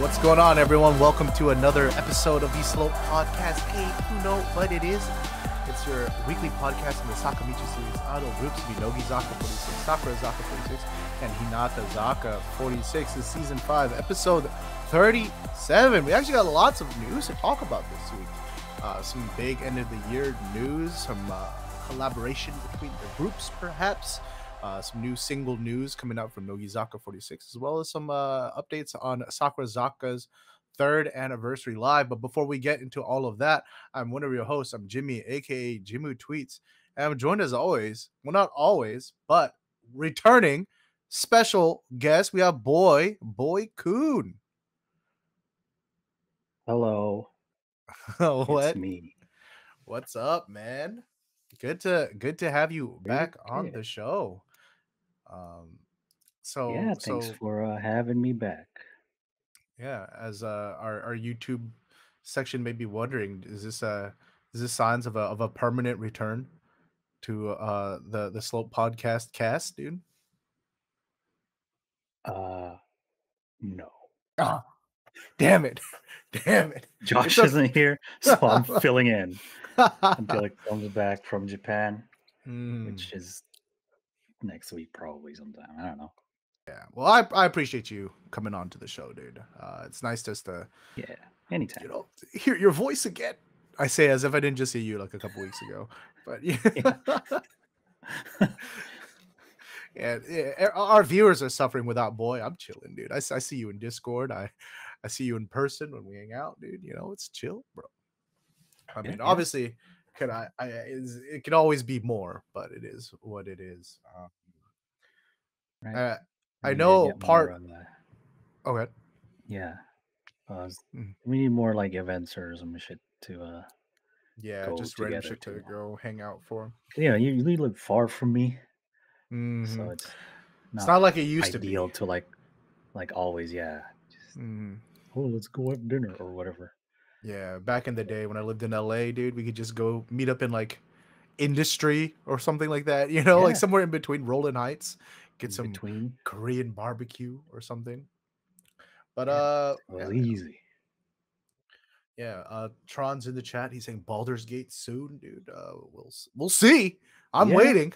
What's going on, everyone? Welcome to another episode of the Slope Podcast. Hey, you know what it is? It's your weekly podcast in the Sakamichi series. Idol groups be Nogizaka46, Sakurazaka46, and Hinatazaka46. This is season 5, episode 37. We actually got lots of news to talk about this week. Some big end of the year news, some collaboration between the groups, perhaps. Some new single news coming out from Nogizaka46, as well as some updates on Sakurazaka's 3rd anniversary live. But before we get into all of that, I'm one of your hosts. I'm Jimmy, aka Jimu Tweets, and I'm joined as always. Well, not always, but returning special guest. We have Boykun. Hello. What? It's me. What's up, man? Good to have you back on the show. Thanks for having me back. Yeah, as our YouTube section may be wondering, is this signs of a permanent return to the Slope Podcast cast, dude? No. Ah, damn it. Josh isn't here, so I'm filling in until it comes back from Japan, which is next week probably sometime. I don't know. Yeah, well, I appreciate you coming on to the show, dude. It's nice just to anytime, hear your voice again. I say as if I didn't just see you like a couple weeks ago, but yeah, our viewers are suffering without Boy. I'm chilling, dude. I see you in Discord. I see you in person when we hang out, dude. It's chill, bro. I mean, obviously, it can always be more, but it is what it is. Right. I know part. Okay. Yeah. We need more like events or some shit to just random shit to go hang out for. Yeah, you live far from me, so it's not like it used to be. Ideal to like always, yeah. Just, let's go have dinner or whatever. Yeah, back in the day when I lived in LA, dude, we could just go meet up in like Industry or something like that, like somewhere in between Rolling Heights, get some Korean barbecue or something. But easy. Yeah, Tron's in the chat. He's saying Baldur's Gate soon, dude. We'll see. I'm waiting.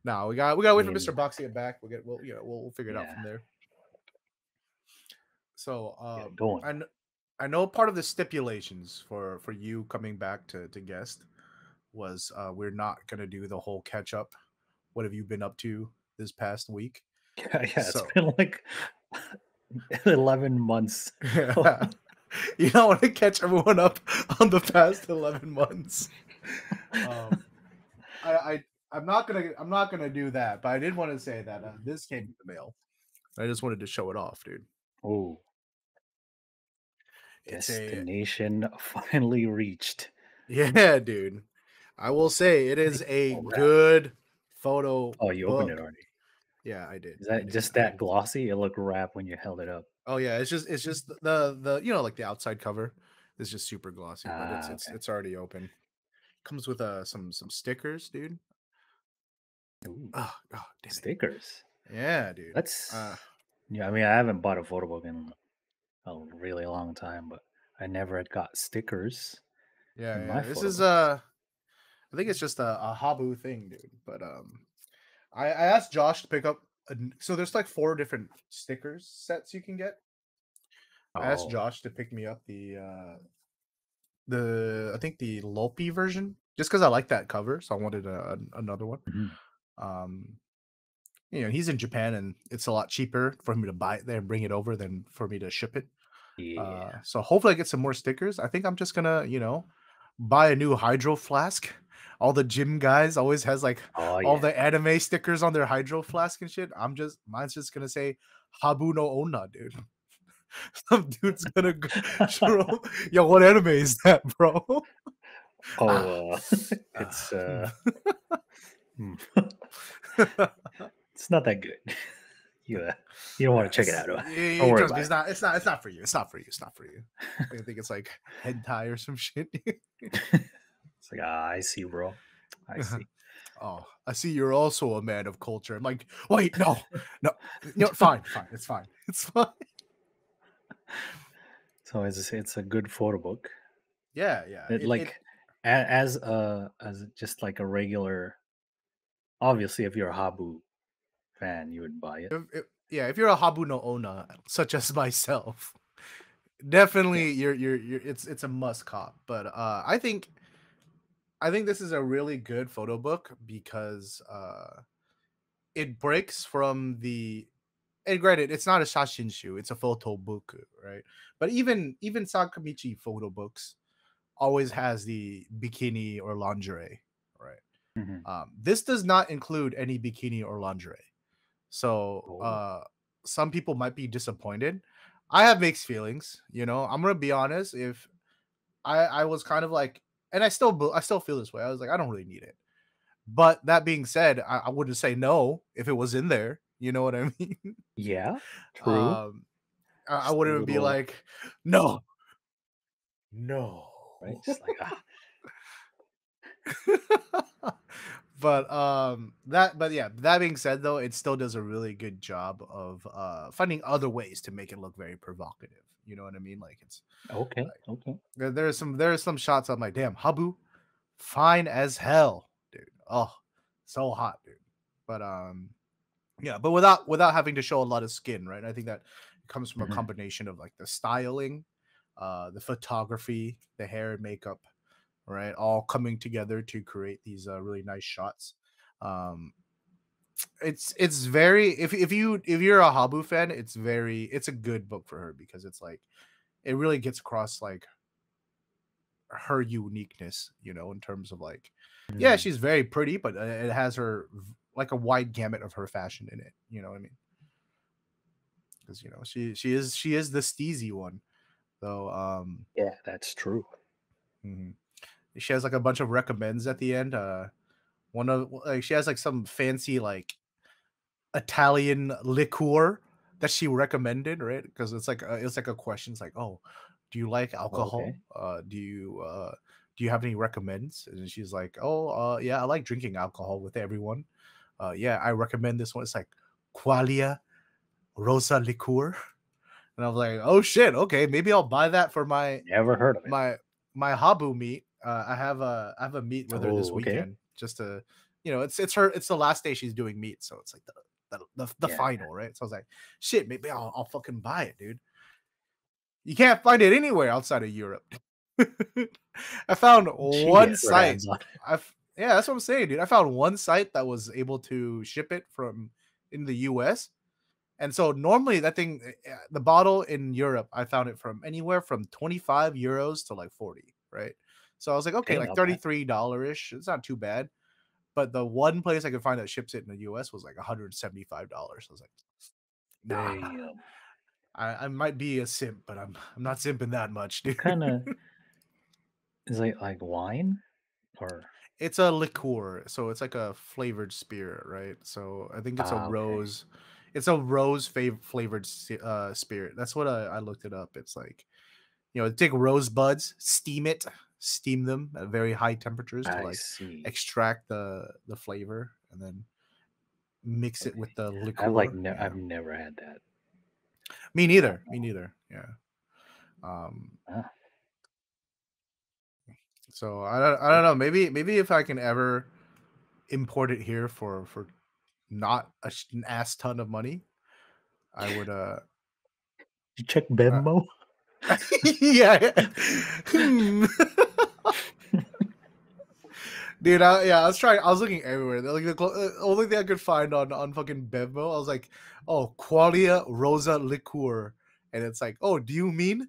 No, we gotta wait for Mr. Box to get back. We'll figure it out from there. So I know part of the stipulations for you coming back to guest was we're not gonna do the whole catch up. What have you been up to this past week? It's been like 11 months. You don't want to catch everyone up on the past 11 months. I'm not gonna do that, but I did want to say that this came in the mail. I just wanted to show it off, dude. Oh, destination finally reached. Yeah, dude. I will say it is a good photo. Oh, you opened it already? Yeah, I did. Is that just that glossy? It looked wrap when you held it up. Oh yeah, it's just the like the outside cover is just super glossy, but it's already open. Comes with some stickers, dude. Ooh. Oh, damn stickers. Yeah, dude. That's yeah. I mean, I haven't bought a photo book in a really long time, but I never had got stickers. Yeah. This is I think it's just a Habu thing, dude. But I asked Josh to pick up. So there's like 4 different stickers sets you can get. I asked Josh to pick me up the I think the Lopi version, just because I like that cover, so I wanted another one. He's in Japan, and it's a lot cheaper for me to buy it there and bring it over than for me to ship it. Yeah. So hopefully I get some more stickers. I think I'm just gonna, buy a new hydro flask. All the gym guys always has like all the anime stickers on their hydro flask and shit. Mine's just gonna say Habu no Onna, dude. Some dude's gonna go, yo, what anime is that, bro? It's it's not that good. You don't want to check it out. Don't worry about it. It's not for you. It's not for you. I think it's like hentai or some shit. It's like, I see, bro. I see. Oh, I see you're also a man of culture. I'm like, wait, no, fine. It's fine. So it's a good photo book. Yeah, yeah. It like as just like a regular. Obviously, if you're a Habu fan, you would buy it. Yeah, if you're a Habu no Ona, such as myself, Yeah. definitely you're it's a must cop. But I think this is a really good photo book because it breaks from the, and granted, it's not a shashinshu, it's a photobook, right? But even Sakamichi photo books always has the bikini or lingerie, right? Hmm. This does not include any bikini or lingerie. So Oh, some people might be disappointed. I have mixed feelings, I'm gonna be honest. If I was kind of like, and I still feel this way. I was like, I don't really need it. But that being said, I wouldn't say no if it was in there. You know what I mean? yeah, true. um, I Just a wouldn't be little, like, no, no. right? Just like But yeah, that being said though, it still does a really good job of finding other ways to make it look very provocative. You know what I mean? Like it's okay, like okay. there are some shots I'm like, damn, Habu, fine as hell, dude. Oh, so hot, dude. But yeah, but without having to show a lot of skin, right? I think that comes from a Hmm. combination of like the styling, the photography, the hair and makeup, right? All coming together to create these really nice shots. Um, it's very, if you're a Habu fan, it's a good book for her because it's like it really gets across like her uniqueness, in terms of like, yeah, Mm. she's very pretty, but it has her like a wide gamut of her fashion in it. You know what I mean? Because she is the steezy one though. Yeah, that's true. Mhm. She has like a bunch of recommends at the end. One of like she has like some fancy like Italian liqueur that she recommended, right? Because it's like a question. It's like, oh, do you like Okay. alcohol? Do you have any recommends? And she's like, oh, yeah, I like drinking alcohol with everyone. Yeah, I recommend this one. It's like Qualia Rosa liqueur, and I was like, oh shit, okay, maybe I'll buy that for Never heard of it. my my Habu meet. I have a meet with her this Oh, okay. weekend just to, it's the last day she's doing meet, so it's like the Yeah. final, right? So I was like, shit, maybe I'll fucking buy it, dude. You can't find it anywhere outside of Europe. I found She one gets her site. hands on it. Yeah, that's what I'm saying, dude. I found one site that was able to ship it from in the US. And so normally that thing, the bottle in Europe, I found it from anywhere from 25 euros to like 40, right? So I was like, okay, Okay, like not bad. $33 ish. It's not too bad. But the one place I could find that ships it in the US was like $175. I was like, nah, Damn. I might be a simp, but I'm not simping that much, What dude. kind of is it like wine or It's a liqueur, so it's like a flavored spirit, right? So I think okay. it's a rose flavored spirit. That's what I looked it up. It's like, take rose buds, steam them at very high temperatures to I like see. extract the flavor, and then mix it Okay. with the liqueur. I've Yeah, never had that. me At neither. Me all. neither. Yeah. Um. Ah, So I don't okay. know. Maybe if I can ever import it here for not an ass ton of money, I would. You check Uh Venmo? yeah. Hmm. Dude, I was trying. I was looking everywhere. Like the only thing I could find on fucking Bevmo, I was like, "Oh, Qualia Rosa liqueur," and it's like, "Oh, do you mean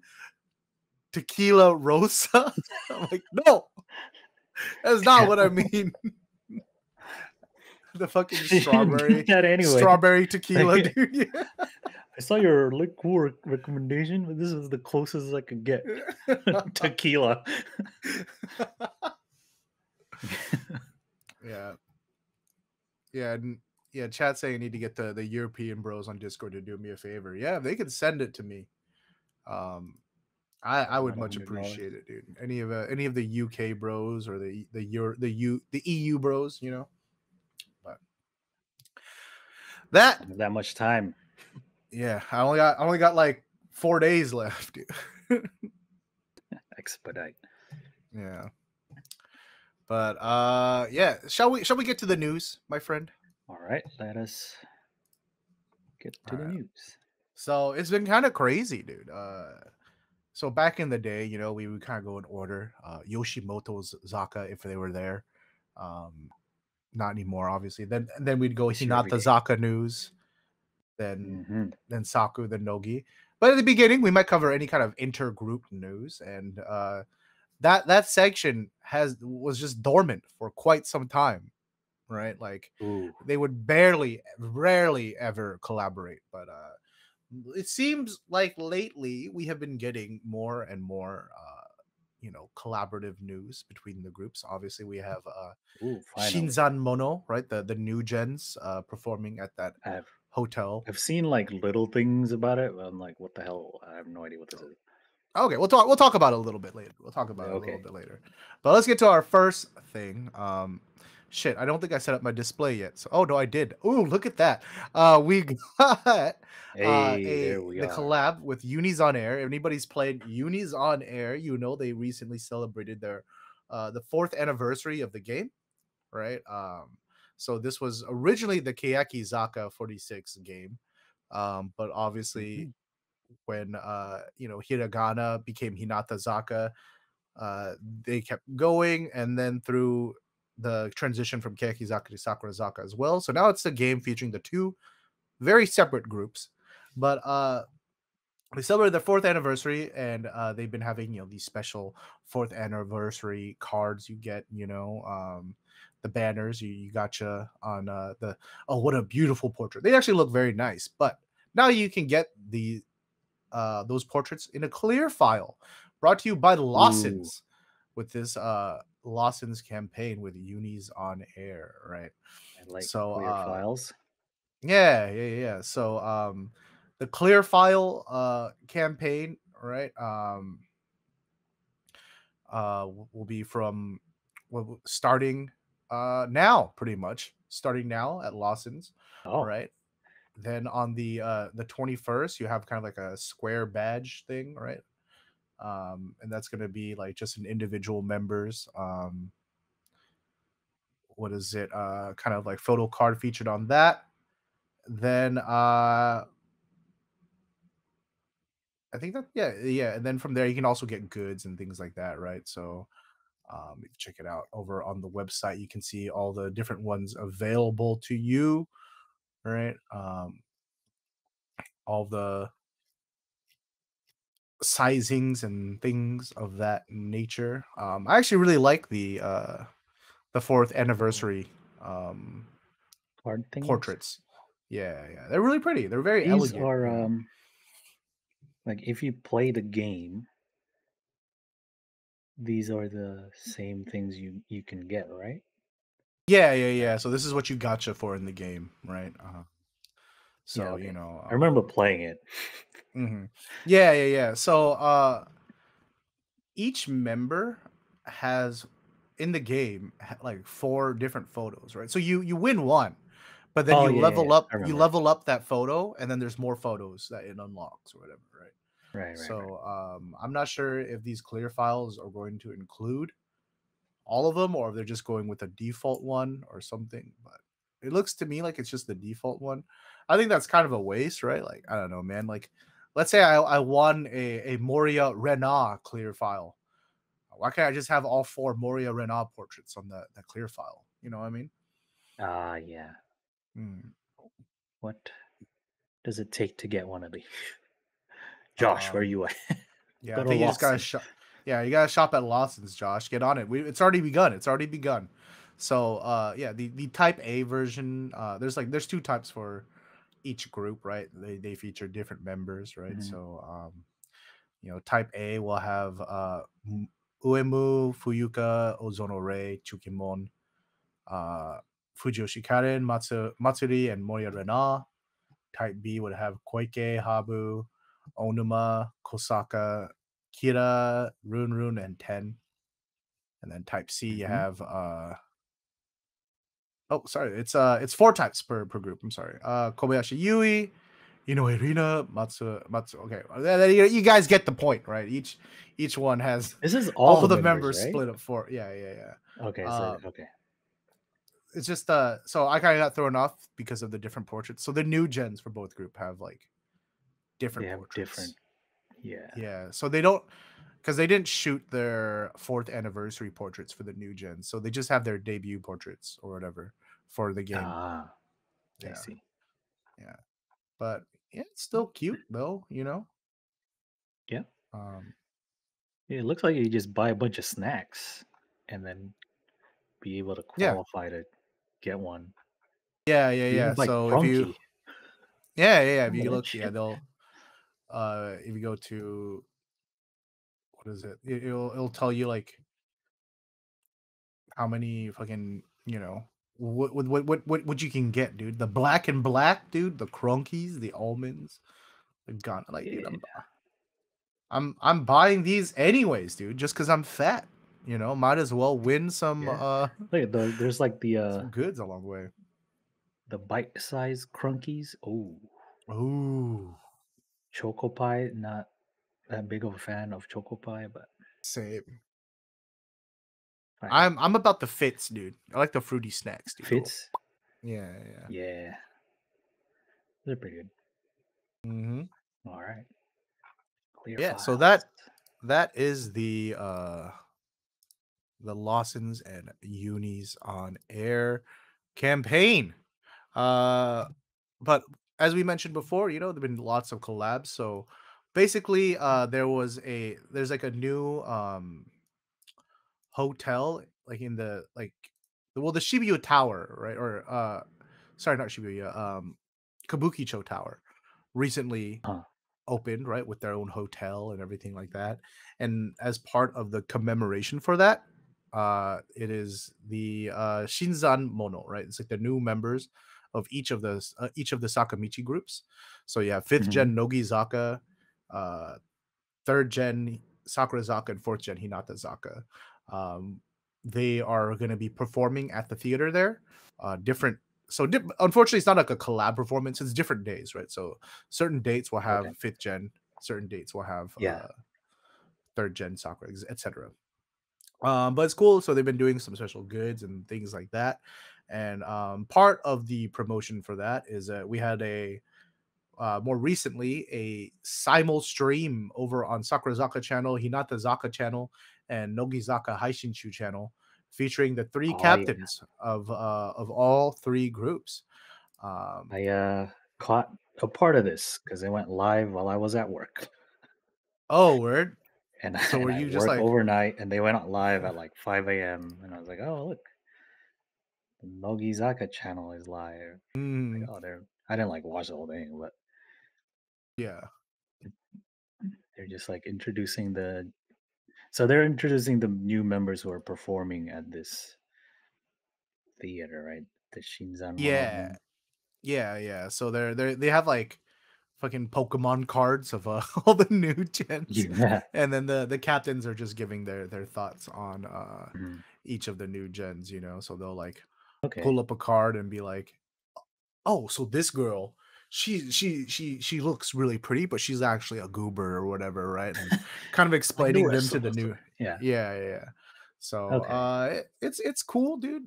tequila rosa?" I'm like, "No, that's not what I mean." The fucking You shouldn't do that anyway. strawberry Like, tequila, dude. I saw your liqueur recommendation, but this is the closest I could get. Tequila. Yeah, yeah, yeah. Chat saying I need to get the European bros on Discord to do me a favor. Yeah, if they could send it to me. Um, I would much $100. appreciate it, dude. Any of the UK bros or the EU bros, But that That much time. yeah, I only got like 4 days left. Expedite. Yeah. But yeah, shall we get to the news, my friend? All right, let us get to All the right. news. So it's been kind of crazy, dude. So back in the day, we would kind of go in order. Yoshimoto's Zaka, if they were there. Um, Not anymore, obviously. Then we'd go Miss you every day. Hinatazaka news, then Mm-hmm. then Saku, then Nogi. But at the beginning, we might cover any kind of intergroup news, and that section was just dormant for quite some time, right? Like Ooh. they would rarely ever collaborate, but it seems like lately we have been getting more and more collaborative news between the groups. Obviously we have Ooh, finally. Shinzan Mono, right, the new gens performing at that I've hotel. I've seen like little things about it. I'm like, what the hell? I have no idea what this is. Okay, we'll talk about it a little bit later. We'll talk about it a little Okay. bit later. But let's get to our first thing. Shit, I don't think I set up my display yet. So, oh no, I did. Ooh, look at that. We got Hey, a there we the are. collab with Unis on Air. If anybody's played Unis on Air, they recently celebrated their the 4th anniversary of the game, right? So this was originally the Keyaki Zaka 46 game. But obviously Mm-hmm. when hiragana became Hinatazaka, uh they kept going, and then through the transition from Keikizaka to Sakurazaka as well. So now it's a game featuring the two very separate groups. But they celebrated their 4th anniversary, and they've been having these special 4th anniversary cards you get, the banners you gotcha on the oh, what a beautiful portrait. They actually look very nice, but now you can get those portraits in a clear file, brought to you by Ooh, Lawson's, with this Lawson's campaign with Unis on Air, right? I like So clear files. yeah. So the clear file campaign, right? Will be from starting now, pretty much starting now at Lawson's, Oh, right? Then on the 21st, you have kind of like a square badge thing, right? And that's going to be like just an individual members what is it kind of like photo card featured on that. Then I think that, yeah, and then from there you can also get goods and things like that, right? So if you check it out over on the website, you can see all the different ones available to you, right? All the sizings and things of that nature. I actually really like the 4th anniversary um card thingies. portraits. Yeah, they're really pretty. They're very These elegant, are like if you play the game, these are the same things you can get, right? Yeah. So this is what you gotcha for in the game, right? Yeah, So okay. I remember playing it. mhm. Yeah. So each member has in the game like 4 different photos, right? So you win one, but then Oh you yeah, level up I you remember. level up that photo, and then there's more photos that it unlocks or whatever, right? Right. So I'm not sure if these clear files are going to include all of them, or if they're just going with a default one or something. But it looks to me like it's just the default one. I think that's kind of a waste, right? Like, I don't know, man. Like, let's say I won a Moria Rena clear file. Why can't I just have all 4 Moria Rena portraits on the clear file? You know what I mean? Ah, yeah. Mm. What does it take to get one of these? Josh, where Um, you at? yeah, Go I to think you just gotta Lawson. shop. Yeah, you gotta shop at Lawson's, Josh. Get on it. It's already begun. It's already begun. So yeah, the Type A version. There's 2 types for each group, right? They feature different members, right? Mhm. So Type A will have Uemu, Fuyuka, Ozonore, Chukimon, uh, Fujiyoshi Karen, Matsuri, and Moya Rena. Type B would have Koike, Habu, Onuma, Kosaka, Kira, Run, and Ten. And then Type C, you Mhm. have oh, sorry, it's 4 types per group. I'm sorry. Kobayashi Yui, Irina, Matsu. Okay, you guys get the point, right? Each one has This is all all the the members, members right? split up for. Yeah. Okay, so Um, okay. it's just so I kind of got thrown off because of the different portraits. So the new gens for both group have like They different have different, portraits. yeah. Yeah, so they don't because they didn't shoot their 4th anniversary portraits for the new gen, so they just have their debut portraits or whatever for the game. Ah, I Yeah, see. yeah, but yeah, it's still cute though. Yeah. Um, It looks like you just buy a bunch of snacks and then be able to yeah, qualify to get one. You yeah. even buy So Cronky. if Remember you that look, shit? they'll if you go to what is it? It'll tell you like how many fucking what you can get, dude. The black and black, dude. The cronkies, the almonds, the gun. Like, dude, Yeah. I'm buying these anyways, dude. Just because I'm fat, might as well win some Yeah. Look at there's like some goods along the way. the bite-sized crunkies. Oh, Ooh, choco pie. Not that big of a fan of choco pie, but same. I have I'm about the fits, dude. I like the fruity snacks, dude. fits. Yeah. Yeah, they're pretty good. Mm-hmm. All right, clear Yeah. So files. that is the Lawsons and Unis on Air campaign. But as we mentioned before, there've been lots of collabs. So basically, there's like a new hotel like in the Shibuya Tower, right? Or sorry, not Shibuya, Kabukicho Tower recently Huh. opened, right, with their own hotel and everything like that. And as part of the commemoration for that, it is the Shinzan Mono, right? It's like the new members of each of the Sakamichi groups. So you have fifth Mhm. gen Nogizaka, uh, third gen Sakurazaka, and fourth gen Hinatazaka. Um, they are going to be performing at the theater there. Different. So unfortunately, it's not like a collab performance. It's different days, right? So certain dates will Okay. have fifth gen, certain dates will have Yeah. third gen Sakura, etc. But it's cool. So they've been doing some special goods and things like that. And part of the promotion for that is that we had more recently a simul stream over on Sakurazaka channel, Hinatazaka channel, and Nogizaka Haishinshu channel, featuring the three Oh yeah. captains of all three groups. Um, I caught a part of this because it went live while I was at work, oh, word. and So were and I you just work like, overnight, and they went on live at like 5 a.m. and I was like, oh look, the Nogizaka channel is live. Like, mm, oh, they're. I didn't like watch the whole thing, but yeah, they're just like introducing the. So they're introducing the new members who are performing at this theater, right? The Shinzan yeah, Monoden. yeah. So they have like fucking Pokemon cards of all the new gens, Yeah. and then the captains are just giving their thoughts on Mhm. each of the new gens. So they'll like Okay. pull up a card and be like, "Oh, so this girl, she looks really pretty, but she's actually a goober or whatever, right?" And kind of Like the explaining them rest to of the us. new, Yeah. yeah. So Okay. it's cool, dude.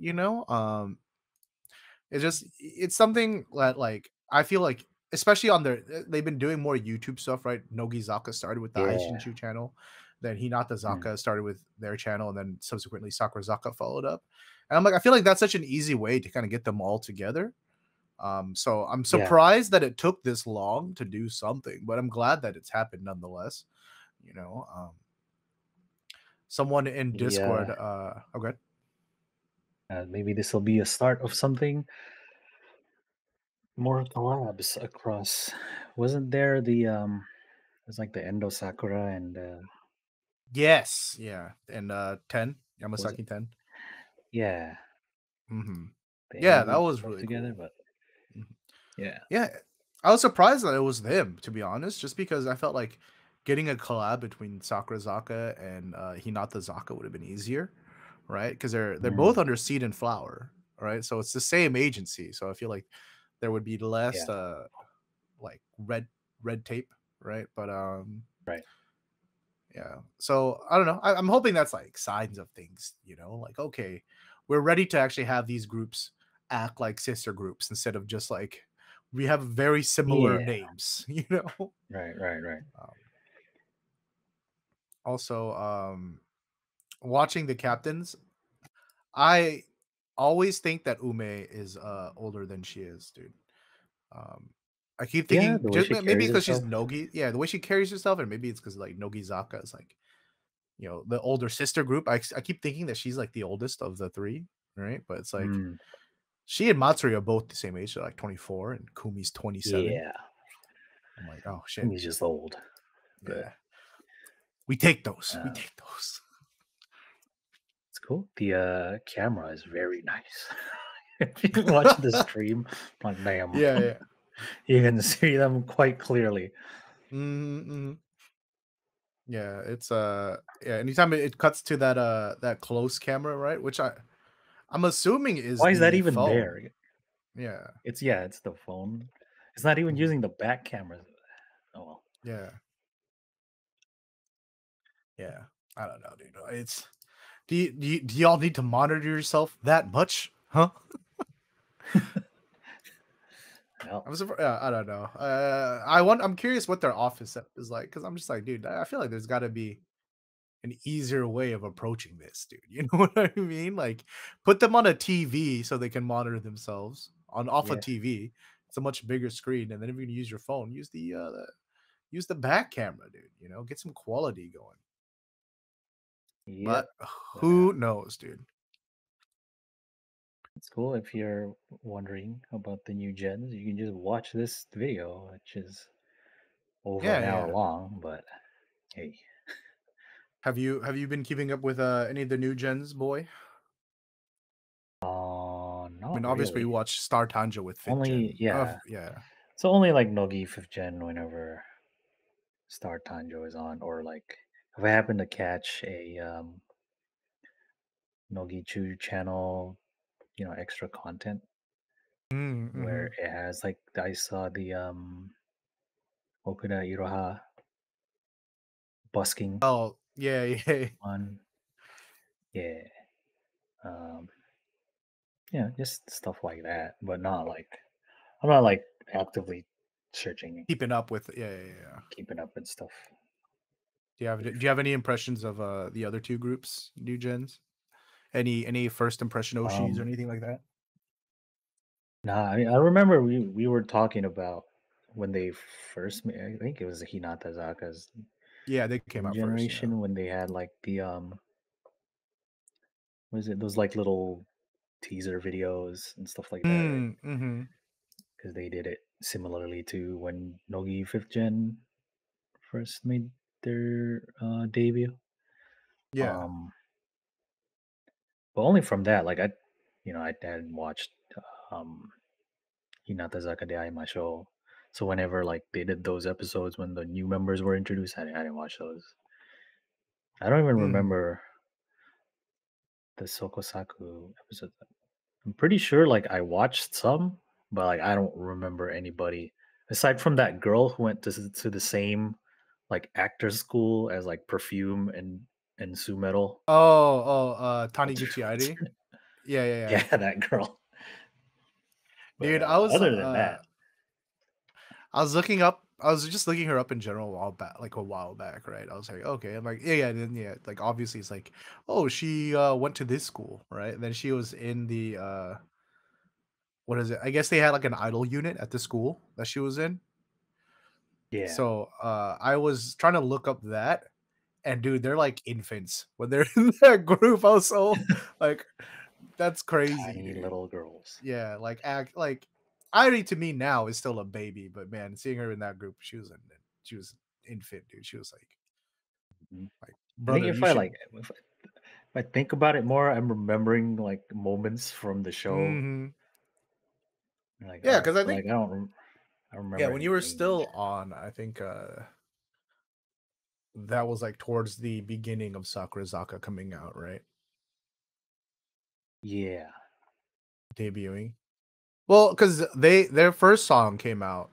It's something that like I feel like especially on their they've been doing more YouTube stuff, right? Nogizaka started with the Yeah. Aishinshu channel, then Mm. Hinatazaka started with their channel, and then subsequently Sakurazaka followed up. And I'm like, I feel like that's such an easy way to kind of get them all together. So I'm Yeah. surprised that it took this long to do something, but I'm glad that it's happened nonetheless. You know, someone in Yeah. Discord, okay. Maybe this will be a start of something more collabs across. Wasn't there it was like the Endo Sakura and Yes, yeah, and 10 was it? Yamasaki 10. Yeah, Mm-hmm. they Yeah, had that some was stuff really together, cool. but Mhm. yeah. Yeah, I was surprised that it was them, to be honest, just because I felt like getting a collab between Sakurazaka and Hinatazaka would have been easier, right? Because they're both Mm, under Seed and Flower, right? So it's the same agency, so I feel like there would be less yeah. like red tape, right? But Right. yeah. So I don't know. I'm hoping that's like signs of things, like okay, we're ready to actually have these groups act like sister groups instead of just like we have very similar Yeah. names, Right. Right. Right. Um, also, watching the captains, I always think that Ume is older than she is, dude. Um, I keep Yeah. thinking The way just she maybe carries because she's herself. Nogi, yeah, the way she carries herself, and maybe it's because like Nogizaka is like the older sister group. I keep thinking that she's like the oldest of the three, right? But it's like Mm, she and Matsuri are both the same age, they're like 24, and Kumi's 27. yeah. I'm like, oh shit, He's just old. But yeah. We take those. We um, take those. it's cool. The camera is very nice. If you watch the stream, like damn, Yeah, yeah. you can see them quite clearly. Mm-hmm. Yeah, it's yeah, anytime it cuts to that close camera, right? Which I'm assuming is Why is that the even phone. there? Yeah. It's the phone. It's not even Mhm. using the back camera. Oh well. Yeah. Yeah. I don't know, dude. It's do y'all need to monitor yourself that much? Huh? Well, I'm surprised. I don't know. I'm curious what their office setup is like because I'm just like, dude, I feel like there's got to be an easier way of approaching this, dude. You know what I mean? Like, put them on a TV so they can monitor themselves on off a yeah, TV. It's a much bigger screen, and then if you can use your phone, use the back camera, dude. Get some quality going. yep. But But who knows, dude? it's cool if you're wondering about the new gens. You can just watch this video, which is over Yeah, an hour yeah. long. But hey, Have you been keeping up with any of the new gens, boy? I not mean, obviously, we really. watched Star Tanja with fifth Only gen. yeah. Yeah. So only like Nogi fifth gen whenever Star Tanjo is on, or like if I happen to catch a Nogi Chu channel, extra content where Mm-hmm. it has like I saw the Okuda Iroha busking Oh, yeah, yeah. one. Yeah. Um yeah, just stuff like that. But not like I'm not like actively searching, Keeping up with, yeah, yeah, yeah. keeping up with stuff. Do you have any impressions of the other two groups, new gens? Any first impression Oshis or Um anything like that? nah, I remember we were talking about when they first I think it was the Hinatazaka's Yeah, they came new out first. Yeah. generation when they had like the what is it, those like little teaser videos and stuff like that, right? Mm-hmm. Because they did it similarly to when Nogi fifth gen first made their debut. Yeah. Um, but only from that, like I hadn't watched um Hinatazaka de my show. So whenever like they did those episodes when the new members were introduced, I didn't watch those. I don't even Mm. remember the Sokosaku episodes. I'm pretty sure like I watched some, but like I don't remember anybody aside from that girl who went to the same like actor school as like Perfume and Sue Metal. What's Taniguchi what's Airi. her Yeah, yeah, yeah. Yeah, that girl. But Dude, I was other than that, I was just looking her up in general a while back, right? I was like, okay, I'm like, yeah, yeah, then yeah, like obviously it's like, oh, she went to this school, right? And then she was in the what is it? I guess they had like an idol unit at the school that she was in. yeah, So I was trying to look up that, and dude, they're like infants when they're in that group. I was so like, that's crazy, tiny dude. little girls. Yeah, like act like Irie to me now is still a baby, but man, seeing her in that group, she was infant, dude. She was Mhm. like, I think brother, you should. if I think about it more, I'm remembering like moments from the show. Hmm. Like Yeah, because I but think like I don't yeah, remember when any you were names. still on, I think that was like towards the beginning of Sakurazaka coming out, right? Yeah. Debuting. Well, because their first song came out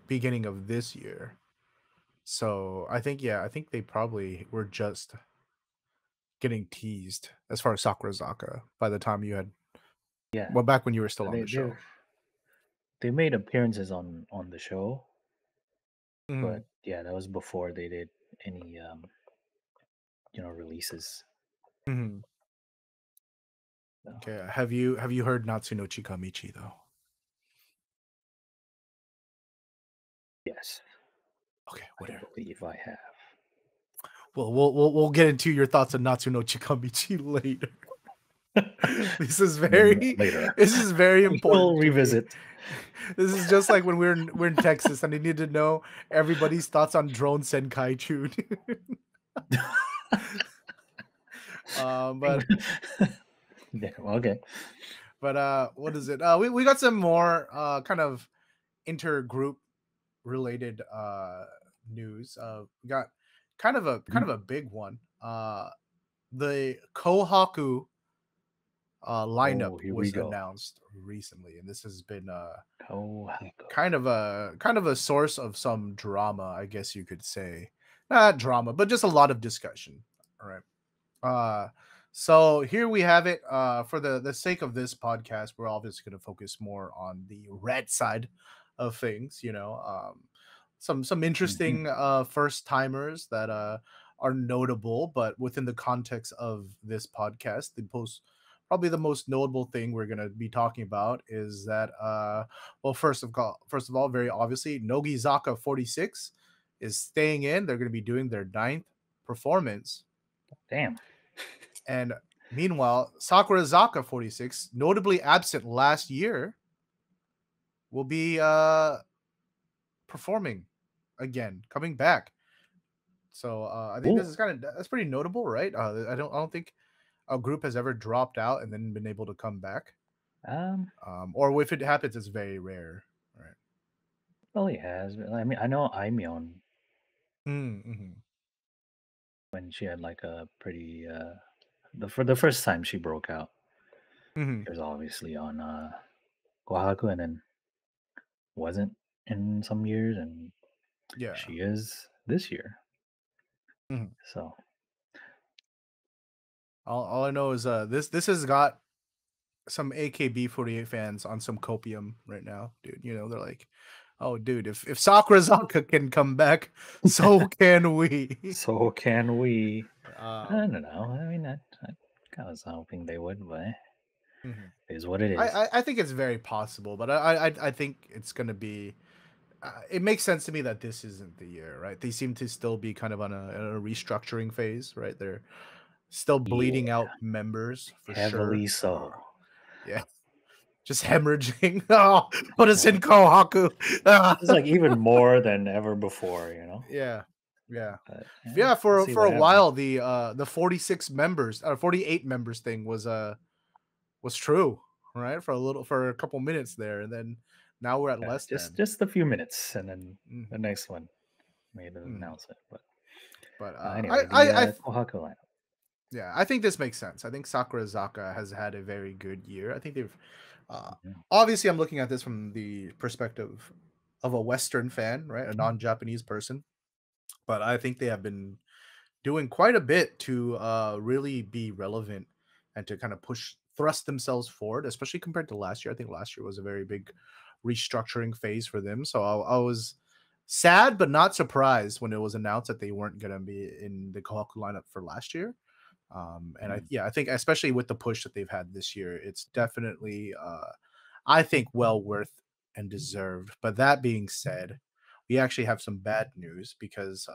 beginning of this year. So I think they probably were just getting teased as far as Sakurazaka by the time you had Yeah, back when you were still on they the show. they made appearances on the show, Mhm. but yeah, that was before they did any releases. Mhm. So, Okay. Have you heard Natsuno Chikamichi though? yes, Okay, I whatever. believe I have. Well, we'll get into your thoughts on Natsuno Chikamichi later. This is very Later, this is very we'll important to me. revisit. This is just like when we're in Texas and I need to know everybody's thoughts on Drone Senkaichu. But Yeah, okay. what is it? We got some more kind of intergroup related news. We got kind of a big one. The Kohaku lineup Oh, here we was go. announced recently, and this has been Kouhaku. kind of a source of some drama, I guess you could say. Not drama, but just a lot of discussion. All right. So here we have it. For the sake of this podcast, we're obviously going to focus more on the red side of things. Some interesting first timers that are notable, but within the context of this podcast, probably the most notable thing we're going to be talking about is that well, first of all, very obviously, Nogizaka46 is staying in. They're going to be doing their ninth performance. Damn. And meanwhile, Sakurazaka46, notably absent last year, will be performing again, coming back. So I think this Cool. is that's pretty notable, right? I don't think a group has ever dropped out and then been able to come back. Um, Or if it happens, it's very rare, right? well, he has. I mean, I know Aimyon Mm-hmm. when she had like a pretty for the first time she broke out. Mm-hmm. She was obviously on Kouhaku and then wasn't in some years, and Yeah. she is this year. Mhm. So All I know is this has got some AKB48 fans on some copium right now, dude. They're like, "Oh, dude, if Sakurazaka can come back, so can we." so can we? I um, don't know. I mean, I kind of was hoping they would, but mhm. it is what it I, is. I I think it's very possible, but I think it's gonna be. It makes sense to me that this isn't the year, right? They seem to still be kind of on a restructuring phase, right? They're still Yeah, bleeding out members for sure. heavily so. Yeah, just hemorrhaging. Oh, put us in Kohaku. Ah. It's like even more than ever before, you know. Yeah, yeah, But yeah. we'll For see for what a happens. while, the 46 members or 48 members thing was true, right? For a couple minutes there, and then now we're at Yeah, less than. just a few minutes, and then the Mhm, next one made an mhm. announcement. But But anyway, the I Kohaku lineup. yeah, I think this makes sense. I think Sakurazaka has had a very good year. I think they've uh, Mhm. obviously I'm looking at this from the perspective of a Western fan, right? A non-Japanese person, but I think they have been doing quite a bit to really be relevant and to kind of thrust themselves forward, especially compared to last year. I think last year was a very big restructuring phase for them. So I was sad but not surprised when it was announced that they weren't going to be in the Kohaku lineup for last year. And Mm. I think especially with the push that they've had this year, it's definitely I think well worth and deserved. But that being said, we actually have some bad news because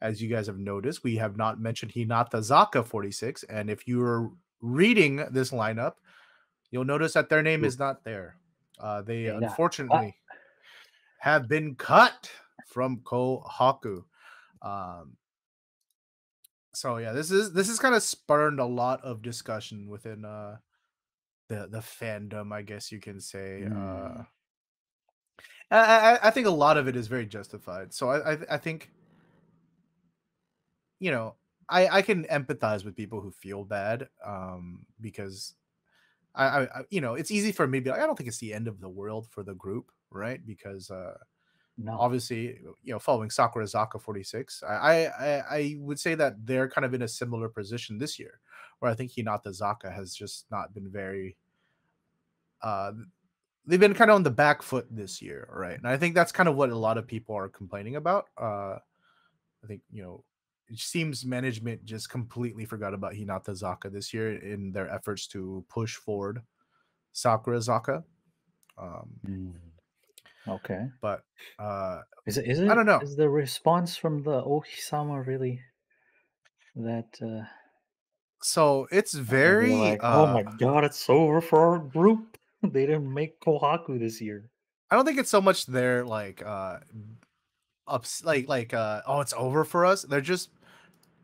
as you guys have noticed, we have not mentioned Hinatazaka46. And if you're reading this lineup, you'll notice that their name Ooh, is not there. They they got cut. unfortunately have been cut from Kohaku. Um, so yeah, this is kind of spurned a lot of discussion within the fandom, I guess you can say. Mm. I think a lot of it is very justified. So I think you know I can empathize with people who feel bad because it's easy for me to be like I don't think it's the end of the world for the group, right? Because No. obviously, following Sakurazaka46. I would say that they're kind of in a similar position this year, where I think Hinatazaka has just not been very. Uh, they've been kind of on the back foot this year, right? And I think that's kind of what a lot of people are complaining about. I think it seems management just completely forgot about Hinatazaka this year in their efforts to push forward Sakurazaka. Um, Mm, okay. but uh, Is it? Is I it? don't know. Is the response from the Ohisama really that? So it's Are they very like, oh my god, it's over for our group? They didn't make Kohaku this year. I don't think it's so much they're like oh, it's over for us. They're just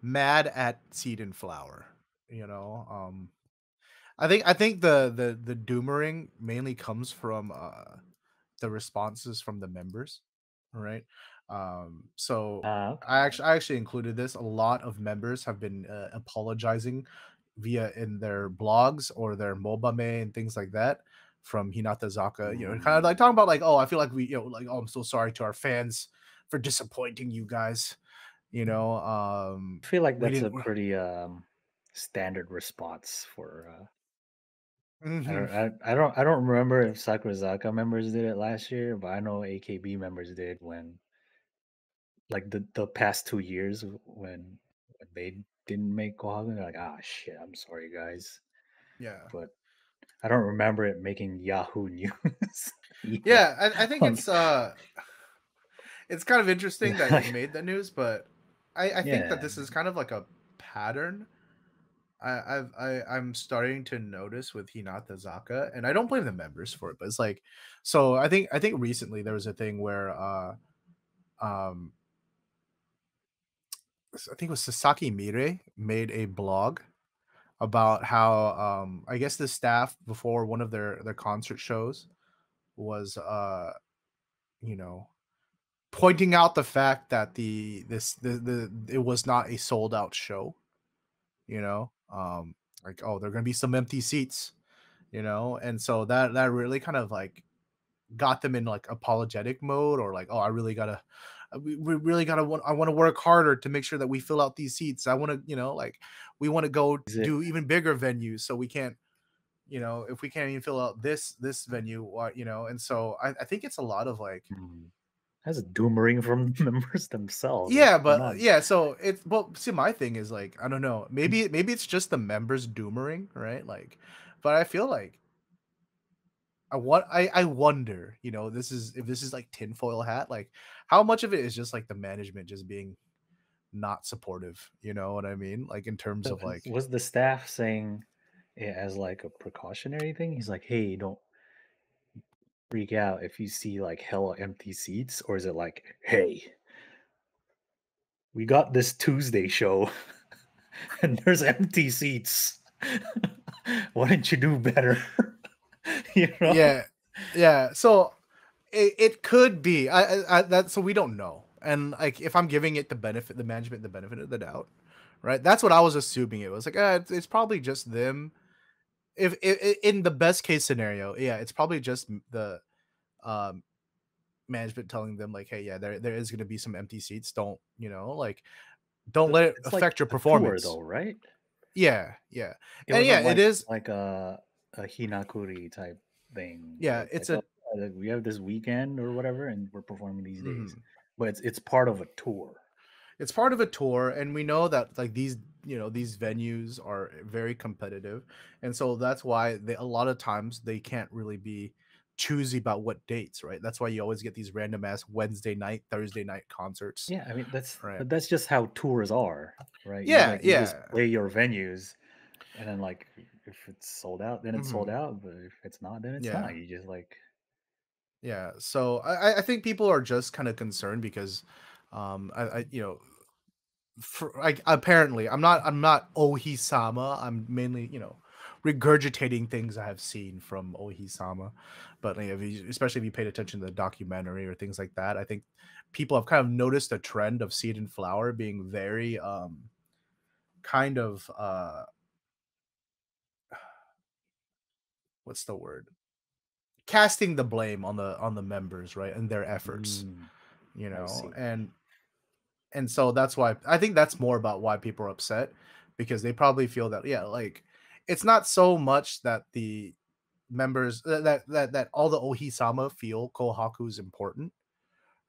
mad at Seed and Flower. You know, I think the doomering mainly comes from the responses from the members, right? So Ah, I okay. actually included this. A lot of members have been apologizing via in their blogs or their mobame and things like that from Hinatazaka. Kind of like Mm. talking about like, oh, I feel like we, like, oh, I'm so sorry to our fans for disappointing you guys. I feel like We that's a didn't. pretty standard response for. Mhm. I don't remember if Sakurazaka members did it last year, but I know AKB members did when like the past 2 years when they didn't make Kohaku. They're like, ah, shit, I'm sorry, guys, Yeah. but I don't remember it making Yahoo News either. Yeah, I think Like, it's kind of interesting that it like, made the news, but I think that yeah, this is kind of like a pattern. I'm starting to notice with Hinata Zaka, and I don't blame the members for it, but it's like, so I think recently there was a thing where um I think it was Sasaki Mire made a blog about how I guess the staff before one of their concert shows was you know pointing out the fact that the it was not a sold out show, like, oh, there are gonna be some empty seats, and so that really kind of like got them in like apologetic mode, or like, oh, I really gotta we really gotta I want to work harder to make sure that we fill out these seats. I want to, like, we want to go is it? do even bigger venues, so we can't, if we can't even fill out this venue, what, and so I think it's a lot of like. Hmm, that's a doomerang from the members themselves. What's Yeah, going but on? yeah, so it's, well, see, my thing is like, I don't know. Maybe it's just the members doomering, right? Like, but I feel like I wonder, this is if this is like tinfoil hat, like how much of it is just like the management just being not supportive, you know what I mean? Like in terms of like. Was the staff saying it as like a precautionary thing? He's like, hey, don't freak out if you see like hella empty seats, or is it like, hey, we got this Tuesday show and there's empty seats. Why didn't you do better? you know? Yeah, yeah. So it could be that, so we don't know. And like, if I'm giving it the management the benefit of the doubt, right? That's what I was assuming. It was like, it's probably just them. If in the best case scenario, yeah, it's probably just the um management telling them like, hey, yeah, there is going to be some empty seats. Don't, like, don't But let it it's like affect your a tour performance. though, right? Yeah, yeah, It and yeah, wasn't it is. like a hinakuri type thing where Yeah, it's like, it's oh, a. yeah, like, we have this weekend or whatever, and we're performing these days. Mhm. But it's part of a tour. It's part of a tour, and we know that like these venues are very competitive, and so that's why a lot of times they can't really be choosy about what dates, right? That's why you always get these random ass Wednesday night, Thursday night concerts, Yeah, I mean right? but that's just how tours are, right? Yeah, You just yeah. play your venues, and then like if it's sold out, then it's sold Mhm. out. But if it's not, then it's not. Yeah. You just like Yeah, so I think people are just kind of concerned because, I for, like, apparently I'm not Ohisama. I'm mainly, regurgitating things I have seen from Ohisama, but like, especially if you paid attention to the documentary or things like that, I think people have kind of noticed a trend of Seed and Flower being very kind of what's the word, casting the blame on the members, right, and their efforts, mm. you I know, see. and so that's why I think that's more about why people are upset, because they probably feel that, yeah, like it's not so much that the members that all the Ohisama feel Kohaku is important,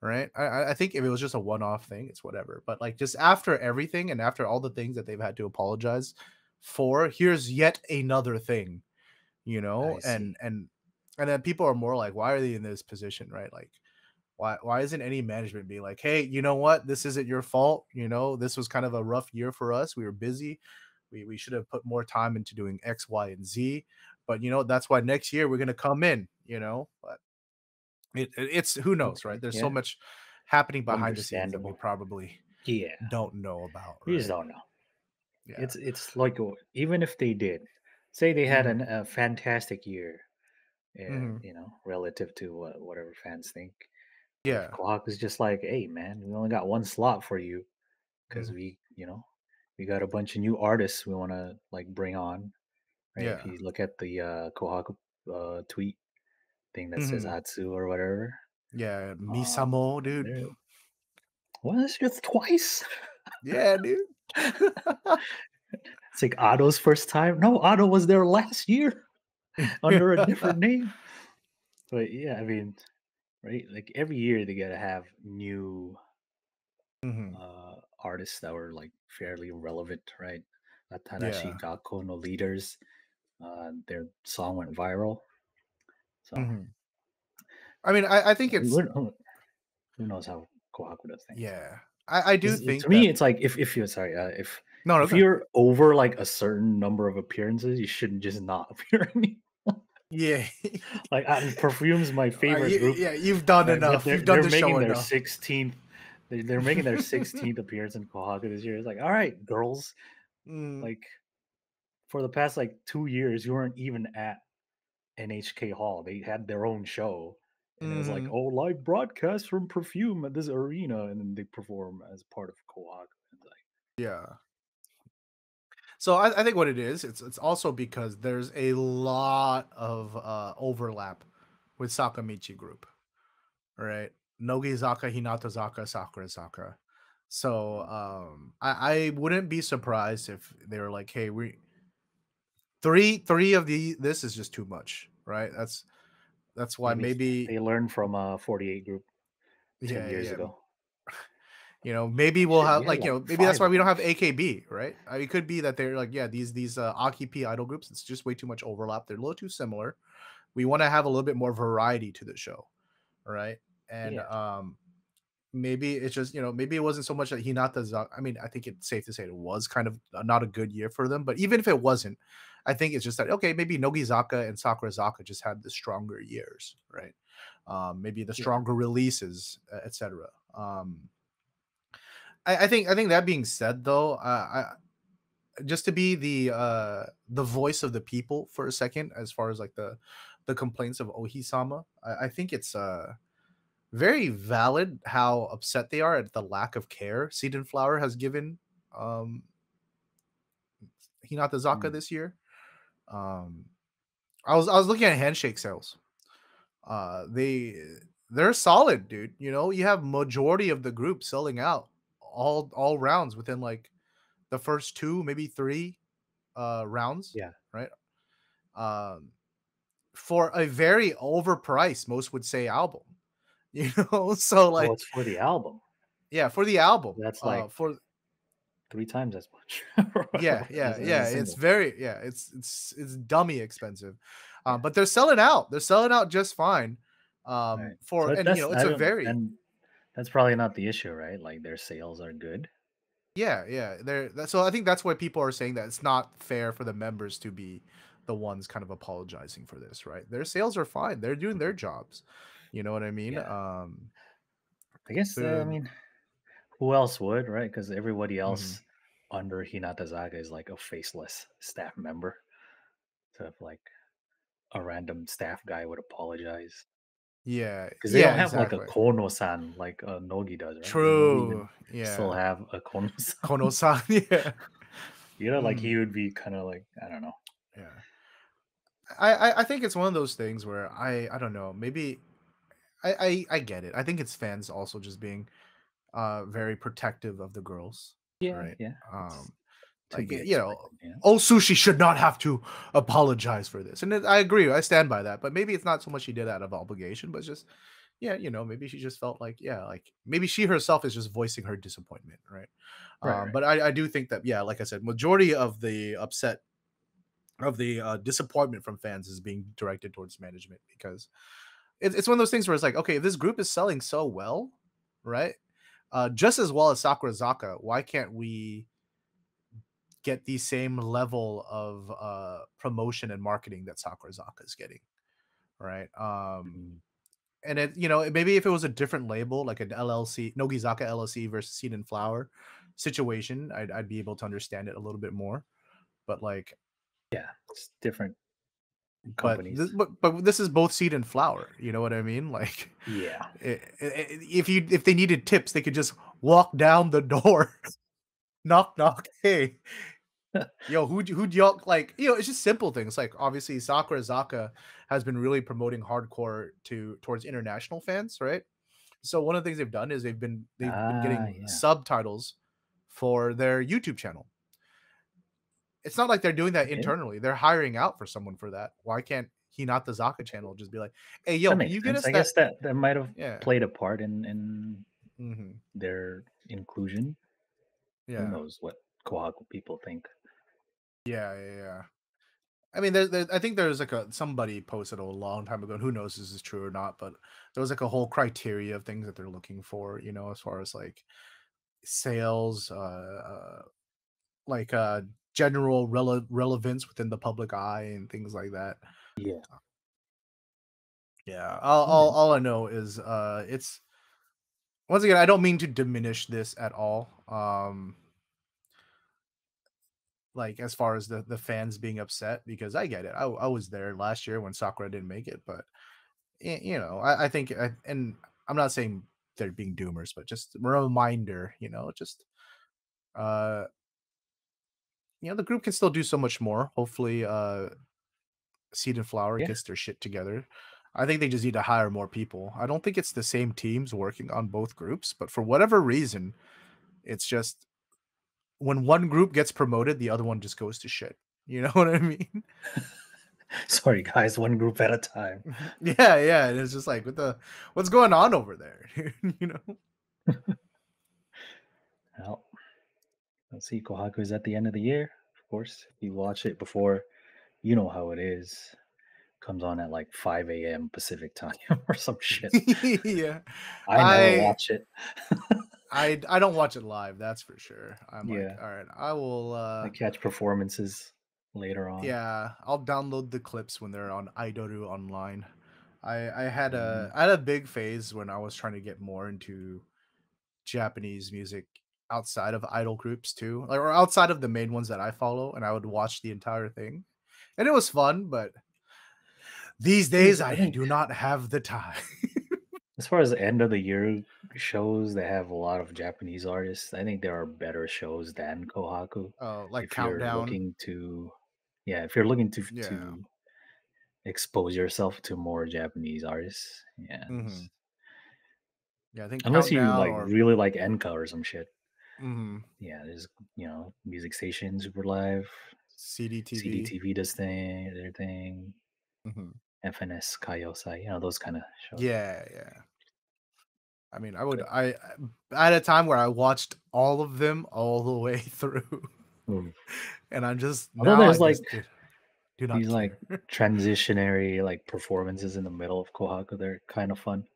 right? I think if it was just a one-off thing, it's whatever. But like just after everything and after all the things that they've had to apologize for, here's yet another thing, you know, I see. and then people are more like, why are they in this position, right? Like why isn't any management being like, hey, you know what, this isn't your fault, you know, this was kind of a rough year for us, we were busy, we should have put more time into doing X, Y, and Z, but you know, that's why next year we're gonna come in, you know. But it's who knows, Okay. right? There's so Yeah. much happening behind the scenes that we Understandable. probably Yeah. don't know about, You just right? don't know. Yeah. It's like even if they did, say they had Hmm. a fantastic year, Hmm. relative to whatever fans think. But if Yeah. Kohaku is just like, hey man, we only got one slot for you because Hmm. we got a bunch of new artists we want to like bring on, right? If Yeah. you look at the Kohaku tweet thing that says Hmm. Atsu or whatever, Yeah, um, Misamo, dude. there was just twice. Yeah, dude. It's like Otto's first time. No, Otto was there last year under a different name. But yeah, I mean, right? Like every year they gotta have new Hmm. artists that were like fairly relevant, right? Tadashi Yeah. Gakko no leaders, their song went viral. So Hmm. I mean, I think it's, who knows how Kohaku does things? yeah. I do 'Cause to think me, that, it's like if you're sorry, no, if okay. you're over like a certain number of appearances, you shouldn't just not appear anymore. Yeah. Like Perfume's my favorite group, Yeah, you've done right? But enough. You've done they're the show making their enough. 16th. They're making their 16th appearance in Kohaku this year. It's like, all right, girls, Mm, like for the past like 2 years, you weren't even at NHK Hall. They had their own show, and it was like, mhm. oh, live broadcast from Perfume at this arena, and then they perform as part of Kohaku. And it's like, Yeah. So I think what it is, it's also because there's a lot of overlap with Sakamichi Group, right? Nogizaka, Hinatazaka, Sakurazaka. So mm, I wouldn't be surprised if they were like, hey, we three of the this is just too much, right? That's why maybe maybe, they learned from 48 group 10 yeah, years yeah. ago. You know, maybe Like we'll shit, have we had like, you like know, maybe that's five why of we don't them. have AKB, right? It could be that they're like, yeah, these Aki idol groups, it's just way too much overlap. They're a little too similar. We want to have a little bit more variety to the show, right? And Yeah, maybe it's just, you know, maybe it wasn't so much that Hinata's. I mean, I think it's safe to say it was kind of not a good year for them. But even if it wasn't, I think it's just that, okay, maybe Nogizaka and Sakurazaka just had the stronger years, right? Maybe the yeah. stronger releases, etc. I think that being said, though, just to be the voice of the people for a second, as far as like the complaints of Ohisama, I think it's very valid how upset they are at the lack of care Seed and Flower has given um Hinatazaka Mm, this year. Um I was looking at handshake sales. They're solid, dude. You know, you have majority of the group selling out all rounds within like the first two, maybe three rounds, yeah. right? Um for a very overpriced, most would say, album. You know, so Oh, like, it's for the album. yeah, for the album. That's like For 3 times as much Yeah, yeah, as a yeah. It's single. very, yeah. It's dummy expensive, Yeah. but they're selling out. They're selling out just fine. Right. For So and you that's know, it's I a don't very, and that's probably not the issue, right? Like their sales are good. yeah, yeah. So I think that's why people are saying that it's not fair for the members to be the ones kind of apologizing for this, right? Their sales are fine. They're doing their jobs. You know what I mean? Yeah. I guess I The mean, who else would, right? Because everybody mhm. else under Hinatazaga is like a faceless staff member. So if like a random staff guy would apologize, Yeah, because they yeah, don't have like a exactly. Kono-san like Nogi does, right? Does Nogi even True. still Yeah. have a Kono-san? Kono-san. Yeah. Like Mm, he would be kind of like I don't know. yeah. I think it's one of those things where I don't know, maybe I get it. I think it's fans also just being very protective of the girls, Yeah, right? yeah. It's Um to like be you know, expected. Yeah. oh sushi should not have to apologize for this. And I agree. I stand by that. But maybe it's not so much she did out of obligation, but just yeah, maybe she just felt like yeah, like maybe she herself is just voicing her disappointment, right? Right. Right. But I do think that yeah, like I said, majority of the upset of the disappointment from fans is being directed towards management because it's one of those things where it's like, okay, if this group is selling so well, right? Just as well as Sakurazaka, why can't we get the same level of promotion and marketing that Sakurazaka is getting, right? Mhm. And it, maybe if it was a different label, like an LLC, Nogizaka LLC versus Seed and Flower situation, I'd be able to understand it a little bit more. But like, Yeah, it's different but companies. but this is both Seed and Flower. You know what I mean? Like, Yeah. if they needed tips, they could just walk down the door, knock knock. Hey, yo, who'd y'all like? It's just simple things. Like obviously, Sakurazaka has been really promoting hardcore towards international fans, right? So one of the things they've done is they've been Ah, getting yeah. subtitles for their YouTube channel. It's not like they're doing that Okay. internally. They're hiring out for someone for that. Why can't Hinatazaka channel just be like, "Hey, yo, That can makes you get sense. us I that?" guess that might have Yeah. played a part in Hmm. their inclusion. Who Yeah. knows what Kohaku people think? Yeah. Yeah. Yeah. I mean, I think there's like somebody posted a long time ago, and who knows if this is true or not, but there was like a whole criteria of things that they're looking for, as far as like sales, like general relevance within the public eye and things like that. Yeah. Yeah, Okay. all I know is it's once again I don't mean to diminish this at all. Like as far as the fans being upset because I get it. I was there last year when Sakura didn't make it, but I think and I'm not saying they're being doomers, but just a reminder, just uh the group can still do so much more. Hopefully Seed and Flower Yeah. gets their shit together. I think they just need to hire more people. I don't think it's the same teams working on both groups, but for whatever reason, it's just when one group gets promoted, the other one just goes to shit. You know what I mean? Sorry, guys. One group at a time. Yeah, yeah. And it's just like what's going on over there? you know? Well, let's see. Kohaku is at the end of the year. Of course, if you watch it before, you know how it is. Comes on at like 5 a.m. Pacific time or some shit. Yeah. I never I watch it. I don't watch it live, that's for sure. I'm like, Yeah. all right, I will I catch performances later on. yeah, I'll download the clips when they're on Idoru online. I had Mhm. a big phase when I was trying to get more into Japanese music outside of idol groups too, like or outside of the main ones that I follow, and I would watch the entire thing, and it was fun. But these Thing days, is, I I think do not have the time. as far as the end of the year shows that have a lot of Japanese artists, I think there are better shows than Kohaku. Like If you're Countdown, looking to, yeah, if you're looking yeah, to expose yourself to more Japanese artists, yeah, hmm yeah. I think unless you Countdown like or really like Enka or some shit, hmm yeah, there's Music Station, Super Live, CDTV. CDTV does their thing, Hmm FNS Kaiosai, those kind of shows. Yeah, yeah. I mean, I would But I at a time where I watched all of them all the way through, ooh. and I'm just Although now I there's like just do not these like care. transitionary like performances in the middle of Kohaku, they're kind of fun.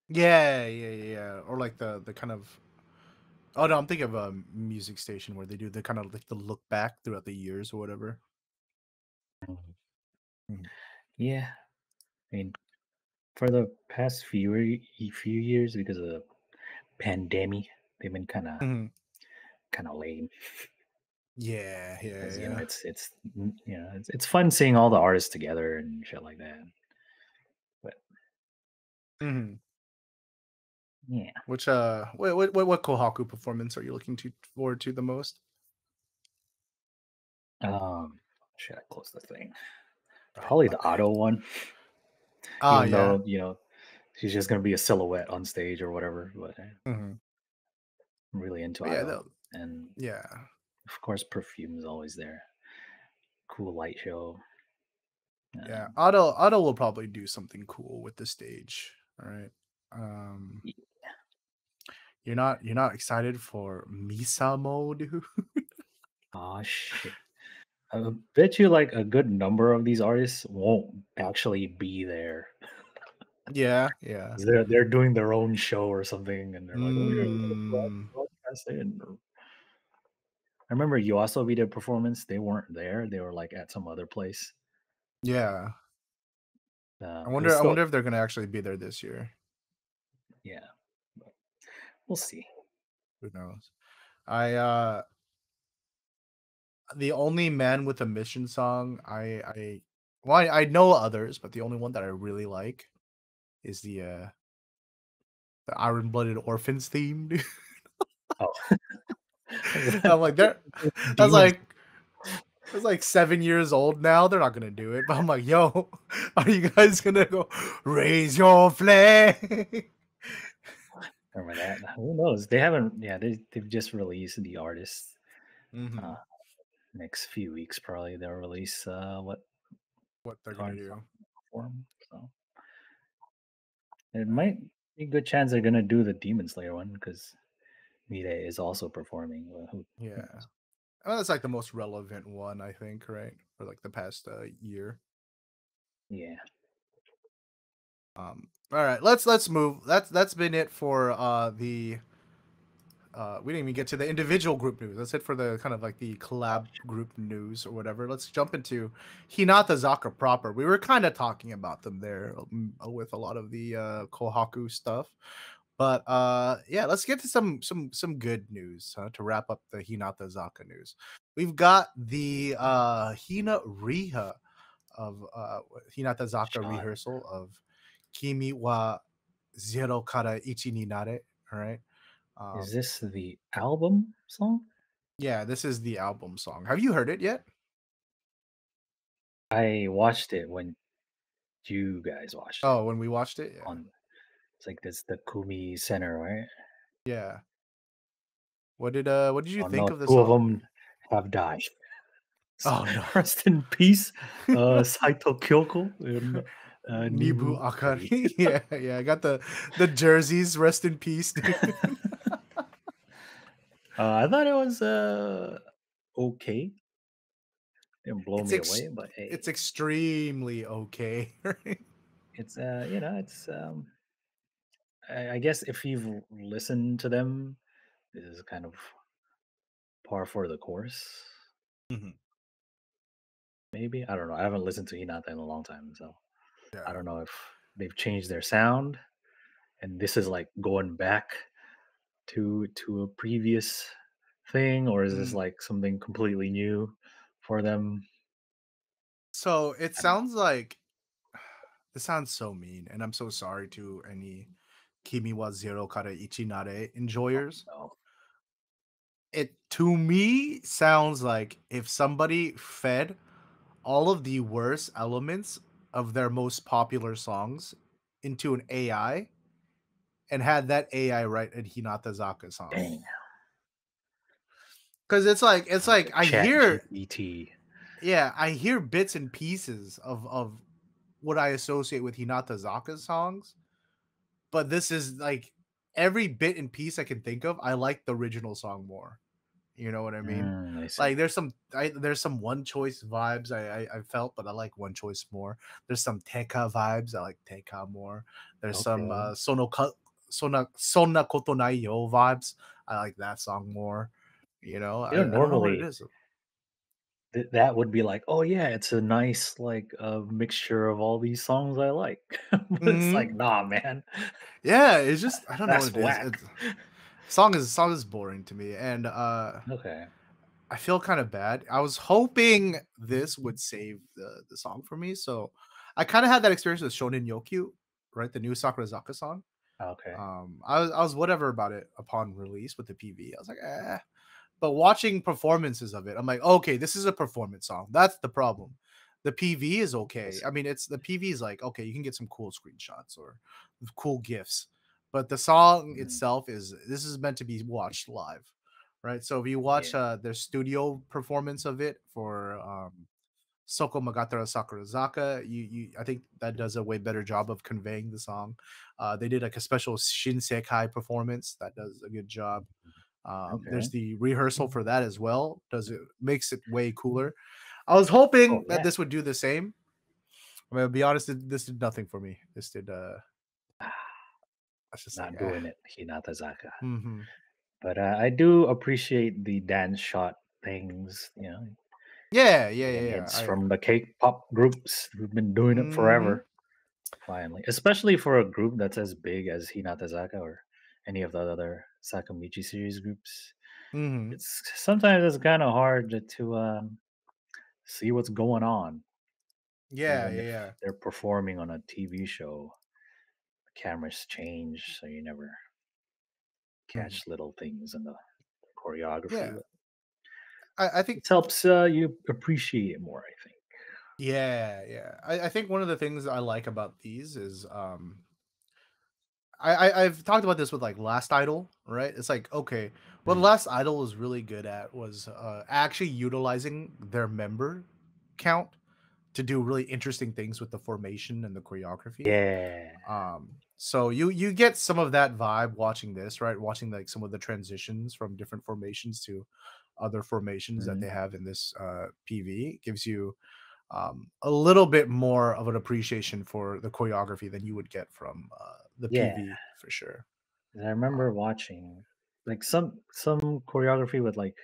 Yeah, yeah, yeah, yeah. Or like the kind of oh no, I'm thinking of a music station where they do the kind of like the look back throughout the years or whatever. Mhm. Mhm. Yeah, I mean, for the past few years, because of the pandemic, they've been Mhm. kind of lame. Yeah, yeah, Because yeah. it's fun seeing all the artists together and shit like that. But Mhm. yeah, Which what Kohaku performance are you looking to forward to the most? should I close the thing? Oh Probably my the bad. auto one. Ah, Even yeah. though she's just gonna be a silhouette on stage or whatever. But Mhm. I'm really into But yeah, idol, and yeah, of course, perfume is always there. Cool light show. yeah. Um, Otto will probably do something cool with the stage. All right. Um, y- you're not excited for Misamo, dude? Aw, shit. I bet you like a good number of these artists won't actually be there. Yeah, yeah. 'Cause they're doing their own show or something, and they're like, "Oh yeah, we're gonna Mm, broadcast it." I remember Yoasobi did performance. They weren't there. They were like at some other place. yeah. It was I still, wonder if they're gonna actually be there this year. yeah. But we'll see. Who knows? I the only man with a mission song I know others, but the only one that I really like is the Iron Blooded Orphans theme. Dude. Oh, I'm like they're that's demons. like it's like 7 years old now. They're not gonna do it, but I'm like, yo, are you guys gonna go raise your flag? Remember that? Who knows? They haven't. Yeah, they've just released the artists. Uh, Hmm. Next few weeks, probably they'll release what What they're gonna current song do? perform. So it might be a good chance they're gonna do the Demon Slayer one because Mide is also performing. Well, who Yeah, knows? that's like the most relevant one, I think, right? For like the past year. Yeah. All right, let's move. That's been it for the we didn't even get to the individual group news. That's it for the kind of like the collab group news or whatever. Let's jump into Hinatazaka proper. We were kind of talking about them there with a lot of the Kohaku stuff. But yeah, let's get to some good news to wrap up the Hinatazaka news. We've got the Hina Riha of Hinatazaka Sean, rehearsal of Kimi wa Zero Kara Ichi ni Nare. All right. is Um, this the album song? yeah, this is the album song. Have you heard it yet? I watched it when you guys watched it Oh, when we watched it, yeah, on. It's like this the Kumi Center, right? yeah. What did you Oh think no, of the two of song? them have died. Oh no, Rest in peace, Saito Kyoko and Nibu Nibu Akari. Akari. Yeah, yeah. I got the jerseys. Rest in peace, dude. I thought it was okay. Didn't blow It's me away, but it's hey, extremely okay. Right? it's it's I guess if you've listened to them, this is kind of par for the course. Mhm. Maybe I don't know. I haven't listened to Hinata in a long time, so I Yeah. don't know if they've changed their sound, and this is like going back to a previous thing, or is this Mm. like something completely new for them? So it I don't know. sounds like this sounds so mean, and I'm so sorry to any Kimi wa Zero Kara Ichinare enjoyers. No. It to me sounds like if somebody fed all of the worst elements of their most popular songs into an AI and had that AI write a Hinatazaka song. Dang, Because it's like like a Chat GPT. I hear bits and pieces of what I associate with Hinatazaka songs, but this is like every bit and piece I can think of, I like the original song more. You know what I mean? I see. Like there's some one choice vibes I felt, but I like one choice more. There's some Teka vibes. I like Teka more. There's some Okay. Sonna Koto Nai Yo vibes. I like that song more. You know, I don't know what it Normally is. that would be like, oh yeah, it's a nice like mixture of all these songs I like. But it's like, Hmm. nah, man, Yeah, it's just I don't know what that's it is. whack. Song is boring to me, and Okay. I feel kind of bad. I was hoping this would save the song for me. So I kind of had that experience with Shonin Yokkyu, right? The new Sakurazaka song. Okay. I was whatever about it upon release with the PV. I was like, eh. But watching performances of it, I'm like, okay, this is a performance song. That's the problem. The PV is okay. Yes. I mean, it's the PV is like okay, you can get some cool screenshots or cool gifs, but the song Mm, itself is this is meant to be watched live, right? So if you watch yeah. their studio performance of it for Soko Magatara Sakurazaka, you I think that does a way better job of conveying the song. They did like a special Shinsekai performance that does a good job. There's Okay. the rehearsal for that as well. Does it makes it way cooler. I was hoping Oh that yeah. this would do the same. I mean, to be honest, this did nothing for me. This did I was just like, Not doing it, Hinatazaka. mm-hmm. But I do appreciate the dance shot things. You know, Yeah, yeah, yeah, getting yeah. hits from the K-pop groups who've been doing it Mm-hmm. forever. Finally, especially for a group that's as big as Hinatazaka or any of the other Sakamichi series groups, Mm-hmm. it's sometimes it's kind of hard to see what's going on, Yeah, even yeah, if yeah. they're performing on a TV show. The cameras change, so you never Mhm. catch little things in the choreography. Yeah. But I think it helps you appreciate it more. I think. yeah, yeah. I think one of the things I like about these is I've talked about this with like Last Idol, right? It's like okay, what Mm. Last Idol was really good at was actually utilizing their member count to do really interesting things with the formation and the choreography. Yeah. So you get some of that vibe watching this, right? Watching like some of the transitions from different formations to other formations that Mhm. they have in this PV gives you a little bit more of an appreciation for the choreography than you would get from the Yeah. PV for sure. 'Cause I remember watching like some choreography with like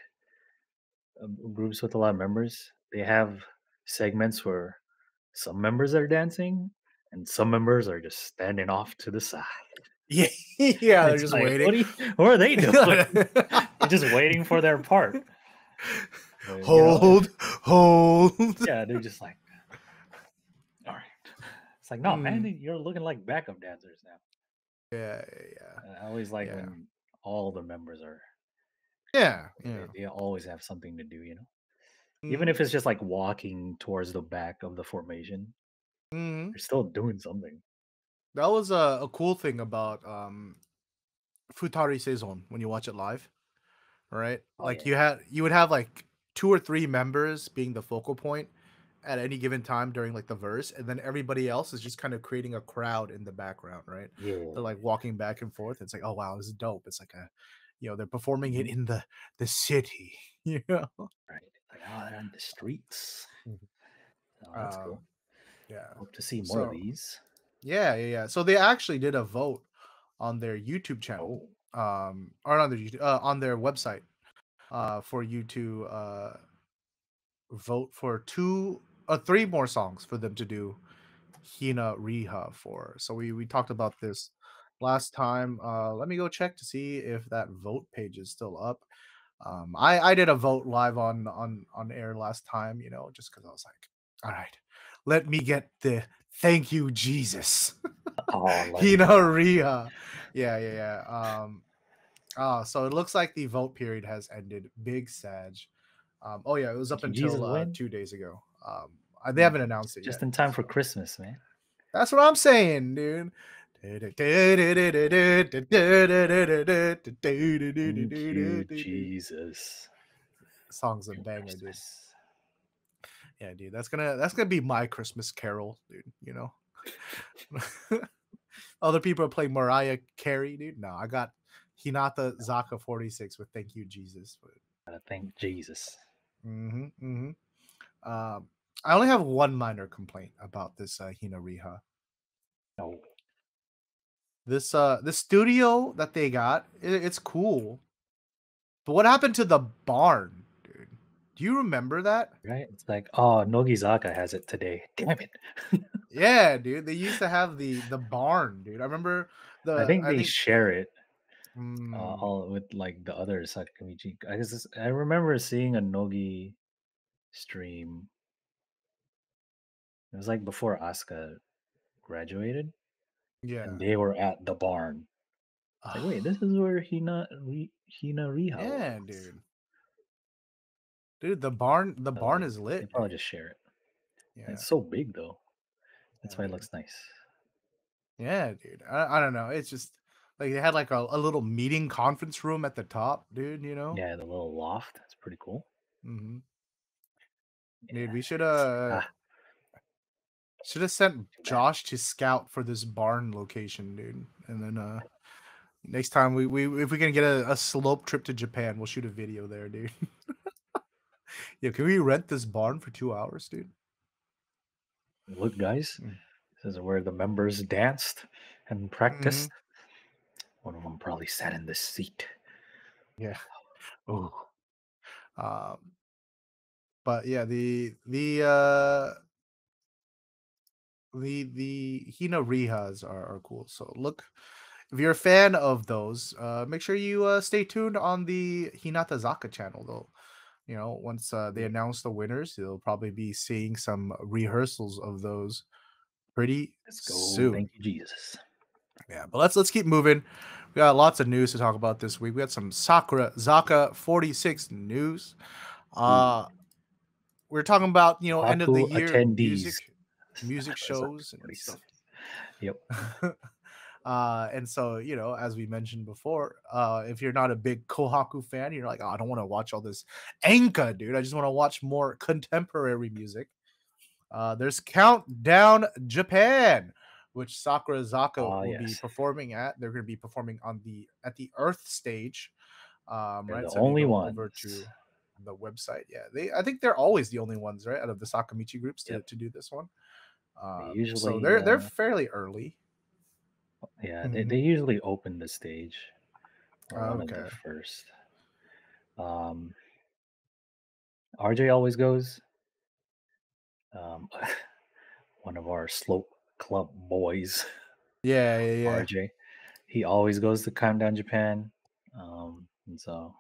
groups with a lot of members. They have segments where some members are dancing and some members are just standing off to the side. Yeah, yeah, they're It's just like, waiting. what are they doing? They're just waiting for their part. But, Hold, hold. yeah, they're just like, all right. It's like, no, man, Mm, you're looking like backup dancers now. yeah, yeah, I always like yeah, when all the members are, yeah, yeah. they always have something to do. Even Mhm, if it's just like walking towards the back of the formation, mhm. they're still doing something. That was a cool thing about Futari Saison when you watch it live, right? Oh, Like yeah. you would have like two or three members being the focal point at any given time during like the verse, and then everybody else is just kind of creating a crowd in the background, right? They're Yeah. like walking back and forth. It's like, oh wow, this is dope. It's like a they're performing it Mhm. in the city, you know. Right. Like, oh, they're on the streets. Mhm. Oh, that's Um, cool. yeah. Hope to see more of So these. yeah, yeah, yeah. So they actually did a vote on their YouTube channel, Oh, or on their on their website, for you to vote for two or three more songs for them to do Hina Riha for. So we talked about this last time. Let me go check to see if that vote page is still up. I did a vote live on air last time, just because I was like, all right, let me get the thank you Jesus oh, Hina legendary. Riha. Yeah, yeah, yeah. So it looks like the vote period has ended. Big Sag. Oh yeah, it was Thank up you, until Jesus. Win. 2 days ago. They haven't announced it Just yet. in time for So Christmas, man. that's what I'm saying, dude. Thank you, Jesus. Song's a For banger, dude. Christmas. Yeah, dude. That's gonna be my Christmas carol, dude. Other people are playing Mariah Carey, dude. No, I got Hinatazaka46 with "Thank You, Jesus." Gotta thank Jesus. Mm-hmm, mm-hmm. I only have one minor complaint about this Hina Riha. No, This studio that they got, it's cool. But what happened to the barn, dude? Do you remember that? right? It's like, oh, Nogizaka has it today. Damn it. Yeah, dude. They used to have the barn, dude. I remember I the think I they think share it mm, all with like the other Sakamichi. I remember seeing a Nogi stream. It was like before Asuka graduated, and yeah. they were at the barn. It's like, wait, this is where Hina Riha Yeah, was. dude. Dude, the barn I was like, is they lit, probably dude. just share it. Yeah, It's so big though. That's yeah, why it dude. looks nice. Yeah, dude. I don't know. It's just like they had like a little meeting conference room at the top, dude. You know. Yeah, the little loft. That's pretty cool. Hmm. Dude, Yeah. we Ah, should have sent too bad. Josh to scout for this barn location, dude. And then next time we if we can get a slope trip to Japan, we'll shoot a video there, dude. Yeah, can we rent this barn for 2 hours, dude? Look, guys, Mm. this is where the members danced and Mm-hmm. practiced. One of them probably sat in this seat. Yeah. Oh. Um. But yeah, the Hina Rihas are cool. So look, if you're a fan of those, make sure you stay tuned on the Hinatazaka channel though. You know, once they Yeah. announce the winners, you'll probably be seeing some rehearsals of those pretty Let's go. soon. Thank you, Jesus. Yeah, but let's keep moving. We got lots of news to talk about this week. We got some Sakura Zaka 46 news. Ooh, Uh we're talking about, end of the Kouhaku year attendees. music Sakura shows and 46. stuff. Yep. And so, as we mentioned before, if you're not a big Kohaku fan, you're like, oh, I don't want to watch all this Enka, dude. I just want to watch more contemporary music. There's Countdown Japan, which Sakura Zaka Ah, will be yes. performing at. They're going to be performing at the Earth stage, They're right? the So if you only go over ones. to the website, yeah, I think they're always the only ones, right, out of the Sakamichi groups Yep. to do this one. They So usually, they're fairly early. yeah, they Mhm. usually open the stage or one of the Okay. first. Um, RJ always goes. Um, one of our slope club boys, Yeah, yeah, yeah. RJ. He always goes to Countdown Japan. And so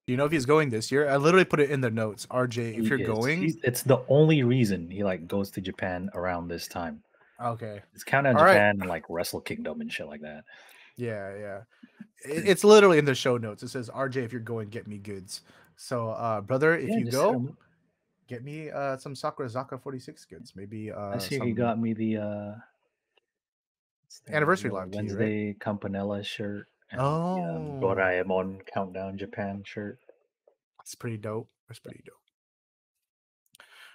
Do you know if he's going this year? I literally put it in the notes. RJ, he if you're is. going, It's the only reason he like goes to Japan around this time. okay. It's Countdown All right. Japan and like Wrestle Kingdom and shit like that. Yeah, yeah. It's literally in the show notes. It says, RJ, if you're going, get me goods. So, brother, if Yeah, you just hit go, him up. get me some Sakura Zaka 46 goods. Maybe I see he some got me the anniversary the live key, right? Wednesday Campanella shirt and the Oh, Doraemon Countdown Japan shirt. that's pretty dope. That's pretty dope.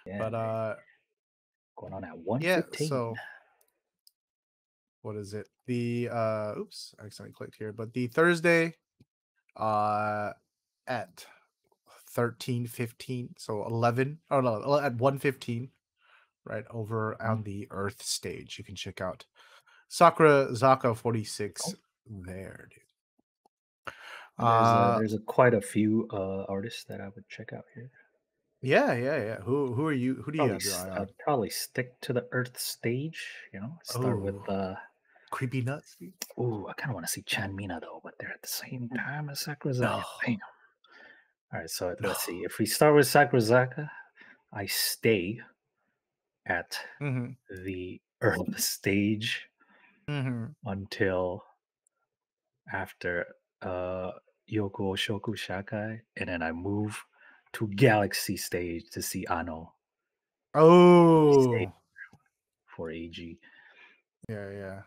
Yeah, But man. Going on at yeah, 1:15. so what is it? The oops, I accidentally clicked here, but the Thursday uh at 13:15, so 11, oh no, at 1:15, right over Mhm. on the Earth stage. You can check out Sakura Zaka 46 Oh, there, dude. and Uh there's quite a few artists that I would check out here. yeah, yeah, yeah. Who are you? Who do you have your eye on? I'd probably stick to the Earth stage. Start with Oh, creepy nuts, dude. ooh, I kind of want to see Chanmina though, but they're at the same time as Sakurazaka. No, Damn. All right, so no. let's see. If we start with Sakurazaka, I stay at Mm-hmm. the Earth stage Mm-hmm. until after Yoko Shoku Shakai, and then I move to Galaxy stage to see Ano. I stay Oh, for AG. yeah, yeah.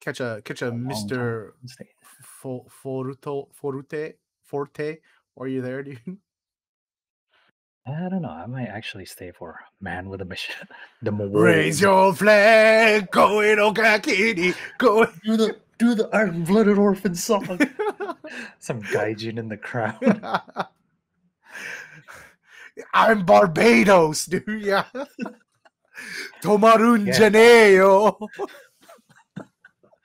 Catch a A long time Mr. on stage. Forte. Are you there, dude? I don't know. I might actually stay for Man with a Mission. The Raise Mawold. your flag, going Okakini, going. Do the Iron Blooded Orphan song. Some gaijin in the crowd. I'm Barbados, dude. Yeah. Tomarun Yeah. Janeo.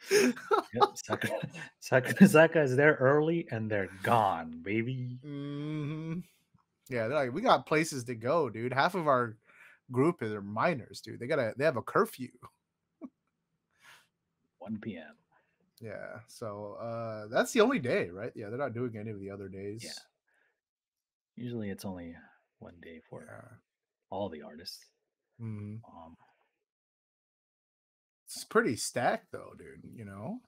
Yep. Sakurazaka is there early and they're gone, baby. Hmm. Yeah, they're like, we got places to go, dude. Half of our group are minors, dude. They have a curfew. 1 p.m. Yeah. So that's the only day, right? Yeah, they're not doing any of the other Yeah. days. Usually it's only one day for Yeah. all the artists. Mhm. Um, It's pretty stacked though, dude, you know?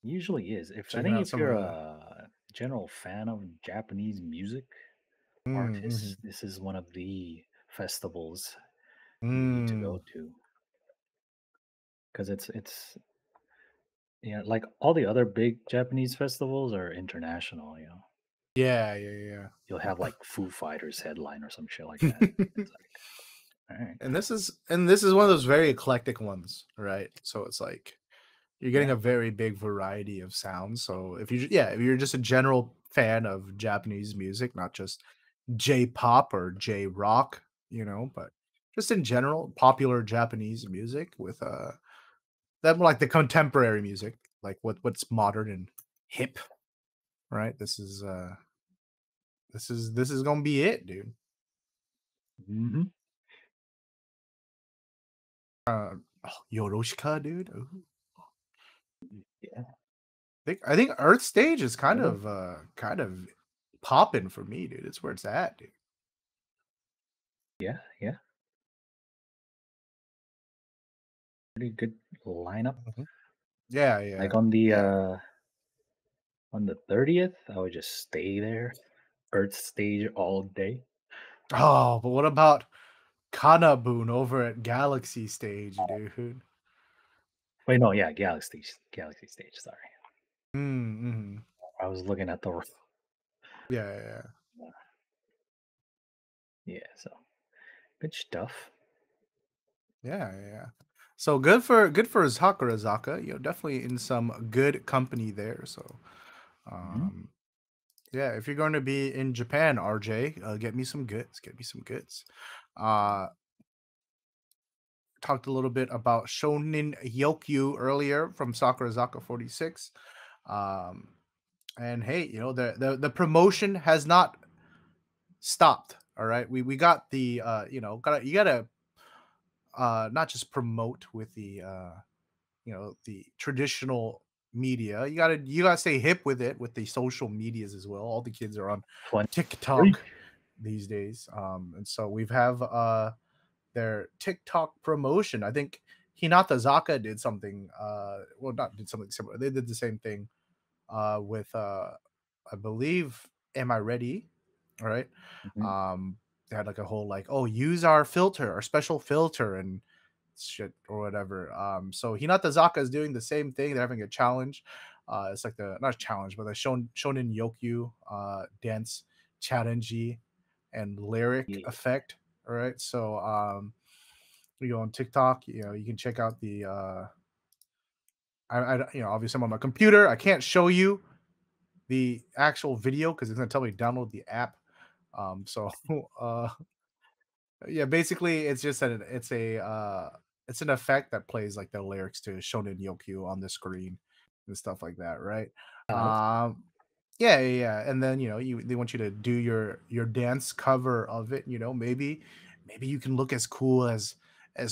usually is. I Checking think out if some of you're the a general fan of Japanese music mm-hmm. artists, this is one of the festivals you need to go Mm. to, because it's yeah, like all the other big Japanese festivals are international. Yeah, yeah, You'll yeah. have like Foo Fighters headline or some shit like that. It's like, all right, And this is one of those very eclectic ones, right? So it's like you're getting yeah, a very big variety of sounds. So if you're just a general fan of Japanese music, not just J-pop or J-rock, but just in general popular Japanese music with that like the contemporary music, like what's modern and hip, right? This is gonna be it, dude. hmm Oh, Yoroshika, dude. Ooh. yeah, I think Earth Stage is kind yeah, of popping for me, dude. It's where it's at, dude. yeah, yeah. Pretty good lineup. Mhm. Yeah, Like yeah, yeah. on the 30th, I would just stay there, Earth stage all day. Oh, but what about Kanabun over at Galaxy Stage, dude? Wait, no, yeah, Galaxy stage. Sorry, Mm-hmm. I was looking at the Yeah, yeah, yeah. So good stuff. yeah, yeah, yeah. So good for Zaka. Definitely in some good company there. So, hmm um, yeah, if you're going to be in Japan, RJ, get me some goods. Get me some goods. Uh, Talked a little bit about Shonin Yokkyu earlier from Sakurazaka46. Um, and hey, the promotion has not stopped. All right, we got the you gotta not just promote with the traditional media. You gotta stay hip with it with the social medias as well. All the kids are on 23. TikTok these days, and so we've have their TikTok promotion. I think Hinatazaka did something. Well, not did something similar. They did the same thing with I believe Am I Ready? All right. Mhm. They had like a whole like, oh, use our filter, our special filter and shit or whatever. So Hinatazaka is doing the same thing. They're having a challenge. It's like the not a challenge, but the Shonen Yokkyu dance challenge and lyric Yeah, effect. All right. So you go on TikTok, you can check out the obviously I'm on my computer. I can't show you the actual video because it's gonna tell me to download the app. So yeah, basically it's just that it's an effect that plays like the lyrics to Shonen Yokkyu on the screen and stuff like that, right? that's Um yeah, yeah, yeah. And then they want you to do your dance cover of it, maybe you can look as cool as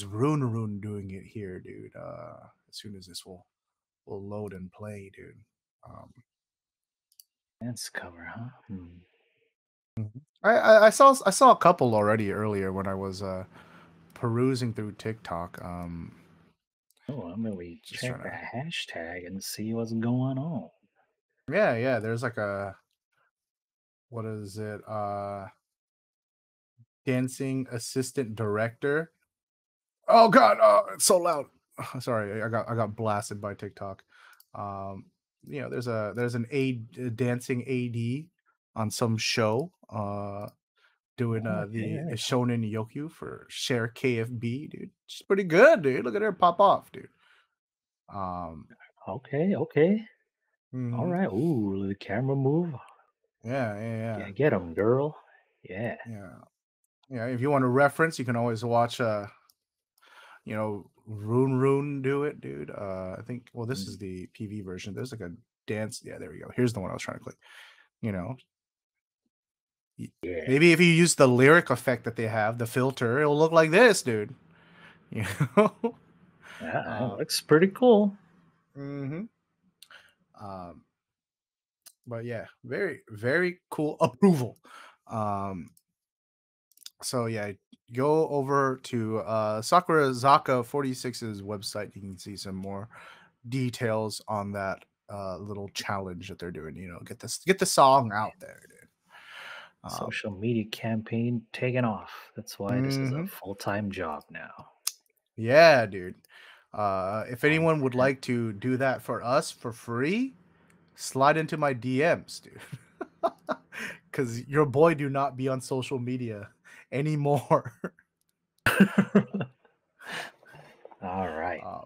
Rune doing it here, dude. As soon as this will load and play, dude. Um dance cover, huh? Hmm. Mhm. I saw a couple already earlier when I was perusing through TikTok. Oh, I'm gonna Just check trying to that hashtag and see what's going on. Yeah, yeah, there's like what is it? Dancing assistant director. Oh god, oh, it's so loud. Sorry, I got blasted by TikTok. Um there's a dancing AD on some show doing Oh, the okay, Shonen Yoku for Share KFB, dude. She's pretty good, dude. Look at her pop off, dude. Um, okay, okay. All mhm. right. Ooh, the camera move. Yeah, yeah, yeah, Get him, girl. Yeah. yeah, yeah. If you want a reference, you can always watch Rune do it, dude. I think well, this is Mm, the PV version. There's like a dance. Yeah, there we go. Here's the one I was trying to click. You know, y- yeah. maybe if you use the lyric effect that they have, the filter, it'll look like this, dude. You know. Yeah, it uh, looks pretty cool. mhm. Um, but yeah, very very cool approval. Um, so yeah, go over to Sakurazaka46's website. You can see some more details on that little challenge that they're doing. Get the song out there, dude. Um, Social media campaign taken off. That's why this is a mhm. full-time job now. Yeah, dude. If On anyone would like to do that for us for free, slide into my DMs, dude. Because your boy do not be on social media anymore. All right. um,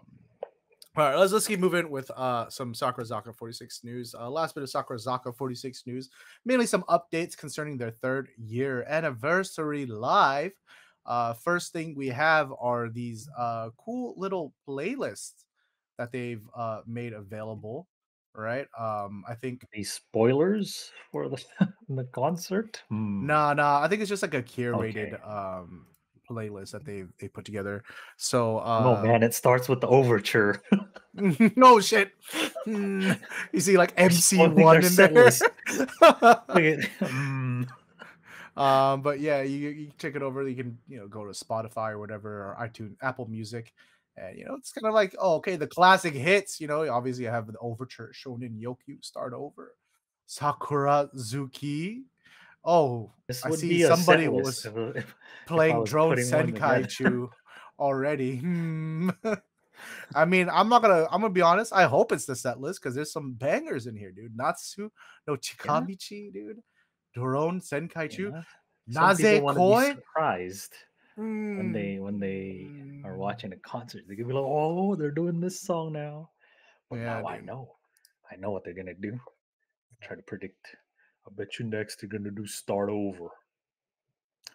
all right, let's keep moving with some Sakura46 news. Last bit of Sakura46 news, mainly some updates concerning their 3rd-year anniversary live. First thing we have are these cool little playlists that they've made available. Right? I think These spoilers for the the concert? Hmm. nah. I think it's just like a curated Okay. playlist that they put together. So No, man, it starts with the overture. no shit. Hmm. You see like They're spoiling MC1 their in set there. list. Look at But yeah, you check it over. You can go to Spotify or whatever, or iTunes, Apple Music, and it's kind of like, oh, okay, the classic hits. Obviously I have the overture, Shonin Yokkyu, Start Over, Sakura Zuki. Oh, This I would see be a set somebody list was if I playing was Drone putting one together. Senkaichu already. I mean, I'm gonna be honest. I hope it's the set list because there's some bangers in here, dude. Natsu no Yeah, Chikamichi, dude. Drone you Senkaichu. know. Some people Naze want to be Koi. surprised when they are watching a concert. They can be like, "Oh, they're doing this song now." But Yeah, now I dude. know. I know what they're gonna do. Try to predict. I bet you next they're gonna do Start Over.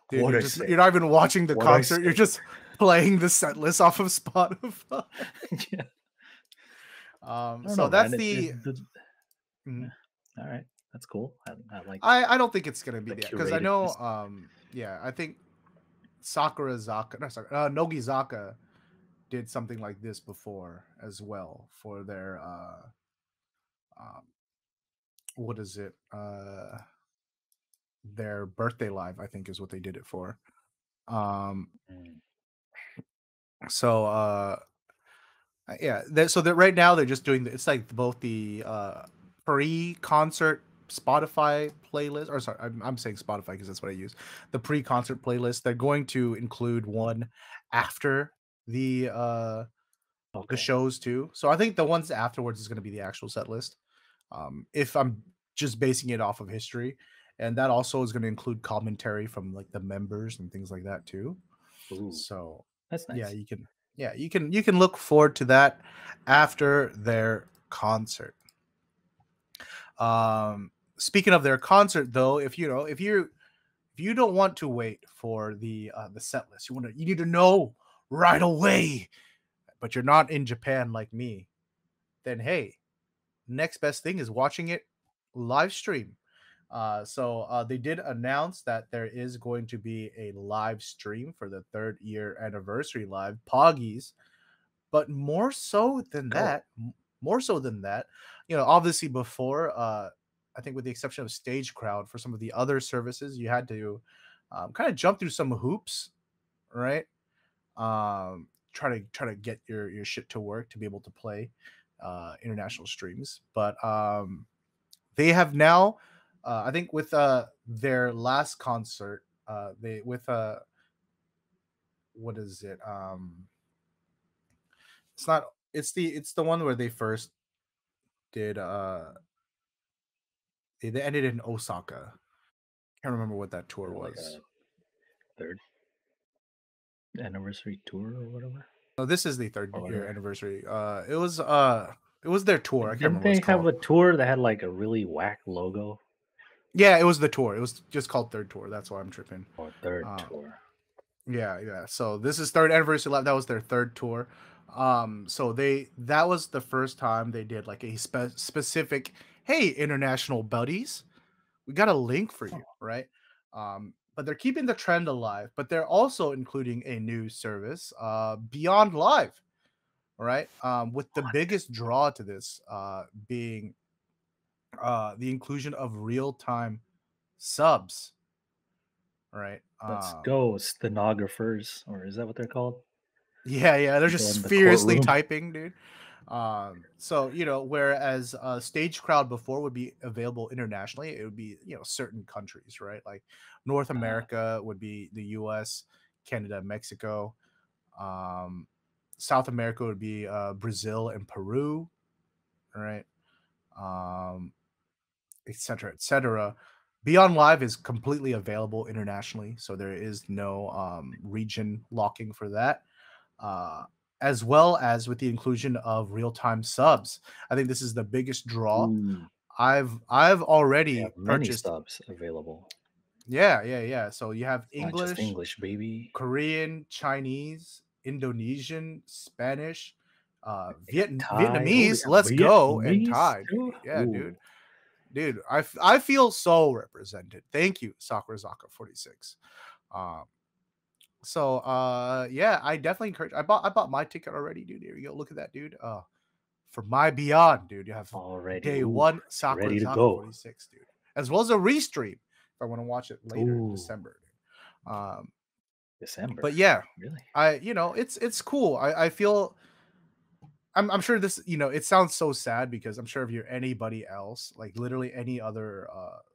Dude, What I you're say? not even watching the What I concert. You're say? just playing the set list off of Spotify. Yeah. I don't So know, man. that's It, the. it, the Mhm. yeah. All right, that's cool. I like I don't think it's gonna be the that because I curated know. list. Yeah, I think Sakura Zaka, not Sakura, Nogizaka did something like this before as well for their um, what is it? Their birthday live, I think, is what they did it for. Um, Mm, so yeah, so that right now they're just doing it's like both the pre-concert Spotify playlist, or sorry, I'm saying Spotify because that's what I use. The pre-concert playlist. They're going to include one after the okay. shows too. So I think the ones afterwards is going to be the actual set list. If I'm just basing it off of history, and that also is going to include commentary from like the members and things like that too. Ooh, So that's yeah, nice. you can look forward to that after their concert. Speaking of their concert though, if you don't want to wait for the set list, you need to know right away, but you're not in Japan like me, then hey, next best thing is watching it live stream. So they did announce that there is going to be a live stream for the 3rd-year anniversary live Poggies, but Go. more so than that, obviously before, I think with the exception of Stage Crowd, for some of the other services, you had to kind of jump through some hoops, right? Try to get your shit to work to be able to play international streams, but they have now, I think with their last concert, they with what is it? It's not. It's the one where they first did. They ended in Osaka. Can't remember what that tour Like was. a third anniversary tour or whatever. No, this is the third Or year whatever. anniversary. It was their tour. I can't Didn't remember what it's they have called. a tour that had like a really whack logo? Yeah, it was the tour. It was just called third tour. That's why I'm tripping. Or third Uh, tour? yeah. So this is third anniversary live. That was their third tour. So that was the first time they did like a specific, hey, international buddies, we got a link for you, Oh, right? But they're keeping the trend alive, but they're also including a new service, Beyond Live, right? With the what? biggest draw to this being the inclusion of real-time subs, right? Let's go, stenographers, or is that what they're called? Yeah, they're People just in the furiously courtroom. typing, dude. So whereas a stage crowd before would be available internationally, it would be certain countries, right? Like North Uh, America would be the U.S., Canada, Mexico. Um, South America would be Brazil and Peru, right? Um, et cetera, et cetera. Beyond Live is completely available internationally, so there is no region locking for that. Uh, as well as with the inclusion of real-time subs. I think this is the biggest draw. ooh, I've they have already many purchased. subs available. Yeah. So you have It's not just English, English, baby. Korean, Chinese, Indonesian, Spanish, They got Thai. Oh, they Vietnamese. got Let's go, and Vietnamese Thai. too. Yeah, Ooh, dude. I feel so represented. Thank you, Sakurazaka46. Um, yeah, I definitely encourage. I bought my ticket already, dude. Here you go. Look at that, dude. For my Beyond, dude. You have already. day Ooh, one it's ready to go. Sakurazaka46, dude, as well as a restream if I want to watch it later in Ooh, December. Dude. December. But yeah, Really? it's cool. I feel I'm sure this, it sounds so sad because I'm sure if you're anybody else, like literally any other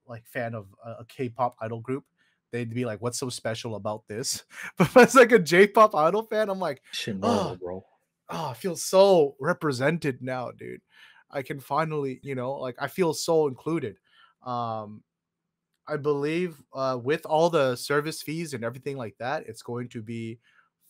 like fan of a K-pop idol group, they'd be like, "What's so special about this?" But as like a J-pop idol fan, I'm like, Shit, "Oh, normal, bro. I feel so represented now, dude. I can finally, like I feel so included." Um, I believe with all the service fees and everything like that, it's going to be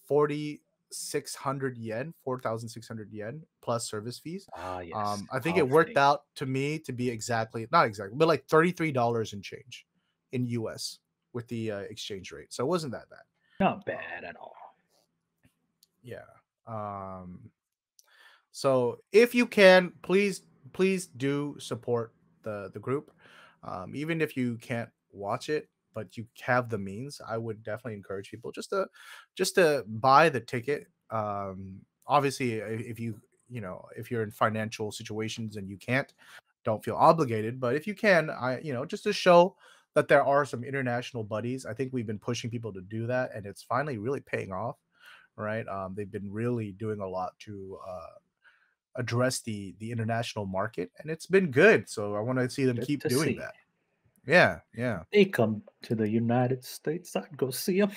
4,600 yen, 4,600 yen plus service fees. Ah, yes. I think How it worked fitting. out to me to be exactly, not exactly, but like $33 and change in US with the exchange rate. So it wasn't that bad. Not Um, bad at all. yeah. Um, So if you can, please do support the group. Even if you can't watch it, but you have the means, I would definitely encourage people just to buy the ticket. Obviously, if if you're in financial situations and you can't, don't feel obligated. But if you can, just to show that there are some international buddies. I think we've been pushing people to do that, and it's finally really paying off, right? They've been really doing a lot to address the international market, and it's been good. So I want to see them Good keep to doing see. that. Yeah. They come to the United States. I'd go see them.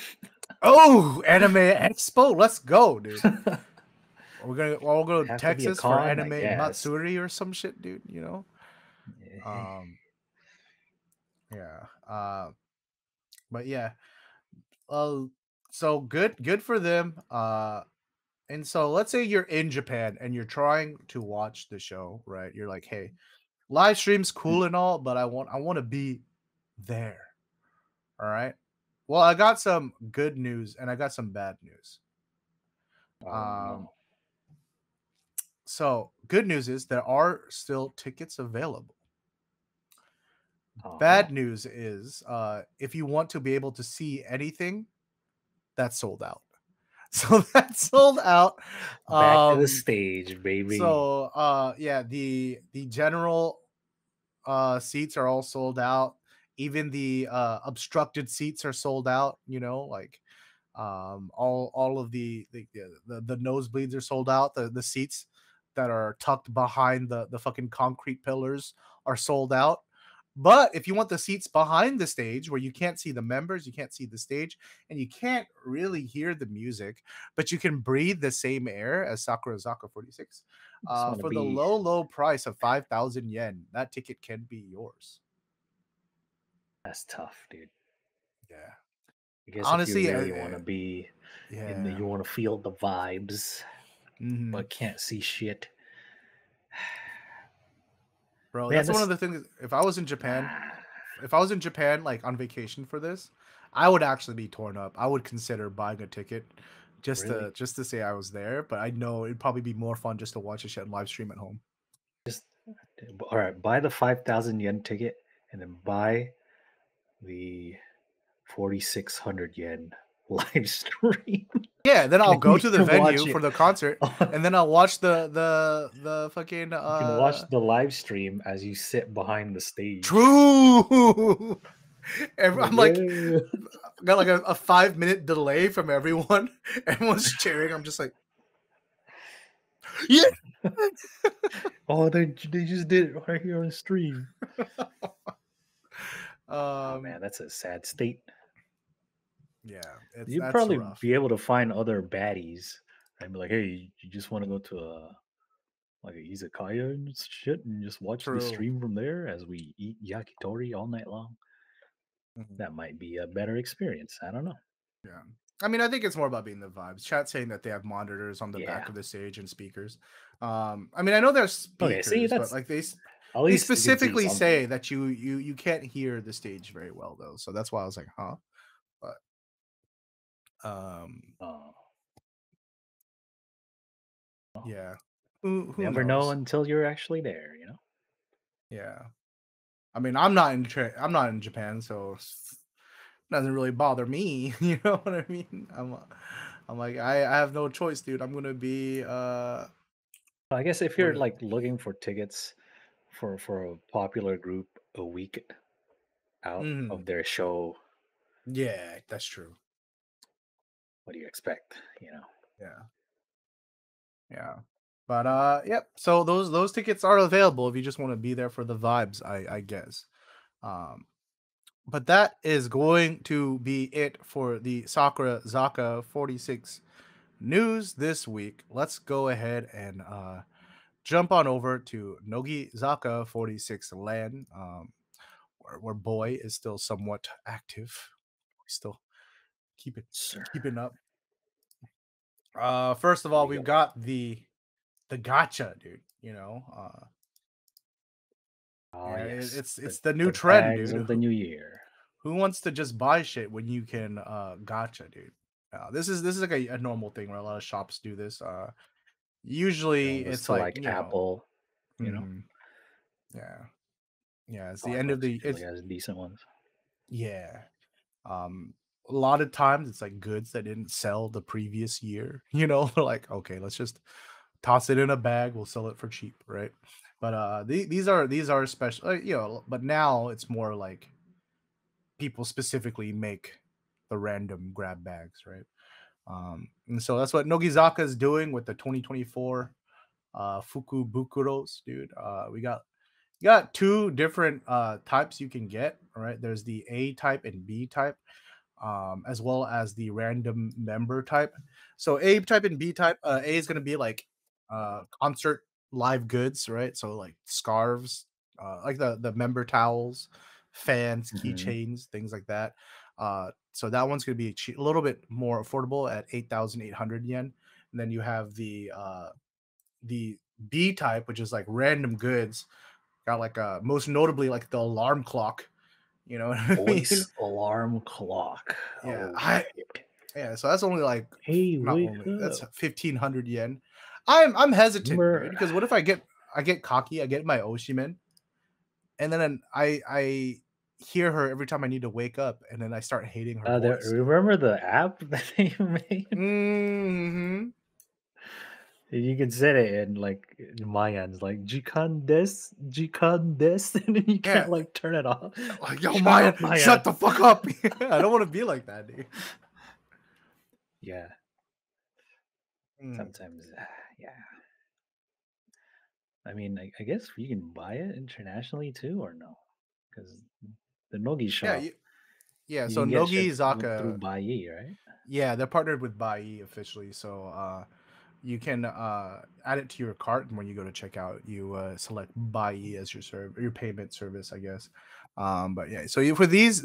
Oh, Anime Expo, let's go, dude. We're gonna all go to Have to be a Texas for con, I Anime guess. Matsuri or some shit, dude. Eh, Um, yeah. But yeah. Uh, so good for them. And so let's say you're in Japan and you're trying to watch the show, right? You're like, hey, live stream's cool and all, but I want to be there. All right. Well, I got some good news and I got some bad news. Oh Um, no. so good news is there are still tickets available. Uh-huh. Bad news is if you want to be able to see anything, that's sold out. So that's sold out. Back to the Um, stage, baby. so yeah, the general seats are all sold out. Even the obstructed seats are sold out, like all of the nosebleeds are sold out. The seats that are tucked behind the fucking concrete pillars are sold out. But if you want the seats behind the stage where you can't see the members, you can't see the stage, and you can't really hear the music, but you can breathe the same air as Sakurazaka46, Just want to for the be. low price of 5,000 yen, that ticket can be yours. That's tough, dude. Yeah. I guess if you Honestly, really want to be in the, yeah. you want to feel the vibes, Mhm. but can't see shit. Bro, Man, that's one of this. the things. Nah, If I was in Japan, like on vacation for this, I would actually be torn up. I would consider buying a ticket just really. to say I was there. But I know it'd probably be more fun just to watch a shit and live stream at home. Just all right. Buy the 5,000 yen ticket, and then buy the 4,600 yen live stream. Yeah, then I'll And go you to the can watch venue it. for the concert, and then I'll watch the fucking You can watch the live stream as you sit behind the stage. true. Like, I'm like yeah. got like a 5 minute delay from everyone. Everyone's cheering. I'm just like, Yeah. Oh, they just did it right here on the stream. Oh um, man, that's a sad state. yeah, You'd that's probably rough. be able to find other baddies and be like, hey, you just want to go to a like a izakaya and shit and just watch the True. stream from there as we eat yakitori all night long. Mhm. That might be a better experience. I don't know. Yeah. I mean, I think it's more about being the vibes. Chat saying that they have monitors on the back Yeah. of the stage and speakers. I mean, I know there's Okay. See, speakers, but that's like at they least you can see specifically something. say that you can't hear the stage very well though. So that's why I was like, huh? But um, Oh, yeah. Who never know knows? until you're actually there. You know. Yeah. I mean, I'm not in Japan, so it doesn't really bother me. You know what I mean? I'm like I have no choice, dude. I'm gonna be I guess if what you're is like looking for tickets for a popular group a week out of mhm. their show, Yeah, that's true. what do you expect? You know. Yeah. Yeah. But yep. So those tickets are available if you just want to be there for the vibes, I guess. Um but that is going to be it for the Sakura Zaka 46 news this week. Let's go ahead and jump on over to Nogi Zaka 46 land, where boy is still somewhat active. We still keep it Sir, keeping up. First of here all, we we've go. got the gotcha, dude. You know, Oh yeah, yes, it's the new the trend, bags dude. of the new year. Who wants to just buy shit when you can gotcha, dude? This is like a normal thing where a lot of shops do this. You Usually know, the it's like select Apple. You know, mhm, yeah, yeah. It's the end of Starbucks the usually it's has decent ones. yeah. Um, a lot of times it's like goods that didn't sell the previous year. You know, like okay, let's just toss it in a bag. We'll sell it for cheap, right? But these are special, you know. But now it's more like people specifically make the random grab bags, right? And so that's what Nogizaka is doing with the 2024 fukubukuros, dude. You got two different types you can get. All right, there's the A type and B type, as well as the random member type. So A type and B type, A is gonna be like concert live goods, right? So like scarves, like the member towels, fans, Hmm. keychains, things like that. So that one's gonna be a little bit more affordable at 8,800 yen. And then you have the B type, which is like random goods. Got like most notably like the alarm clock. You know what I mean? Voice alarm clock. Yeah, Oh I shit! yeah. So that's only like Hey, not wake only that's up! 1,500 yen. I'm hesitant, dude, Remember, because what if I get cocky, I get my Oshimen, and then I hear her every time I need to wake up, and then I start hating her voice, dude. remember the app that you made? Hmm. You can set it in like in Mayan's like Jikan des, and then you Yeah, can't like turn it off. like yo, Shut Maya, up, Mayan. shut the fuck up. I don't want to be like that, dude. Yeah, Mm. sometimes, yeah. I mean, I guess you can buy it internationally too, or no? Because the Nogi Yeah, shop, yeah. you So can get Nogi shit through Zaka, Baiyi, right? yeah, they're partnered with Bai officially. So you can add it to your cart, and when you go to checkout, you select Buy as your payment service, I guess. But yeah, so for these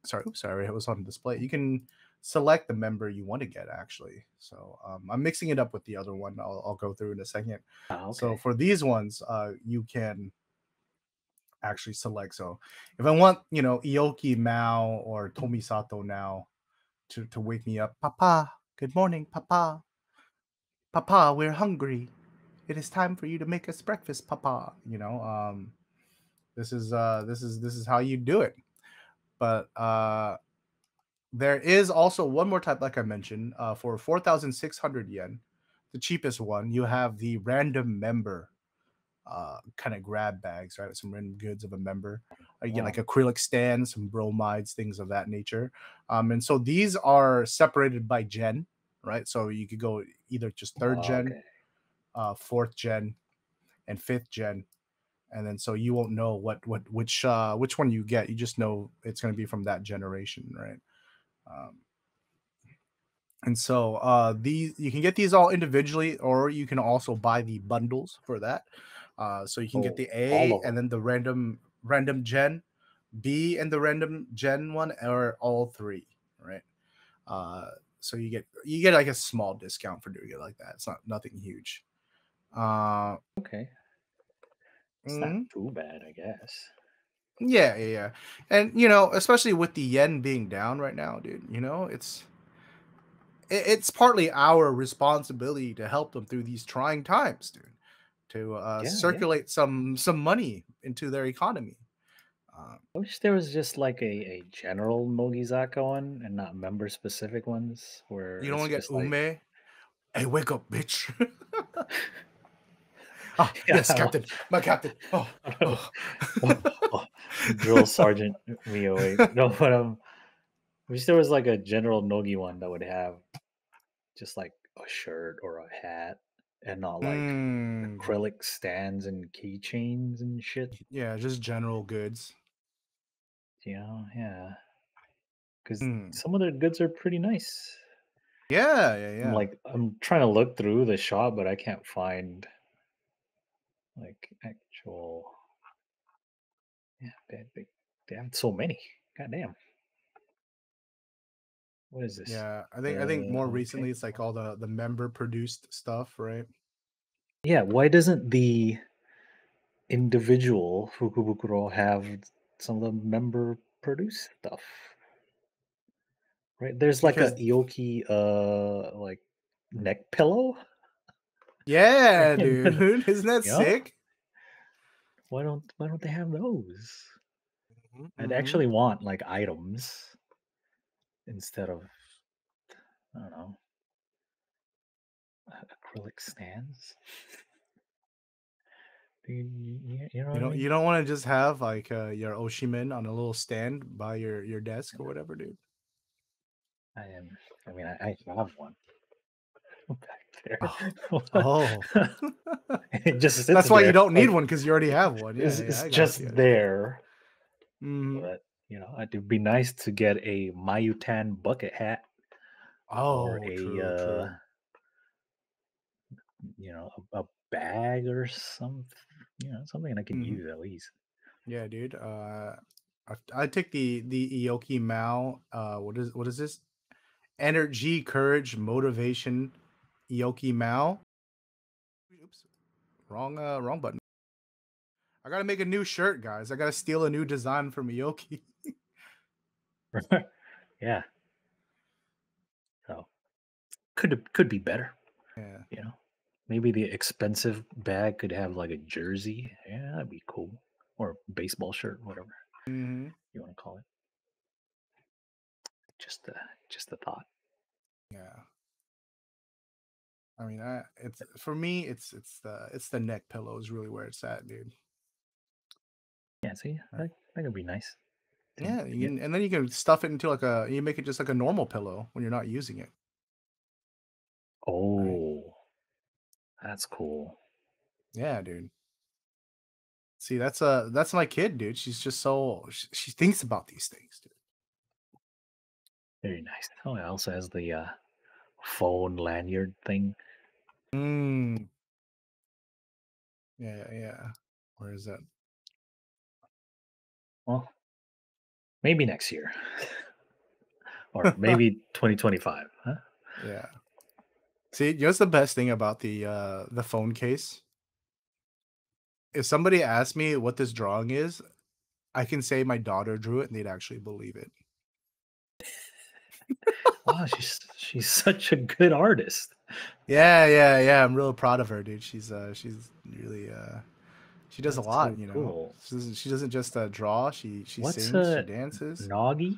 sorry, oops, sorry, it was on display. You can select the member you want to get actually. So I'm mixing it up with the other one. I'll go through in a second. Ah, So okay. for these ones, you can actually select. So if I want, you know, Ioki Mao or Tomisato now to wake me up, Papa, good morning, Papa. Papa, we're hungry. It is time for you to make us breakfast, Papa. You know, this is how you do it. But there is also one more type, like I mentioned, for 4,600 yen, the cheapest one. You have the random member kind of grab bags, right? Some random goods of a member. You get like Oh, acrylic stands, some bromides, things of that nature. And so these are separated by gen, right? So you could go either just third oh, gen okay. fourth gen and fifth gen, and then so you won't know which one you get. You just know it's going to be from that generation, right? Um, and so these you can get these all individually, or you can also buy the bundles for that. So you can get Oh, the all A of and them. then the random gen, B and the random gen one, or all three, right? Uh, so you get like a small discount for doing it like that. It's not nothing huge. Uh, Okay. It's not mhm. too bad, I guess. Yeah. And especially with the yen being down right now, dude, it's partly our responsibility to help them through these trying times, dude, to Yeah. circulate some money into their economy. Uh, I wish there was just like a general Nogizaka one and not member specific ones where you don't it's want to get just like, ume. Hey, wake up, bitch. Ah, yeah, yes, captain, my captain. Oh, oh. oh, drill sergeant me away. No, but I wish there was like a general Nogi one that would have just like a shirt or a hat and not like Mm, acrylic stands and keychains and shit. yeah, just general goods. Yeah, because Mm. some of their goods are pretty nice. Yeah. I'm trying to look through the shop, but I can't find like actual. Yeah, they have so many. God damn. What is this? Yeah, I think more Okay. recently it's like all the member produced stuff, right? Yeah, why doesn't the individual fukubukuro have some of the member produced stuff? Right? There's like a Because Yoki like neck pillow. yeah, And then, dude, isn't that you know, sick? why don't they have those? I'd Mm-hmm. actually want like items instead of, I don't know, acrylic stands. You know what I You mean? don't want to just have like your Oshimin on a little stand by your desk or whatever, dude. I am. I mean, I have one back there. Oh, oh. It just sits That's why you there. don't need Like one because you already have one. Yeah, it's I got you. just I got you. there. Mm-hmm. But it'd be nice to get a Mayutan bucket hat or Oh, a true. a bag or something. Something I can Mm-hmm. use at least. Yeah, dude. I take the Ioki Mao. What is this? Energy, courage, motivation. Ioki Mao. Oops, wrong button. I gotta make a new shirt, guys. I gotta steal a new design from Ioki. Yeah. So could be better. Yeah. You know, maybe the expensive bag could have like a jersey. Yeah, that'd be cool. Or baseball shirt, whatever Mm-hmm. you want to call it. Just a thought. Yeah. I mean, it's for me. It's the neck pillow is really where it's at, dude. Yeah, see, that could be nice Yeah, to you get. can, and then you can stuff it into you make it just like a normal pillow when you're not using it, right? Oh, that's cool. Yeah, dude. See, that's my kid, dude. She's just she thinks about these things, dude. Very nice. Oh, it also has the phone lanyard thing. Mm, yeah. Where is that? Well, maybe next year, or maybe 2025. Huh? Yeah. See, what's the best thing about the phone case? If somebody asks me what this drawing is, I can say my daughter drew it, and they'd actually believe it. Wow, she's such a good artist. Yeah. I'm real proud of her, dude. She's really she does a That's lot, so cool. She doesn't just draw. She What's sings, she a dances. Nagi?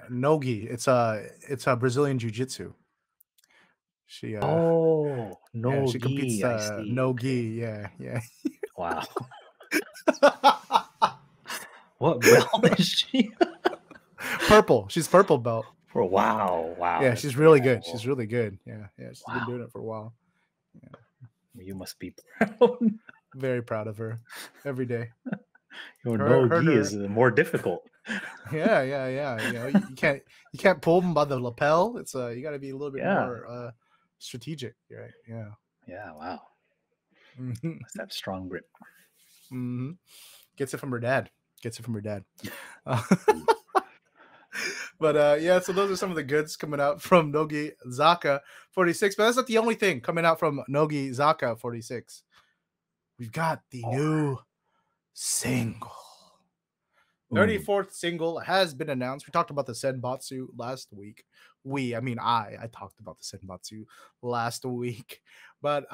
Nogi. It's a Brazilian jiu-jitsu. She Oh, yeah, she competes Nogi. I see. no Okay. gi. Yeah. Wow. What belt is she? Purple. She's purple belt. For wow, Yeah, that's she's pretty really high good. She's level. really good. Yeah. She's been Wow. doing it for a while. You must be proud. Very proud of her every day. Your Her nogi her is more difficult. yeah. You know, you can't pull them by the lapel. It's you got to be a little bit Yeah. more strategic, right? Yeah. Yeah, wow. Mm-hmm. That's that strong grip. Mm-hmm. Gets it from her dad. Uh, but yeah, so those are some of the goods coming out from Nogi Zaka 46. But that's not the only thing coming out from Nogi Zaka 46. We've got the new single. 34th single has been announced. We talked about the Senbatsu last week. I talked about the Senbatsu last week. But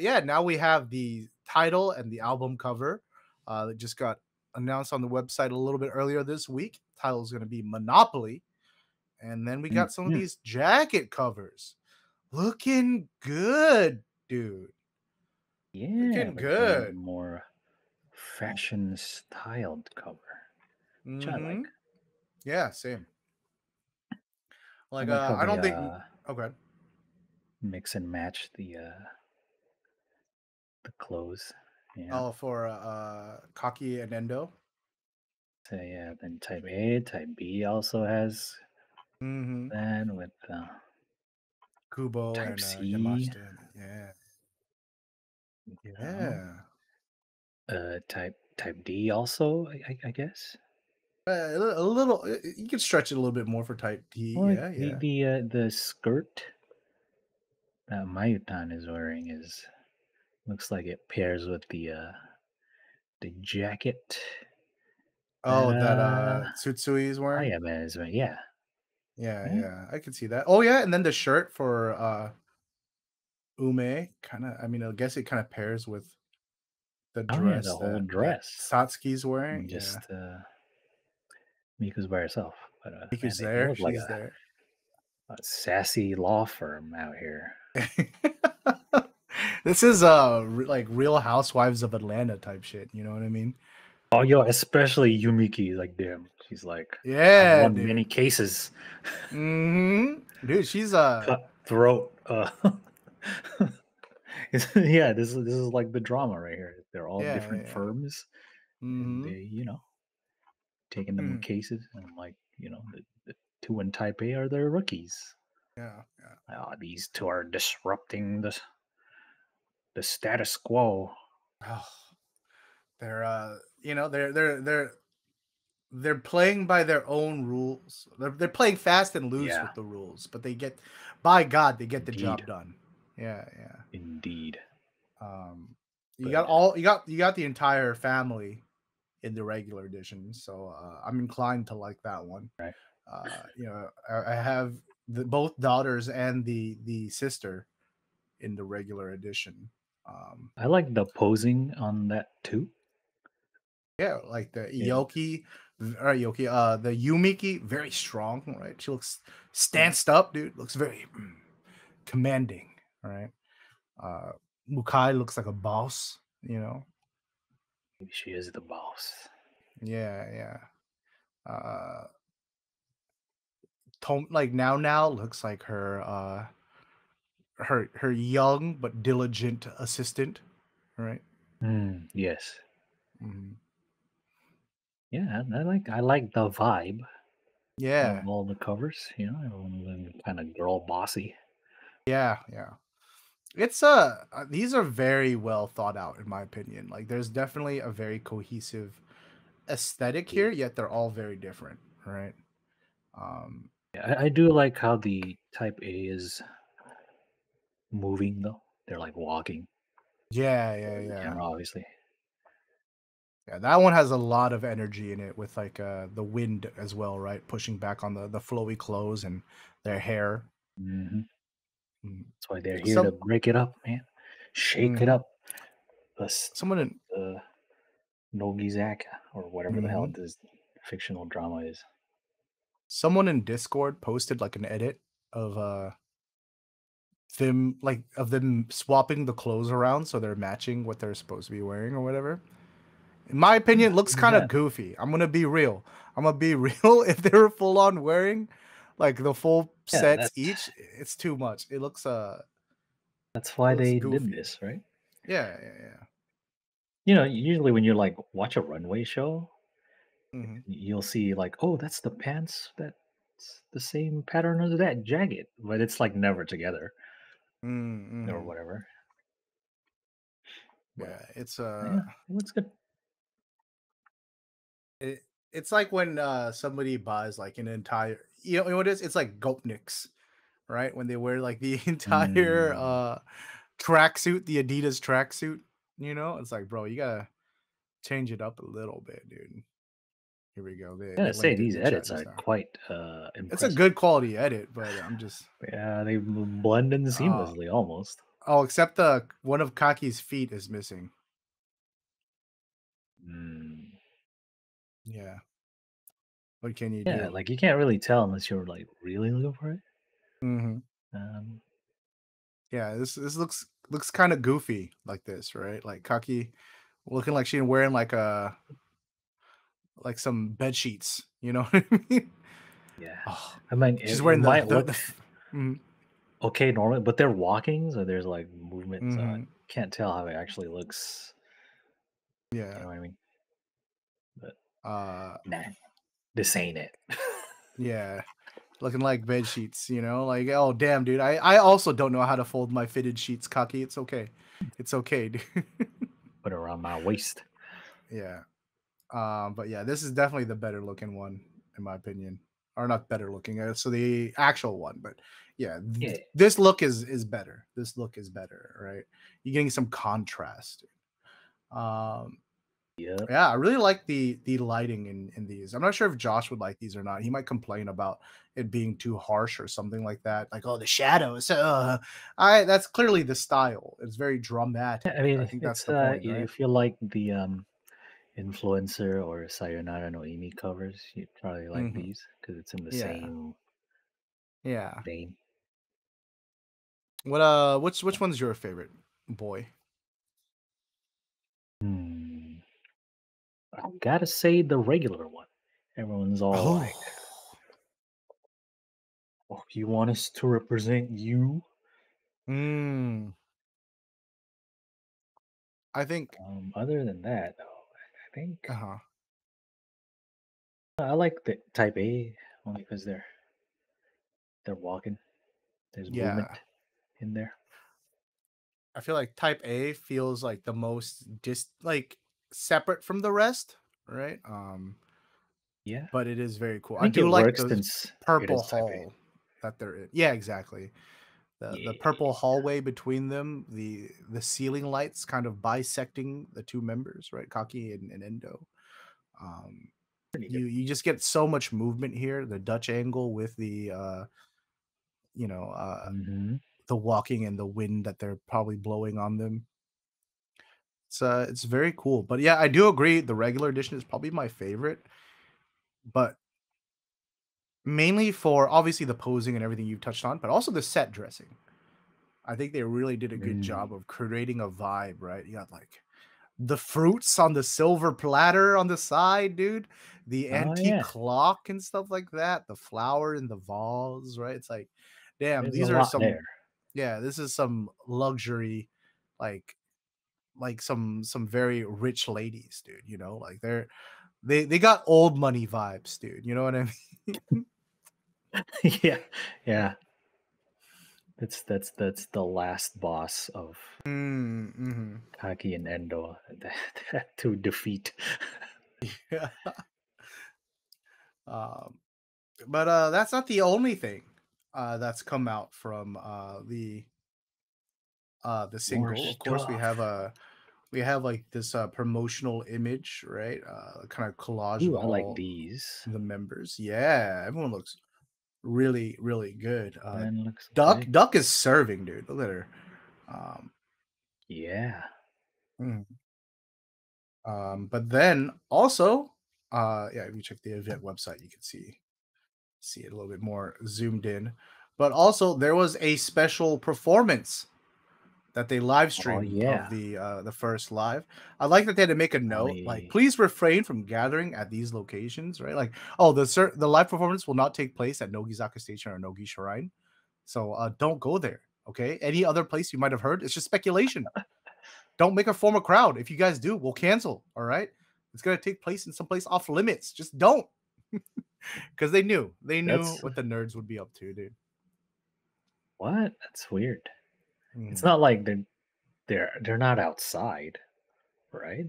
yeah, now we have the title and the album cover that just got announced on the website a little bit earlier this week. Title is going to be Monopoly. And then we got some of these jacket covers. Looking good, dude. Yeah, Looking like the good. more fashion styled cover, which I like. Yeah, same. I Like like how I they don't think okay. mix and match the clothes. Yeah. Oh, for Kaki and Endo. So yeah, then type A, type B also has Mm-hmm. that with Kubo type and C. Yamashita. Yeah. Uh, Yeah. type D also, I guess. A little you can stretch it a little bit more for type D. Well, like Yeah, the yeah. the skirt that Mayutan is wearing is looks like it pairs with the jacket that Oh, that Tsutsui is wearing. Ayame is wearing. Yeah, Yeah, right? yeah. I can see that. Oh yeah, and then the shirt for Ume kind of I guess it kind of pairs with the Oh yeah, the dress whole that dress. Satsuki's wearing. And Yeah. just Miku's by herself. But man, Miku's they there. look like She's there. a sassy law firm out here. This is like Real Housewives of Atlanta type shit. You know what I mean? Oh, yo, especially Yumiki. Like, damn, she's like, I've Yeah, won many dude. cases. Dude, she's Cutthroat. Yeah, this is like the drama right here. They're all different yeah. firms, and Mm-hmm. they, taking them cases, and like, the two in Taipei are their rookies. Yeah. These two are disrupting the status quo. Oh, they're they're playing by their own rules. They're playing fast and loose Yeah, with the rules, but by God, they get the indeed, job done. Yeah. indeed. Um, But you got the entire family in the regular edition, so I'm inclined to like that one. right, I have both daughters and the sister in the regular edition. I like the posing on that too. Yeah, like the It, the Yumiki, very strong, right? She looks stanced up, dude. Looks very commanding, right? Uh, Mukai looks like a boss, you know. she is the boss. Yeah. Like now looks like her young but diligent assistant, right? Yes. Mhm. Yeah, I like the vibe of Yeah, all the covers. Everyone of them kind of girl bossy. yeah. It's these are very well thought out in my opinion. Like there's definitely a very cohesive aesthetic here, Indeed. yet they're all very different, right? Um, Yeah, I do like how the Type A is moving though. They're like walking toward the yeah. camera, obviously. Yeah, that one has a lot of energy in it with like the wind as well, right? Pushing back on the flowy clothes and their hair. hmm Mm. That's why they're here to Some break it up, man. Shake it mhm. up. Let's Someone in the Nogizaka or whatever the hell mhm. this fictional drama is. Someone in Discord posted like an edit of them swapping the clothes around so they're matching what they're supposed to be wearing or whatever. In my opinion, it looks What is kind of that? goofy. I'm gonna be real. If they were full on wearing like the full Yeah, sets that's each, it's too much. It looks That's It why looks they did goofy. this, right? Yeah, yeah, yeah. You know, usually when you like watch a runway show, Hmm. you'll see like, oh, that's the pants that's the same pattern as that jacket, but it's like never together or Mm-hmm. whatever. But Yeah, it's yeah, it looks good. it, it's like when somebody buys like an entire, you know what it is? It's like Gopniks, right? When they wear like the entire Mm. tracksuit, the Adidas tracksuit, you know? It's like, bro, you gotta change it up a little bit, dude. Here we go. They Yeah, say linked it in these the chat edits just are now. quite It's a impressive. good quality edit, but I'm just Yeah, they blend in uh seamlessly almost. oh, except the one of Kaki's feet is missing. Mm. Yeah. What can you Yeah, do? like you can't really tell unless you're like really looking for it. Hmm. Um, Yeah, this looks kind of goofy like this, right? Like Kaki looking like she's wearing like some bed sheets, you know what I mean? yeah, Oh, I mean she's it wearing might look mhm, okay normally, but they're walking, so there's like movement, so I mhm, can't tell how it actually looks. You yeah. know what I mean? But Uh nah, this ain't it. yeah. Looking like bed sheets, you know? Like, oh damn, dude. I also don't know how to fold my fitted sheets, Kaki. It's okay. It's okay, dude. Put it around my waist. Yeah. But yeah, this is definitely the better looking one, in my opinion. Or not better looking, so the actual one, but yeah, Yeah. this look is better. This look is better, right? You're getting some contrast. Um, Yep. yeah, I really like the lighting in these. I'm not sure if Josh would like these or not. He might complain about it being too harsh or something like that. Like, oh, the shadows. I that's clearly the style. It's very Yeah, I dramatic. I mean, think that's it's the point, right? if you like the influencer or Sayonara no Imi covers, you probably like Hmm. these because it's in the Yeah, same yeah. vein. Which one's your favorite boy? Hmm. I gotta say the regular one. Everyone's all Oh, like, "Oh, you want us to represent you?" mm, I think. Other than that, though, I think Uh huh. I like the Type A only because they're walking. There's Yeah, movement in there. I feel like Type A feels like the most like separate from the rest, right? Yeah, But it is very cool. I I think do it like works the since it purple is Type A. hall that they're in. Yeah, exactly. The purple Yeah, hallway between them, the ceiling lights kind of bisecting the two members, right? Kaki and Endo. Um, pretty good. you just get so much movement here. The Dutch angle with the you know Hmm. the walking and the wind that they're probably blowing on them. It's very cool. But yeah, I do agree. The regular edition is probably my favorite, but mainly for obviously the posing and everything you've touched on, but also the set dressing. I think they really did a good job Mm. of creating a vibe, right? You got like the fruits on the silver platter on the side, dude. The Oh antique yeah, clock and stuff like that. The flower in the vase, right? It's like, damn, there's a these are lot some. there. Yeah, this is some luxury, like some very rich ladies, dude. You know, like they got old money vibes, dude. You know what I mean? Yeah, yeah. That's the last boss of Mm-hmm. Kaki and Endo to defeat. Yeah. Um, but that's not the only thing that's come out from the More single. Of course, stuff. we have like this promotional image, right? Kind of collage of Ooh, I like all these. the members. Yeah, everyone looks really, really good. And looks Duck, like Duck is serving, dude. Look at her. Um, yeah. mm. But then also, yeah, if you check the event website, you can see it a little bit more zoomed in. But also, there was a special performance that they live Oh streamed of yeah. the first live. I like that they had to make a note, like, Probably please refrain from gathering at these locations, right? Like, oh, the live performance will not take place at Nogizaka Station or Nogi Shrine, so don't go there. Okay, any other place you might have heard, it's just speculation. Don't make a form a crowd. If you guys do, we'll cancel. All right, it's gonna take place in some place off limits. Just don't, because they knew That's what the nerds would be up to, dude. what? That's weird. It's Mhm. not like they're not outside, right?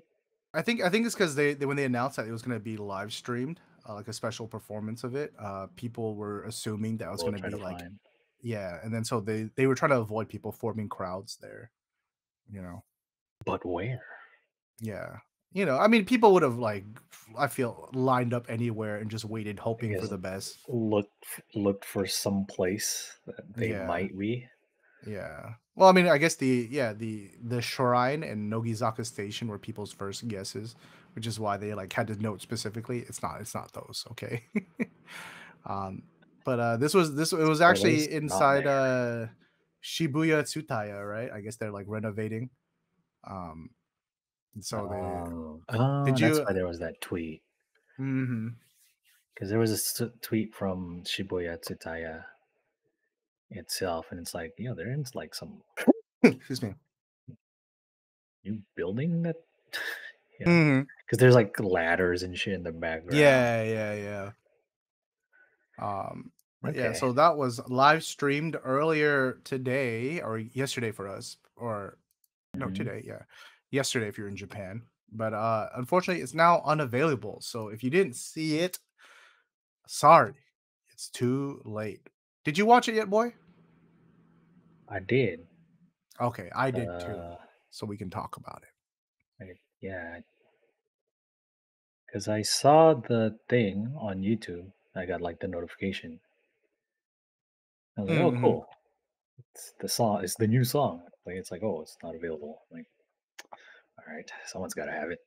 I think it's because they when they announced that it was gonna be live streamed, like a special performance of it. People were assuming that was We'll gonna try to be like, find. yeah, and then so they were trying to avoid people forming crowds there. You know, But where? yeah, I mean, people would have like, I feel, lined up anywhere and just waited, I hoping for guess the best. looked for some place that they Yeah, might be. yeah. Well, I mean, I guess the shrine and Nogizaka Station were people's first guesses, which is why they like had to note specifically. It's not those, okay. um, but this it was Or at least actually not inside there. Shibuya Tsutaya, right? I guess they're like renovating. Um, so did That's you? why there was that tweet. Hmm. Because there was a tweet from Shibuya Tsutaya itself, and it's like, they're in like some Excuse me. new building that, Hmm. because there's like ladders and shit in the background. Yeah, yeah, yeah. But yeah, Okay. so that was live streamed earlier today or yesterday for us, or no, Mhm. today, yeah. Yesterday if you're in Japan. But unfortunately it's now unavailable. So if you didn't see it, sorry. It's too late. Did you watch it yet, boy? I did. Okay, I did too. Uh, So we can talk about it. yeah, because I saw the thing on YouTube. I got like the notification. I was like, oh, Hmm. cool. It's the song. It's the new song. Like it's like, oh, it's not available. Like, all right, someone's got to have it.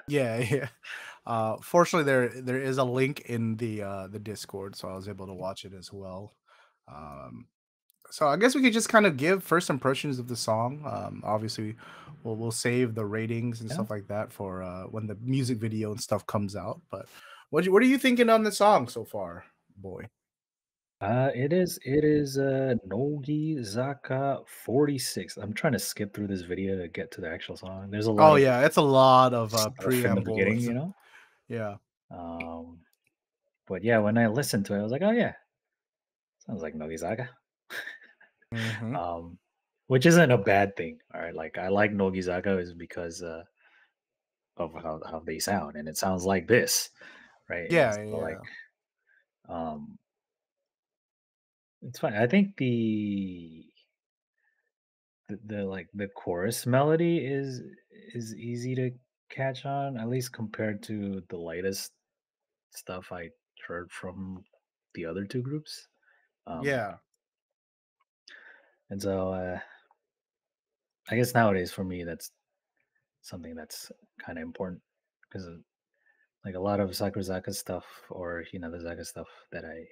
Yeah, yeah. Fortunately there is a link in the Discord, so I was able to watch it as well. Um So I guess we could just kind of give first impressions of the song. Obviously, we'll save the ratings and Yeah. stuff like that for when the music video and stuff comes out. But what are you thinking on the song so far, boy? It is Nogi Zaka 46. I'm trying to skip through this video to get to the actual song. There's a lot Oh of yeah, it's a lot of stuff in the preamble. beginning, you know. Yeah. Um, but yeah, when I listened to it, I was like, oh yeah, sounds like Nogi Zaka. Hmm. um, which isn't a bad thing. All right, like I like Nogi Zaka is because of how they sound, and it sounds like this, right? And Yeah, so like, yeah. um, it's fine. I think the like the chorus melody is easy to catch on, at least compared to the latest stuff I heard from the other two groups. Um, Yeah. and so I guess nowadays for me that's something that's kind of important because like a lot of Sakurazaka stuff or Hinatazaka stuff that I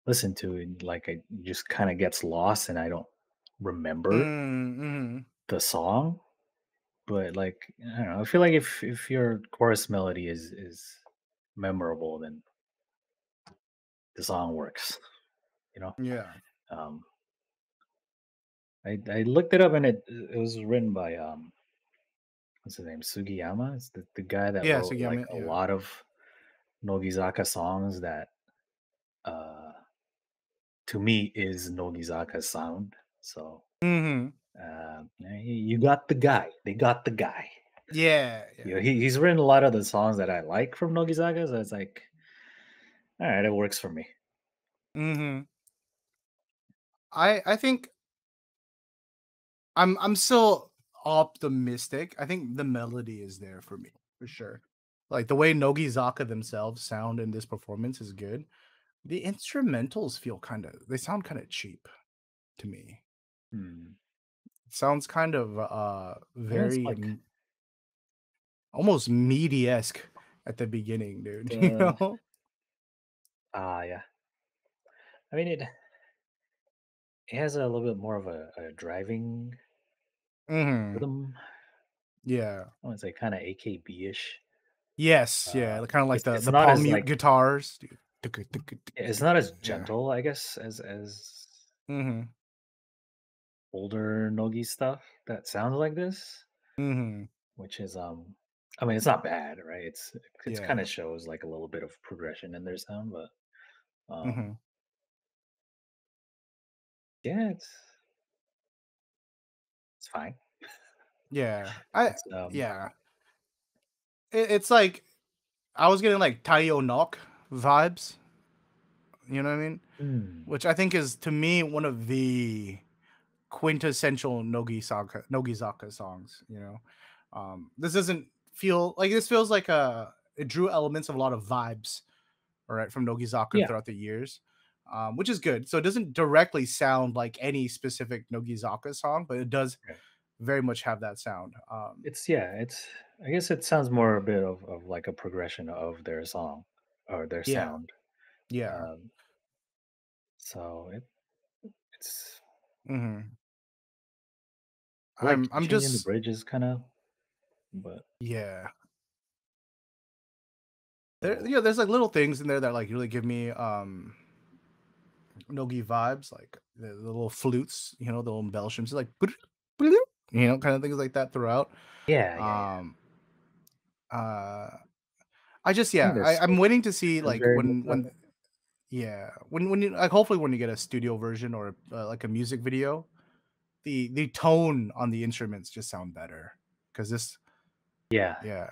listen to, and like I just kind of gets lost and I don't remember Mm-hmm. the song. But like I don't know, I feel like if your chorus melody is memorable, then the song works. You know. Yeah. Um, I looked it up and it was written by what's his name, Sugiyama. It's the guy that Yeah. So wrote yeah, like a yeah. lot of Nogizaka songs that uh to me is Nogizaka's sound. So Hmm. you got the guy. They got the guy. Yeah. You know, Yeah. he's written a lot of the songs that I like from Nogizaka. So it's like, all right, it works for me. Hmm. I think I'm still optimistic. I think the melody is there for me for sure. Like the way Nogi Zaka themselves sound in this performance is good. The instrumentals feel they sound kind of cheap to me. Hmm. It sounds kind of Yeah, it's very like almost meaty esque at the beginning, dude. You the know? yeah. I mean it has a little bit more of a driving Hmm. rhythm. Yeah. I would say kind of AKB ish. Yes. Yeah. Kind of like It's the not palm as mute like guitars, dude. it's not as Yeah. gentle, I guess, as Hmm. older Nogi stuff that sounds like this, Mm-hmm. which is I mean it's not bad, right? It's kind Yeah. of shows like a little bit of progression in their sound, but Mm-hmm. um yeah, it's fine. Yeah. I It's yeah. It's like I was getting like Taiyo Knock vibes. You know what I mean? mm, Which I think is to me one of the quintessential Nogizaka songs. You know, this doesn't feel like this feels like it drew elements of a lot of vibes, all right, from Nogizaka yeah. throughout the years, which is good. So it doesn't directly sound like any specific Nogizaka song, but it does Right. very much have that sound. It's yeah, it's I guess it sounds more a bit of like a progression of their song or their Yeah, sound. yeah. Um so it's Hmm. I like I'm changing the just bridges kind of, but yeah. There, so yeah, there's like little things in there that like really give me Nogi vibes, like the little flutes, you know, the little embellishments, like you know, kind of things like that throughout. yeah, yeah, yeah. Um, uh, I just I think yeah, there's I'm so waiting to see feels like very much like when yeah when you like hopefully when you get a studio version or like a music video, the tone on the instruments just sound better because this yeah. yeah.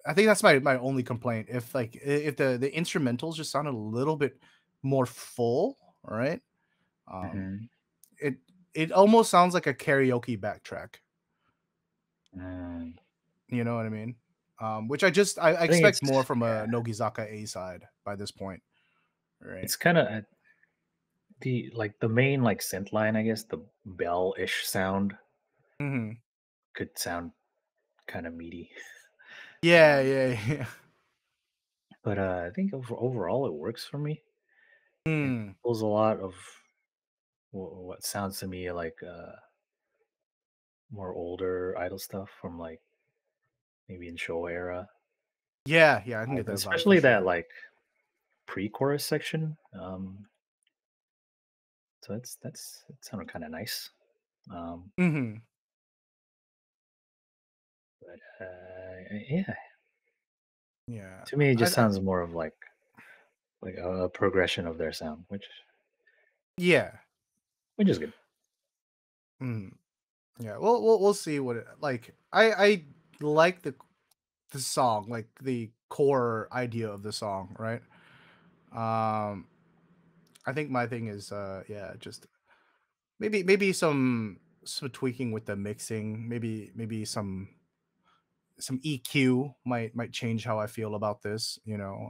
I think that's my only complaint. If like if the instrumentals just sounded a little bit more full, all right? Um, Hmm. it it almost sounds like a karaoke backtrack. Mm. You know what I mean? Which I I think expect more from yeah, a Nogizaka A side by this point, right? it's kind of the main like synth line, I guess the bell-ish sound Hmm. could sound kind of meaty. Yeah, Um, yeah, yeah. but I think overall it works for me. It Mm. pulls a lot of what sounds to me like more older idol stuff from like maybe in show era, Yeah, yeah, I can get that vibe for especially that sure. like pre-chorus section. So it sounded kind of nice. Um, Hmm. but yeah, Yeah, to me it just I sounds more of like a progression of their sound, yeah. which is good. Mhm. Yeah, we'll see what it like. I like the song, like the core idea of the song, right? Um, I think my thing is yeah, just maybe some tweaking with the mixing, maybe some EQ might change how I feel about this, you know.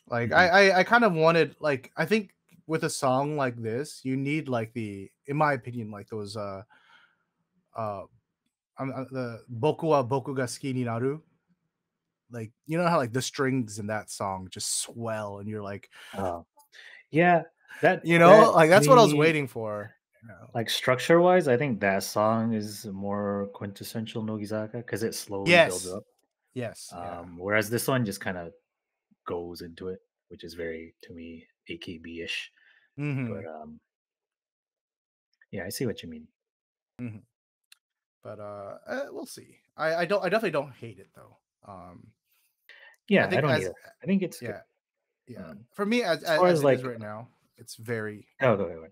Like Hmm. I kind of wanted like I think with a song like this, you need like the in my opinion like those uh the Boku wa Boku ga suki ni naru, like you know how like the strings in that song just swell and you're like, Yeah, you know, that like to that's what I was me, waiting for. You know? like structure wise, I think that song is more quintessential Nogizaka because it slowly builds Yes. up. Yes. Yeah. Whereas this one just kind of goes into it, which is very to me AKB ish. But Hmm. yeah, I see what you mean. Hmm. But we'll see. I definitely don't hate it though. I Yeah, I think don't as either. I think it's good. yeah, yeah. Um, For me as far as as it is like, right now, it's very oh, go ahead.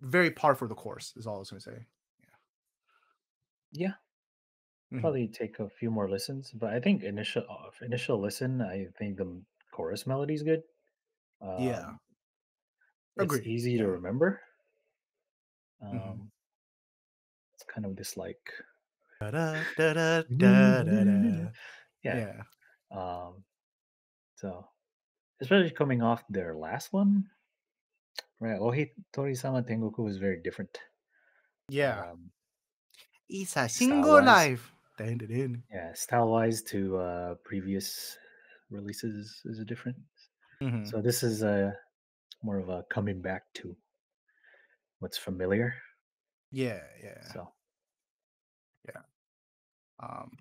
very par for the course is all I was gonna say. Yeah, Yeah. Hmm. probably take a few more listens, but I think initial listen, I think the chorus melody is good. Yeah. Um, it's Agreed. easy to Yeah. remember. Hmm. Um, it's kind of this like, Da da da da da da da. yeah. Yeah. Um, so especially coming off their last one, right? Ohi Tori-sama Tengoku was very different. Yeah. Um, Isa style single wise, life. Dun, dun, dun. yeah, style wise to previous releases is a different. Mhm. So this is a more of a coming back to what's familiar. Yeah, yeah, So yeah. Um,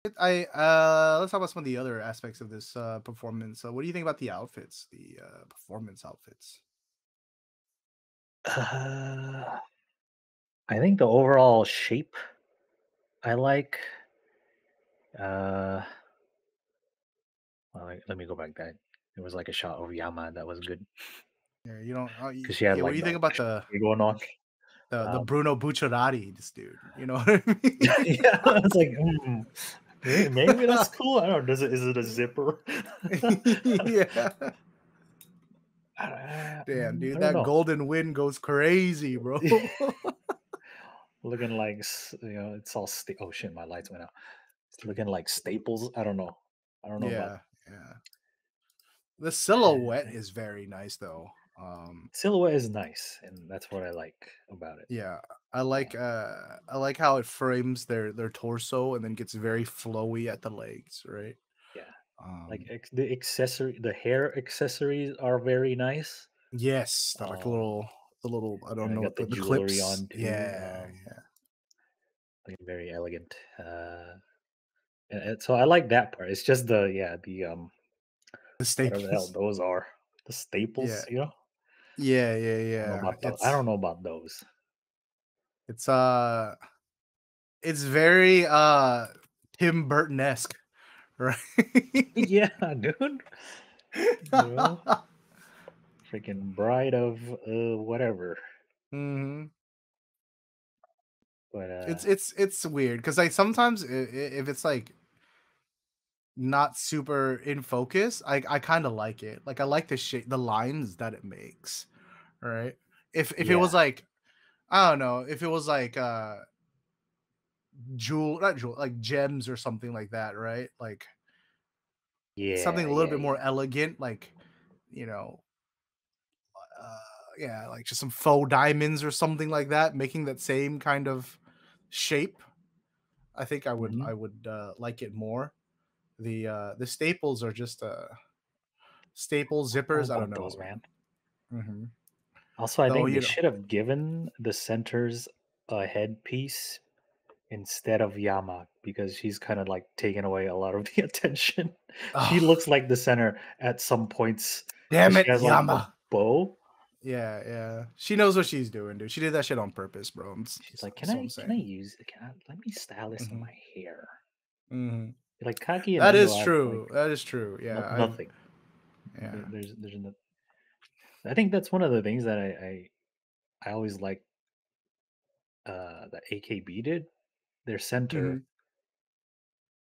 let's talk about some of the other aspects of this performance. What do you think about the outfits, the performance outfits? Uh, I think the overall shape I like. Uh, well, let me go back. That it was like a shot of Yama that was good Yeah, you don't. because she had What do like you the think about the going on. the Um, Bruno Bucciarati, this dude? You know what I yeah, I was like, maybe that's cool. I don't know. Does it? Is it a zipper? mean? Yeah. Damn, dude, I don't that know. golden wind goes crazy, bro. Looking like it's all oh shit, my lights went out. It's looking like staples. I don't know. I don't know about Yeah, yeah. The silhouette is very nice though. silhouette is nice, and that's what I like about it. Yeah, Yeah, I like how it frames their torso and then gets very flowy at the legs, right? yeah. Like Um, the hair accessories are very nice. yes, the like Um, the little I don't and I know got the the jewelry clips. on too. Yeah, yeah. Like very elegant. And so I like that part. It's just the The whatever the hell staples. those are, the Yeah, staples. yeah, yeah, I don't know yeah. about those. I don't know about those. It's it's very Tim Burton esque, right? Yeah, dude. You know, freaking bride of whatever. hmm But it's weird because like sometimes if it's like not super in focus, I kind of like it. Like I like the shape, the lines that it makes. Right? If it yeah, was like I don't know, if it was like jewel, not jewel, like gems or something like that, right? Like something yeah, a little yeah, bit more yeah. elegant, like you know, uh, yeah, like just some faux diamonds or something like that, making that same kind of shape. I think Hmm. I would like it more. The staples are just staple I don't know zippers. I don't about know. those, man. Hmm Also, I So think they should have given the centers a headpiece instead of Yama because she's kind of like taking away a lot of the attention. She oh looks like the center at some points damn because she it, has like a Yama. bow. Yeah, yeah. She knows what she's doing, dude. She did that shit on purpose, bro. She's like, That's what I'm can I saying. use it? Let me style this in Hmm my hair? hmm Like Kaki and That Endo is have like true. That is true. Yeah, I've nothing. yeah. There's no, I think that's one of the things that I always like that AKB did. Their hmm center,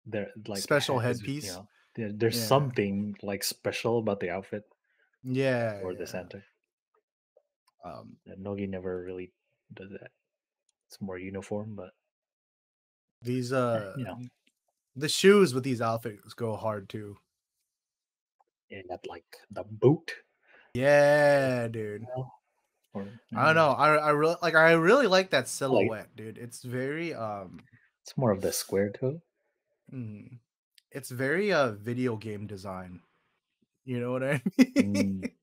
their like Special is headpiece. there's Yeah, something like special about the outfit yeah, or the yeah. center. Um, Nogi never really does that. It's more uniform, but these you know, the shoes with these outfits go hard too. it got like the boot, Yeah, dude. or I don't know. I really like that I like silhouette, dude. It's very it's more of the square toe. mm, it's very video game design. You know what I Mm, mean?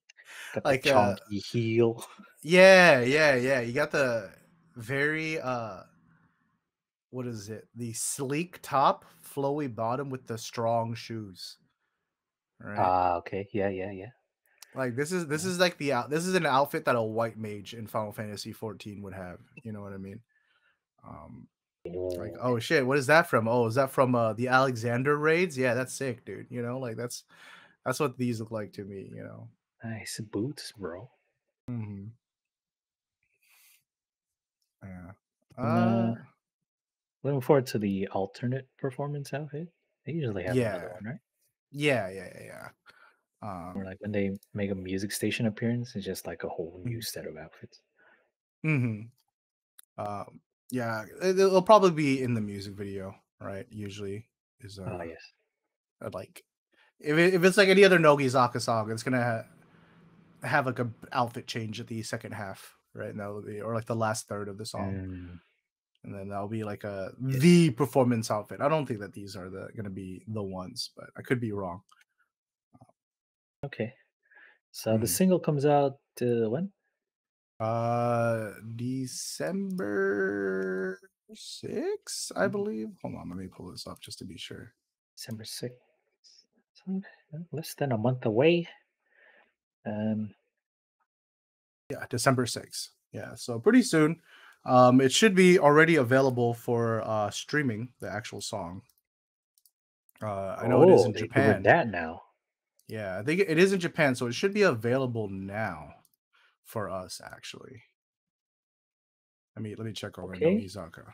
got the Like chonky heel. yeah, yeah, yeah. You got the very what is it? The sleek top, flowy bottom with the strong shoes, right? Ah, okay, yeah, yeah, yeah. Like this Yeah. is like the this is an outfit that a white mage in Final Fantasy 14 would have. You know what I mean? Um, like Oh, oh shit, what is that from? Oh, is that from the Alexander raids? Yeah, that's sick, dude. You know, like that's what these look like to me. You know. nice boots, bro. hmm Yeah. I'm Uh, looking forward to the alternate performance outfit. They usually have another yeah, one, right? yeah, yeah, yeah, yeah. Or like when they make a music station appearance, it's just like a whole new Mhm. set of outfits. Mhm. Yeah, it'll probably be in the music video, right? Usually is Ah, yes. like if it's like any other Nogizaka song, it's gonna have like a outfit change at the second half, right? And that'll be or like the last third of the song, Mm, and then that'll be like a yes. the performance outfit. I don't think that these are the gonna be the ones, but I could be wrong. Okay. So the Mhm. single comes out when? December 6th, I Mm, believe. Hold on, let me pull this up just to be sure. December 6th. So, less than a month away. Um, Yeah, December 6th. Yeah, so pretty soon. It should be already available for streaming, the actual song. I know it is Oh, in they doing Japan. that now. Yeah, I think it is in Japan, so it should be available now for us actually. Let me check over Okay, Nogizaka.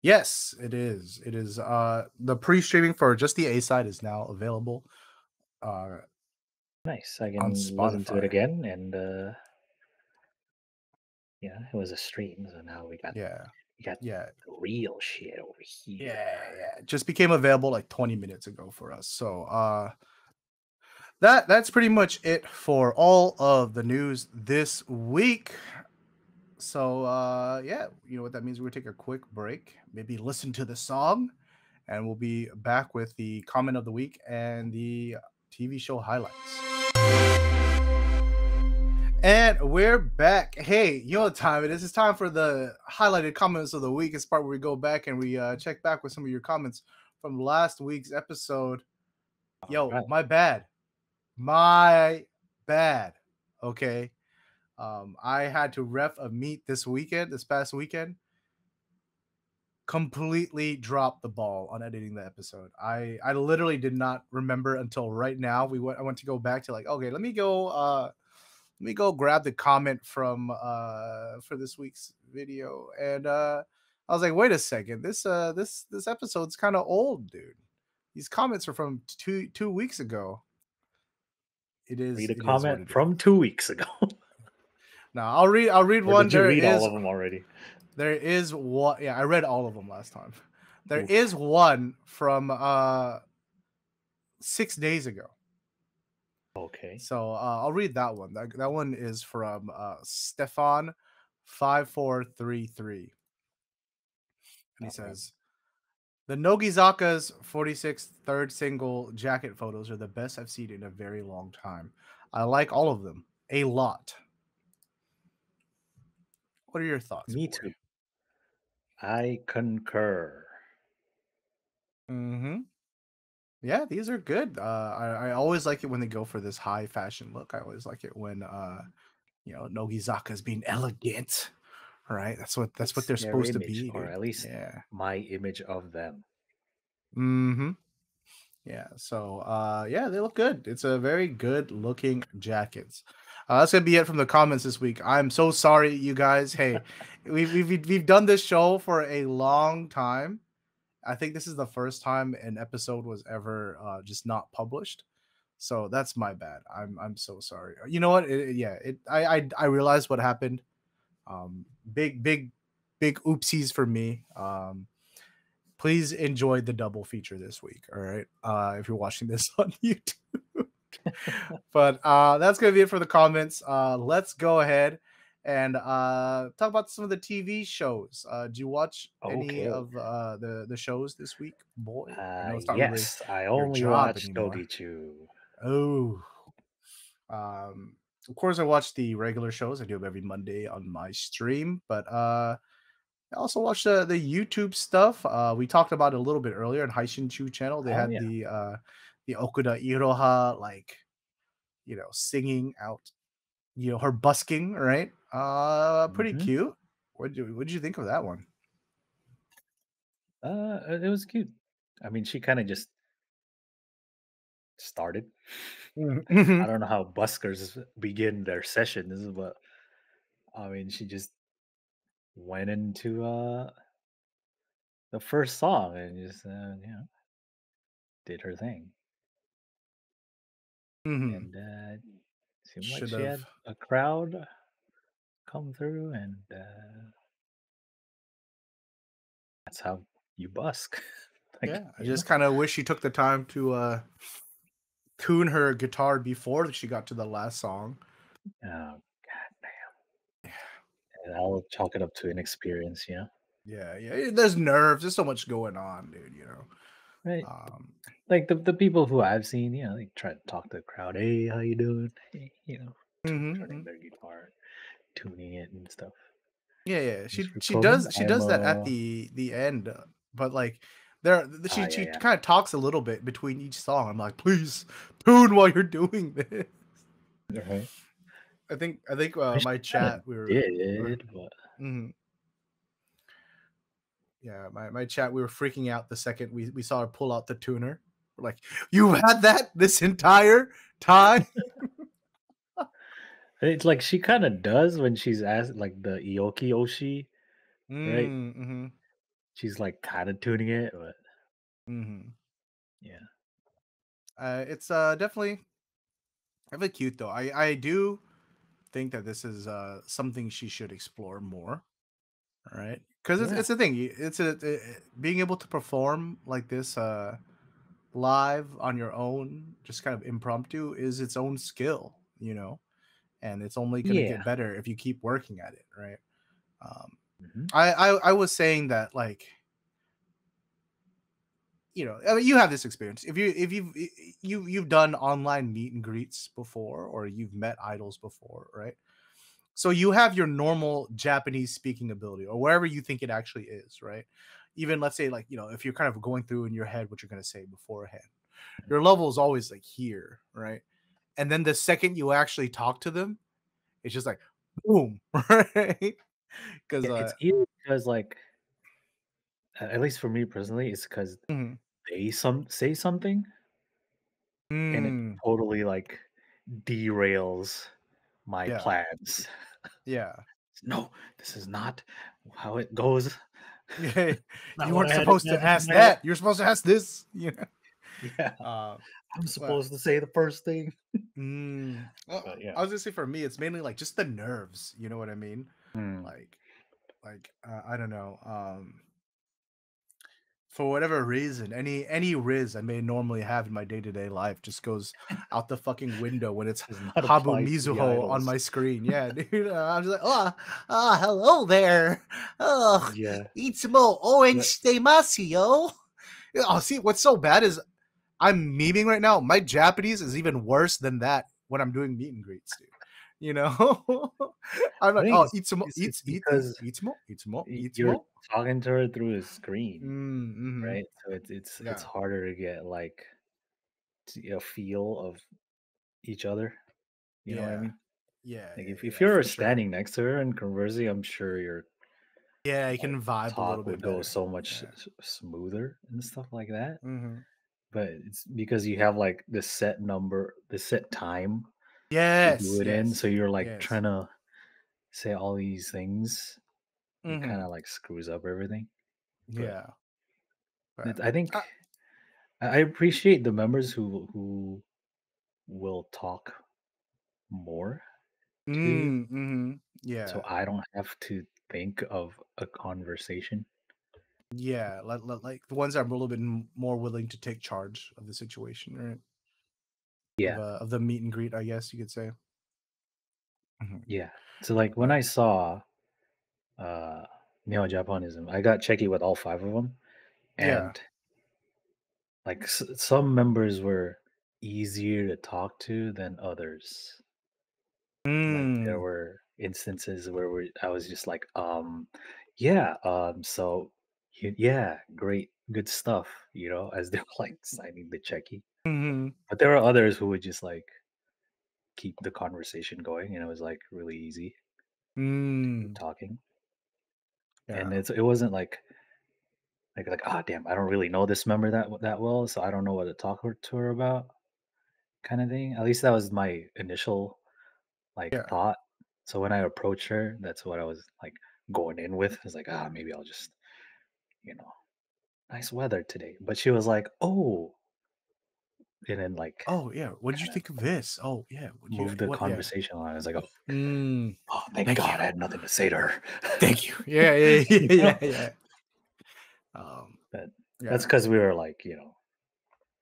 Yes, it is. It is the pre-streaming for just the A side is now available uh nice. I on can listen to it Spotify. again, and yeah, it was a stream, so now Yeah. we got Yeah. the real shit over here. Yeah. It just became available like 20 minutes ago for us. So that's pretty much it for all of the news this week. So yeah, you know what that means. We're gonna take a quick break, maybe listen to the song, and we'll be back with the comment of the week and the TV show highlights. And we're back. Hey, you know what time it is? It's time for the highlighted comments of the week. It's part where we go back and we check back with some of your comments from last week's episode. All Yo, right. my bad. My bad. Okay. I had to ref a meet this past weekend. Completely dropped the ball on editing the episode. I literally did not remember until right now. I went to go back to like, okay, let me go grab the comment from for this week's video. And I was like, wait a second, this episode's kind of old, dude. These comments are from two weeks ago. Read a It is what comment it is. from 2 weeks ago. Now I'll read Or one. did you read all of them already? There is one. Yeah, I read all of them last time. There Oof. is one from 6 days ago. Okay. So I'll read that one. That one is from Stefan5433. And he All right. says, the Nogizaka's 46 third single jacket photos are the best I've seen in a very long time. I like all of them a lot. What are your thoughts, Me boy? too. I concur. Mm-hmm. Yeah, these are good. I always like it when they go for this high fashion look. I always like it when Nogizaka is being elegant. Right? That's what It's they're their supposed to image, be, or dude. at least Yeah. my image of them. Mm-hmm. Yeah. So yeah, they look good. It's a very good looking jackets. That's gonna be it from the comments this week. I'm so sorry, you guys. Hey, we've done this show for a long time. I think this is the first time an episode was ever just not published. So that's my bad. I'm so sorry. You know what? I realized what happened. Big big oopsies for me. Please enjoy the double feature this week. All right. If you're watching this on YouTube. But that's gonna be it for the comments. Let's go ahead and talk about some of the TV shows. Do you watch any Okay. of the shows this week, boy? I know it's not really Yes, I your only job watched anymore. Dogichu. Oh, of course I watch the regular shows. I do them every Monday on my stream, but I also watch the YouTube stuff. We talked about it a little bit earlier in Haishin Chu channel. They Oh had yeah. the Okuda Iroha, like, singing out, her busking, right? Pretty Hmm. cute. What did you think of that one? It was cute. I mean, she kind of just started. I Mhm. don't know how buskers begin their sessions, but I mean, she just went into the first song and just did her thing, Mhm. and seemed like Should she have. had a crowd come through, and that's how you busk. Like, Yeah, I just kind of wish she took the time to tune her guitar before she got to the last song. oh, and I'll chalk it up to inexperience, Yeah, yeah. There's nerves. There's so much going on, dude. right? Um, Like the people who I've seen, they try to talk to the crowd. Hey, how you doing? Hey, turning mhm. their guitar, tuning it and stuff. Yeah, yeah. Just She for she Conan, does she I'm does that at the end, but like yeah, she yeah, kind of talks a little bit between each song. I'm like, please tune while you're doing this. right. I mean, she my kind of chat we were. did, but Mhm. Yeah, my chat, we were freaking out the second we saw her pull out the tuner. We're like, "You had that this entire time?" it's like she kind of does when she's asked like the Ioki Oshi, right? Mm, mhm, She's like kind of tuning it, but mhm. yeah, It's, definitely cute though. I do think that this is, something she should explore more, right? Because yeah, it's a thing, being able to perform like this, live on your own, just kind of impromptu, is its own skill, you know? And it's only gonna yeah. get better if you keep working at it, right? Um, Hmm. I was saying that like I mean, you have this experience. If you've done online meet and greets before, or you've met idols before, right? So you have your normal Japanese speaking ability, or wherever you think it actually is, right? Even let's say like if you're kind of going through in your head what you're gonna say beforehand, your level is always like here, right? And then the second you actually talk to them, it's just like boom, right? Because Yeah, it's either because like at least for me personally, it's because mhm. they say something and it Mm, totally like derails my yeah, plans. yeah. No, this is not how it goes. Yeah, Not you what weren't I had supposed to imagined in ask my head. that. You're supposed to ask this. Yeah. Yeah, Uh, I'm but supposed to say the first thing. well, But yeah. I was gonna say for me, it's mainly like just the nerves. You know what I mean? Mm. Like, I don't know. For whatever reason, any riz I may normally have in my day to day life just goes out the fucking window when it's Does not Habu apply to the Mizuho on idols. my screen. Yeah, dude. I'm just like, hello there. Oh, Yeah, itsumo but oenshitemasu yo. Oh, see, what's so bad is I'm memeing right now. My Japanese is even worse than that when I'm doing meet and greets, dude. You know, I'm I like, think oh, it's itsumo, it's because you're itsumo. talking to her through a screen, Mm-hmm. right? So it's Yeah, harder to get like a feel of each other. You know what I yeah, mean? Like if yeah, you're for sure. standing next to her and conversing, I'm sure your Yeah, you like can vibe a little talk bit would go better. so much Yeah. smoother and stuff like that. Mm-hmm. But it's because you have like the set time to do Yes, it in. So yes, you're like yes. trying to say all these things. It kind Mm-hmm. of like screws up everything. But Yeah. But, I think uh, I appreciate the members who will talk more too, mm-hmm. so Yeah. I don't have to think of a conversation. Yeah. Like the ones that are a little bit more willing to take charge of the situation, right? Yeah, Of the meet and greet, I guess you could say. Mhm. yeah. So like when But I saw uh Neo Japanism, I got checky with all five of them, yeah. and like some members were easier to talk to than others. Like there Mm. were instances where I was just like, yeah, so yeah, great, good stuff, as they're like signing the checky. Mhm. But there were others who would just like keep the conversation going, and it was like really easy to keep Mm. talking. And Yeah. it wasn't like ah damn, I don't really know this member that well, so I don't know what to talk to her about, kind of thing. At least that was my initial like Yeah. thought. So when I approached her, that's what I was like going in with. I was like, maybe I'll just, you know, nice weather today. But she was like, oh, and then like Oh, yeah. What did you kind of think of this? Oh, yeah. What you moved the what yeah. conversation on. I was like, oh, Mm. thank Thank you. God I had nothing to say to her. Thank you. Yeah, yeah, yeah, you yeah, know, yeah. Um, but that's yeah. because we were like, in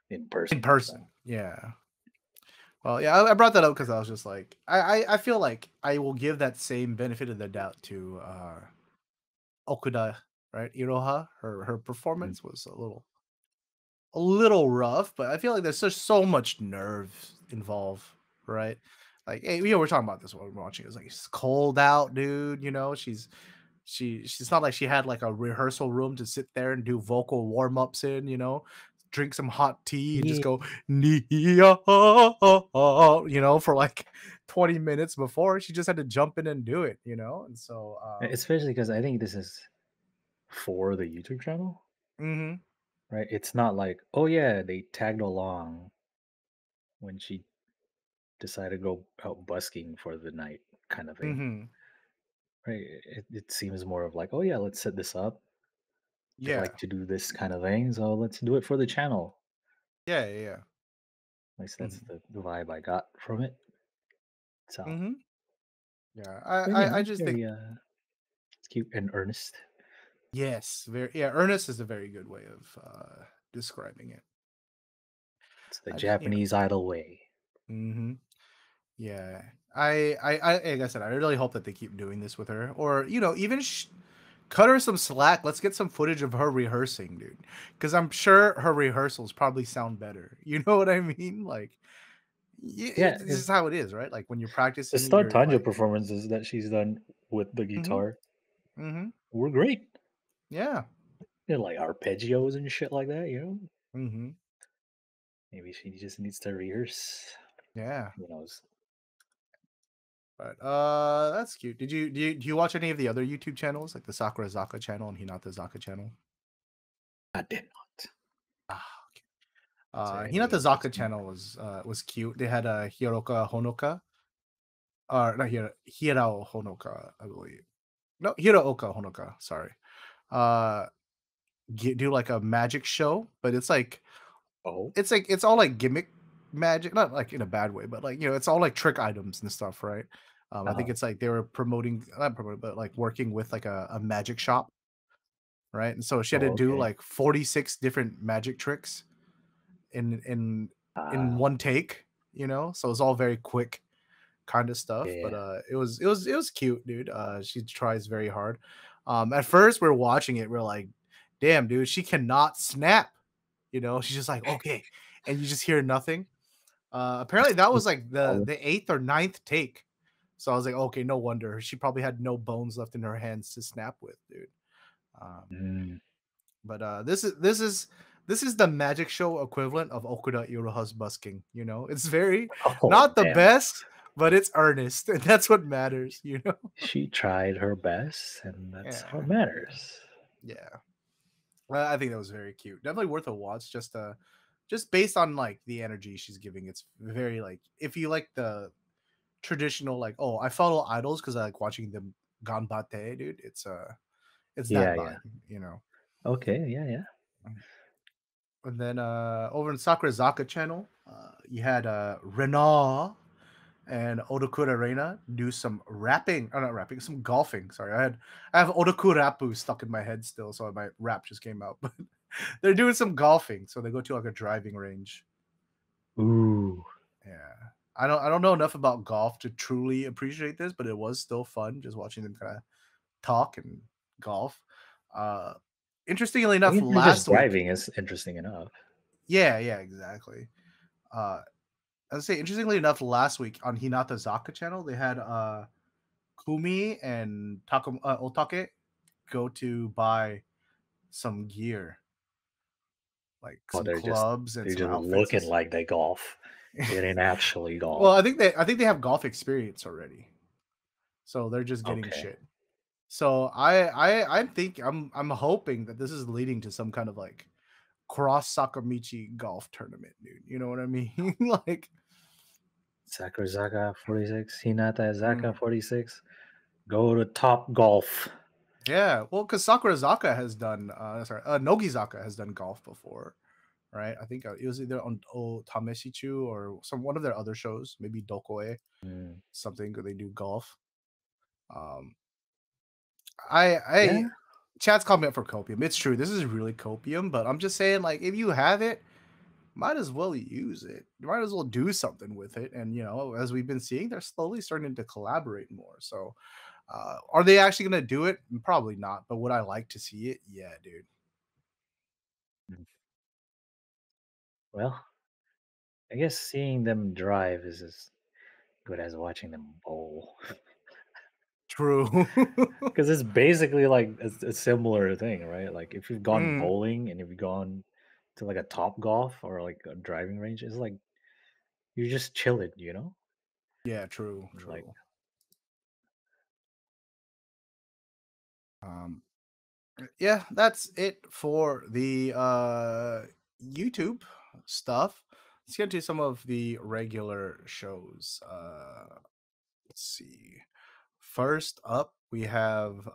In person. So person. Yeah. Well, yeah, I brought that up because I was just like, I feel like I will give that same benefit of the doubt to Okuda, right? Iroha. Her mm, performance was a little rough, but I feel like there's just so much nerve involved, right? Like, hey, we're talking about this while we're watching. It's like it's cold out, dude. She's not like she had like a rehearsal room to sit there and do vocal warm ups in. drink some hot tea and just Yeah. go Nia, for like 20 minutes before. She just had to jump in and do it, And so, Especially because I think this is for the YouTube channel, mhm, right? It's not like, oh yeah, they tagged along when she decided to go out busking for the night kind of thing, mhm, right? It seems more of like, oh yeah, let's set this up. They yeah, like to do this kind of thing, so let's do it for the channel. yeah, yeah, yeah. At least that's Mhm, the vibe I got from it. So, mhm. Yeah, but I just think very cute and earnest. yes, very yeah. Earnest is a very good way of describing it. It's the I just Japanese idol way. hmm yeah. Like I said, I really hope that they keep doing this with her, or even cut her some slack. Let's get some footage of her rehearsing, dude. Because I'm sure her rehearsals probably sound better. You know what I mean? Like, Yeah, this is how it is, right? Like when you're the practicing, Star you're Tanjo like, performances that she's done with the mm-hmm, guitar mm-hmm, were great. yeah, Like arpeggios and shit like that. mm-hmm, Maybe she just needs to rehearse. yeah. Who knows? But that's cute. Do you watch any of the other YouTube channels like the Sakurazaka channel and Hinatazaka channel? I did not. Ah, okay. Is there any Hinatazaka interesting? channel was cute. They had Hiroka Honoka, or not Hirao Honoka, I believe. No, Hiraoka Honoka. Sorry. Uh, do like a magic show, but Oh, it's all like gimmick magic, not like in a bad way, but like it's all like trick items and stuff, right? I think uh-huh. it's like they were promoting, not promoting, but like working with like a magic shop, right? And so she had to Oh, do okay. like 46 different magic tricks in in in Uh, one take, So it's all very quick kind of stuff, but yeah. it was cute, dude. She tries very hard. At first we're watching it, we're like, damn, dude, she cannot snap. She's just like, okay, and you just hear nothing. Apparently that was like the eighth or ninth take. So I was like, okay, no wonder she probably had no bones left in her hands to snap with, dude. Um, Mm. but this is the magic show equivalent of Okuda Iroha's busking. It's very Oh, not the damn. best, but it's earnest, and that's what matters. She tried her best, and that's what Yeah, yeah, matters. yeah. Well, I think that was very cute. Definitely worth a watch. Just based on like the energy she's giving. It's very like if you like the traditional like, oh, I follow idols because I like watching them ganbate, dude. It's that Yeah, yeah. vibe. Okay, yeah, yeah. And then over in Sakurazaka channel, you had Rena and Odokura Reina do some rapping, or not rapping, some golfing. Sorry, I have Odokurapu stuck in my head still, so my rap just came out. But they're doing some golfing, so they go to like a driving range. Ooh. Yeah, I don't know enough about golf to truly appreciate this, but it was still fun just watching them kind of talk and golf. Uh, Interestingly I enough, guess they're just last week, driving is interesting enough. yeah, yeah, exactly. Uh, I would say, interestingly enough, last week on Hinatazaka channel, they had Kumi and Otake go to buy some gear, like Oh, some clubs and they're some just outfits. looking like they golf. They didn't actually Well, golf. I think they have golf experience already, so they're just getting Okay. shit. So I'm hoping that this is leading to some kind of like cross Sakamichi golf tournament, dude. You know what I mean? Like, Sakurazaka 46, Hinata Zaka mm, 46. Go to Top Golf. yeah. Well, because Sakurazaka has done, sorry, Nogizaka has done golf before, right? I think it was either on Tameshichu or one of their other shows, maybe Dokoe, Mm, something where they do golf. Um, I yeah, chat's called me up for copium. It's true. This is really copium, but I'm just saying, like, if you have it, might as well use it. You might as well do something with it. And as we've been seeing, they're slowly starting to collaborate more. So, are they actually gonna do it? Probably not. But would I like to see it? Yeah, dude. mm, well, I guess seeing them drive is as good as watching them bowl. True. Because it's basically like a similar thing, right? Like if you've gone Mm, bowling and if you've gone to like a Top Golf or like a driving range, it's like you're just chilling, you know? Yeah, true, Like, true. Um, yeah, that's it for the YouTube stuff. Let's get to some of the regular shows. Let's see. First up, we have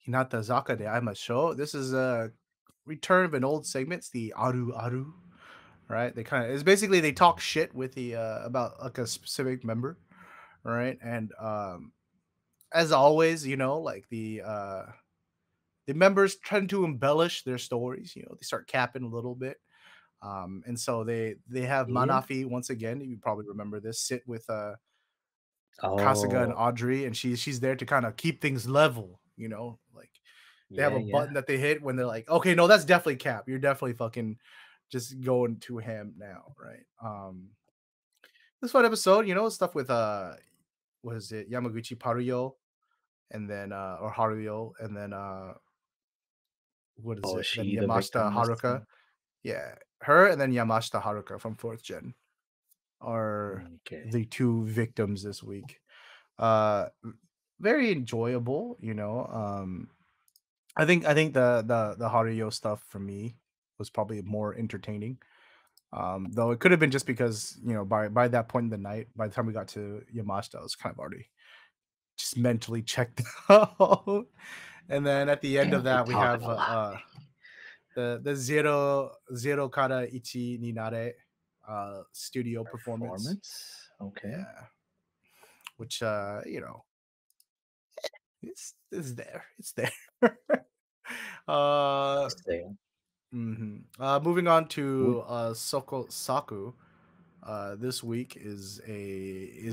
Hinatazaka46. This is a return of an old segment. It's the Aru Aru, right? They kind of it's basically they talk shit with the about like a specific member, right? And as always, like the members tend to embellish their stories. They start capping a little bit. And so they have yeah. Manafi once again. You probably remember this. Sit with Kasuga and Oh, Audrey, and she's there to kind of keep things level. Like they have yeah, a yeah. button that they hit when they're like, okay, no, that's definitely Cap. You're definitely fucking just going to him now, right? This fun episode, stuff with what is it, Yamaguchi Paruyo, and then or Haruyo, and then what is Oh, is it? Then she the Yamashita victim this Haruka. time? Yeah, her and then Yamashita Haruka from fourth gen are Okay. the two victims this week. Uh, Very enjoyable, I think the Haruyo stuff for me was probably more entertaining. Though it could have been just because by that point in the night, by the time we got to Yamashita, I was kind of already just mentally checked out. And then at the end Damn, of they that, we talking have a lot. the zero kara ichi ni nare studio performance. Performance? Okay. Yeah, which it's there. It's there. uh Sale. Moving on Would to Soko Saku. This week is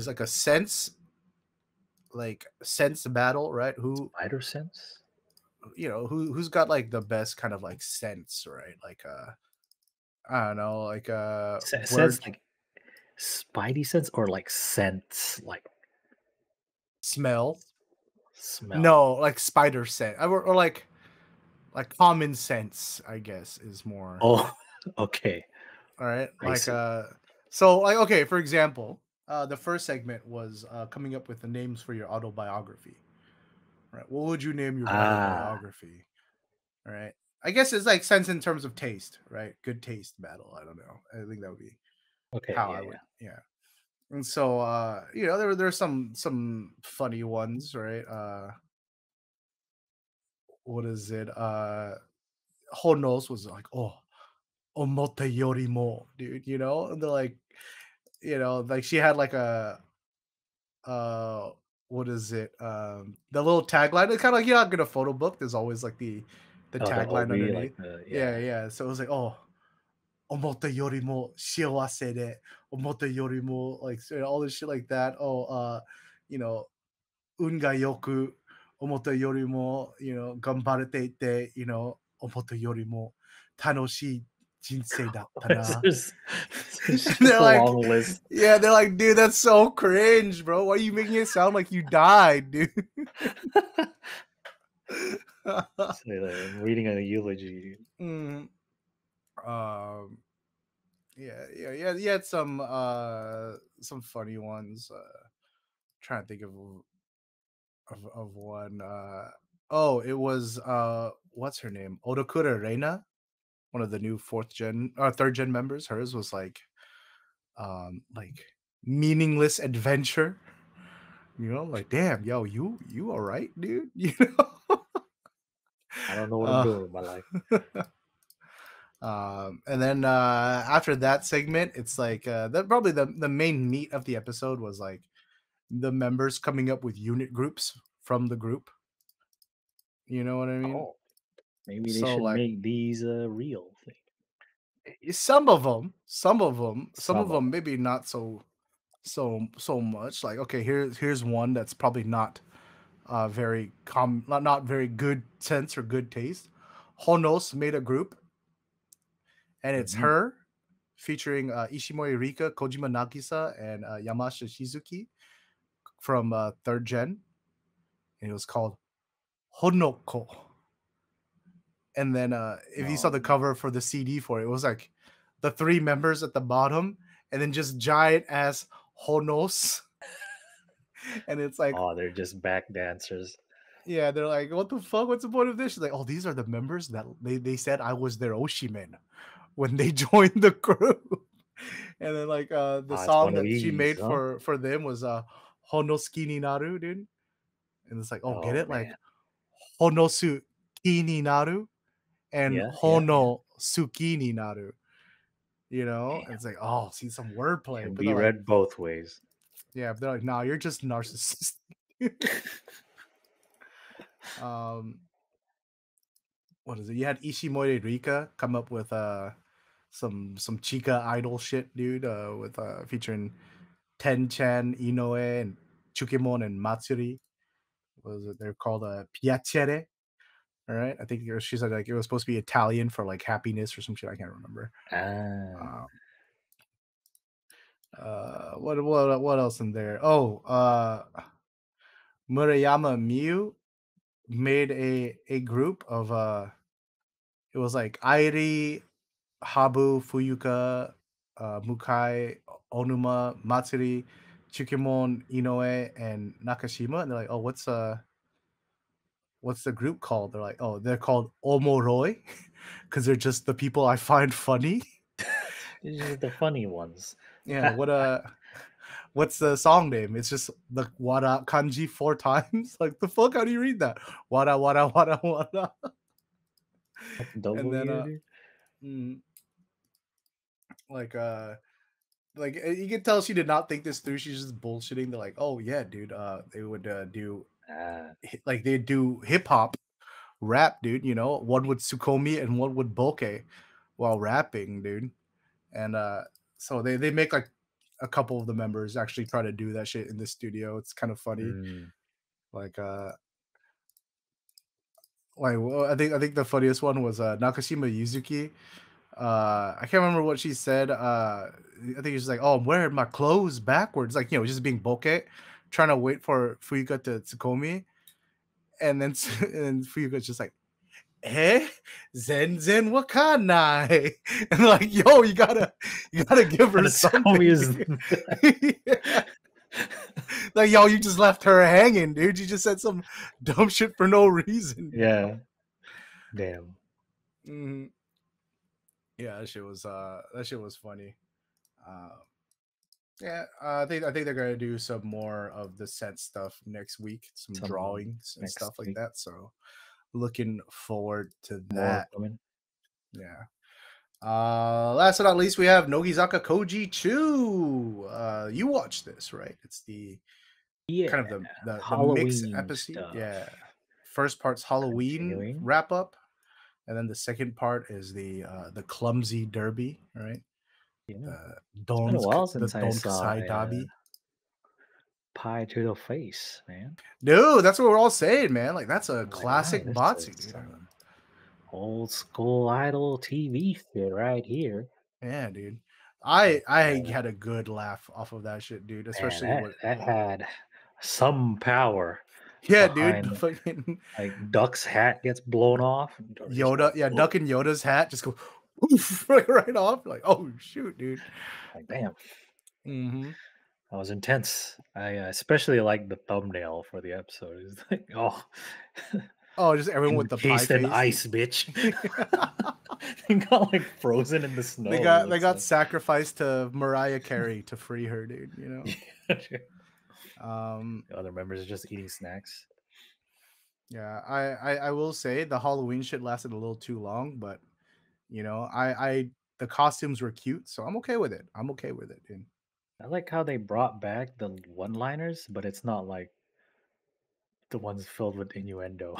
like a sense battle, right? Spider Sense? Who's got like the best kind of like sense, right? Like I don't know, like Sense word like Spidey sense or like sense like smell. smell? No, like spider sense, or like common sense, I guess, is more. Oh, okay. All right, I like see. so like okay, for example, the first segment was coming up with the names for your autobiography. Right, what would you name your Ah, autobiography? All right, I guess it's like sense in terms of taste, right? Good taste battle. I don't know. I think that would be okay, how yeah, I yeah. would, yeah. And so there's some funny ones, right? What is it? Honos was like, oh, omote yorimo, dude, and they're like, like she had like a uh what is it? The little tagline. It's kind of like you're not gonna photo book. There's always like the Oh, the tagline OB, like underneath. the Yeah, yeah. yeah. So it was like, oh, omote yorimo shiawase de, omote yorimo, like so all this shit like that. Oh, you know, unga yoku, omote yorimo, gambarete ite, omote yorimo tanoshii jinsei datta na. There's And there's just they're a like, long list. yeah, they're like, dude, that's so cringe, bro. Why are you making it sound like you died, dude? So, I'm reading a eulogy. Mm, um, yeah, yeah, yeah. You had some funny ones. Trying to think of one. Oh, it was what's her name? Odokura Reina, one of the new fourth gen or third gen members. Hers was like meaningless adventure. Like damn, yo, you all right, dude? I don't know what I'm Uh, doing with my life. and then after that segment, it's like that probably the main meat of the episode was like the members coming up with unit groups from the group. You know what I mean? Oh, maybe they So should like make these a real thing. some of them, Some of maybe not so much. Like okay, here's one that's probably not very not very good sense or good taste. Honos made a group, and it's them. her featuring Ishimori Rika, Kojima Nagisa, and Yamashita Shizuki from third gen, and it was called Honoko. And then if you saw Oh the cover for the CD for it, it was like the three members at the bottom, and then just giant ass Honos, and it's like, oh, they're just back dancers. yeah, they're like, what the fuck? What's the point of this? She's like, oh, these are the members that they said I was their Oshimen when they joined the crew. And then like the Ah, it's song one of that she these, made huh? for them was Honosuki ni Naru, dude. And it's like, oh, get Oh it? Like man. Honosuki ni Naru and Yeah, yeah, yeah. Honosuki ni Naru. You know? And Damn. it's like, oh, see some wordplay. Can But be they're like, read both ways. yeah, but they're like, nah, you're just narcissist. um what is it? You had Ishimori Rika come up with some Chica idol shit, dude, with featuring Ten-chan, Inoue, and Chukimon and Matsuri. What was it? They're called Piacere. All right. I think she said like it was supposed to be Italian for like happiness or some shit. I can't remember. Ah. Um, what else in there? Oh, Murayama Miu made a group of it was like Airi, Habu, Fuyuka, Mukai, Onuma, Matsuri, Chukimon, Inoue, and Nakashima. And they're like, oh, what's the group called? They're like, oh, they're called Omoroi because they're just the people I find funny. These are the funny ones. Yeah, what's the song name? It's just the wada kanji 4 times. Like the fuck, how do you read that? Wada wada wada wada. That's And double then weird. mm, like you can tell she did not think this through. She's just bullshitting. They're like, oh yeah, dude, they would do Ah. like they do hip hop rap, dude. You know, one would Sukomi and one would Boke while rapping, dude. And so they make like a couple of the members actually try to do that shit in the studio. It's kind of funny. Mm. Like well, I think the funniest one was Nakashima Yuzuki. I can't remember what she said. I think she's like, "Oh, I'm wearing my clothes backwards," like just being bokeh, trying to wait for Fuyuka to Tsukomi, and then and Fuyuka's just like, "Eh, zen zen wakanai," and like, "Yo, you gotta give her And it's homie something." is Yeah. Like, yo, you just left her hanging, dude. You just said some dumb shit for no reason. yeah. Damn. Mhm. Yeah, that shit was funny. Uh, yeah, I think they're gonna do some more of the set stuff next week, some Some drawings and next stuff like week. that. So looking forward to More that. coming. Yeah. Last but not least, we have Nogizaka Koji Chu. You watched this, right? It's the Yeah. kind of the mix Halloween episode. stuff. Yeah. First part's Halloween Continuing. wrap up, and then the second part is the clumsy derby, right? You know, it's been a while The since I saw Donksai a derby. pie to the face, man. Dude, that's what we're all saying, man. Like that's a I was like, right, classic this Matsu, is dude. some old school idol TV shit right here. Yeah, dude. But I had a good laugh off of that shit, dude. man, Especially that what that had some power yeah, dude. behind. The fucking Like Duck's hat gets blown off, and Dory just Yoda, goes, yeah, "Oh," Duck and Yoda's hat just go oof, right off. Like, oh shoot, dude. like damn, Mm-hmm. that was intense. I especially like the thumbnail for the episode. It's like, oh, Oh, just everyone with the pie encased in face. ice, bitch. He got like frozen in the they snow. It got they looks got like. sacrificed to Mariah Carey to free her, dude. The Um, other members are just eating snacks. yeah, I will say the Halloween shit lasted a little too long, but I the costumes were cute, so I'm okay with it. I'm okay with it, dude. I like how they brought back the one-liners, but it's not like the ones filled with innuendo.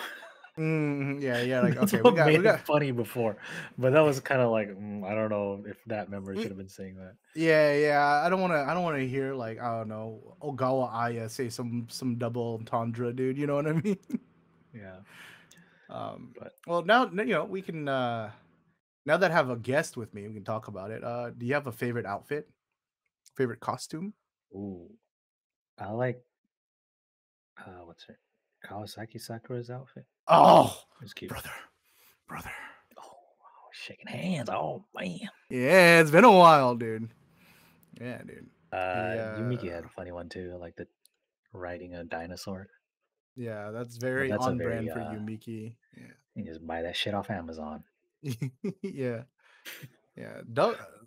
Yeah, yeah. Like, That's okay, we what got, we made it got. funny before, but that was kind of like I don't know if that member should we- have been saying that. Yeah, yeah. I don't want to hear like I don't know Ogawa Aya say some double entendre, dude. You know what I mean? Yeah, Um. but Well, now we can. Now that I have a guest with me, we can talk about it. Do you have a favorite outfit? Favorite costume? ooh, I like what's her Kawasaki Sakura's outfit. Oh, It's cute. brother. brother. Oh, shaking hands. Oh man. Yeah, it's been a while, dude. Yeah, dude. Yumiki had a funny one too, like the riding a dinosaur. Yeah, that's But very that's a on very brand for Yumiki. Yeah. you just buy that shit off Amazon. Yeah. Yeah.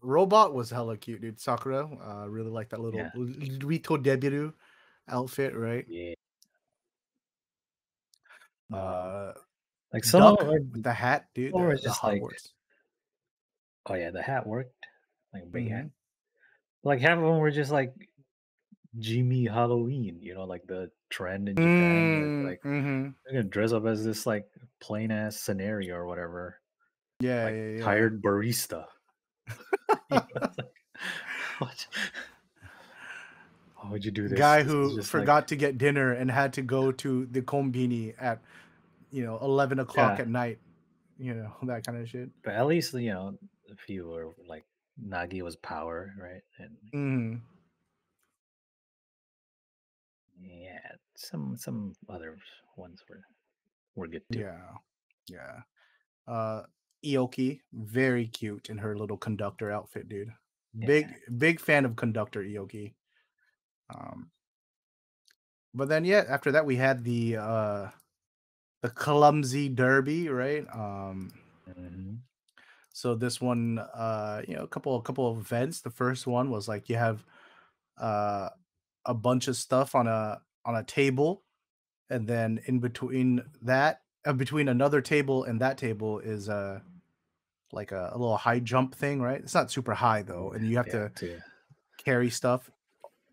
Robot was hella cute, dude. Sakura. Really like that little Yeah. Rito Debiru outfit, right? Yeah. No. Uh Like some of Duck them with the hat, dude, are the just like, Hogwarts. oh yeah, the hat worked. Like a big hat. Mm-hmm. Like half of them were just like Jimmy Halloween, like the trend in Japan where it's like Mm-hmm. they're gonna dress up as this like plain ass scenario or whatever. Yeah, Like yeah, yeah. tired barista. It's like, what? Why would you do this? Guy This is who just like, forgot to get dinner and had to go to the kombini at 11 o'clock yeah. at night, that kind of shit. But at least a few were like Nagi was power, right? And Mm-hmm. yeah, some other ones were good too. Yeah, yeah. uh Ioki, very cute in her little conductor outfit, dude. Yeah. Big fan of conductor Ioki. um but then yeah, after that we had the clumsy derby, right? Hmm. So this one, a couple of events. The first one was like you have uh a bunch of stuff on a table, and then in between that, between another table and that table is like a little high jump thing, right? It's not super high though, and you have Yeah, to to carry stuff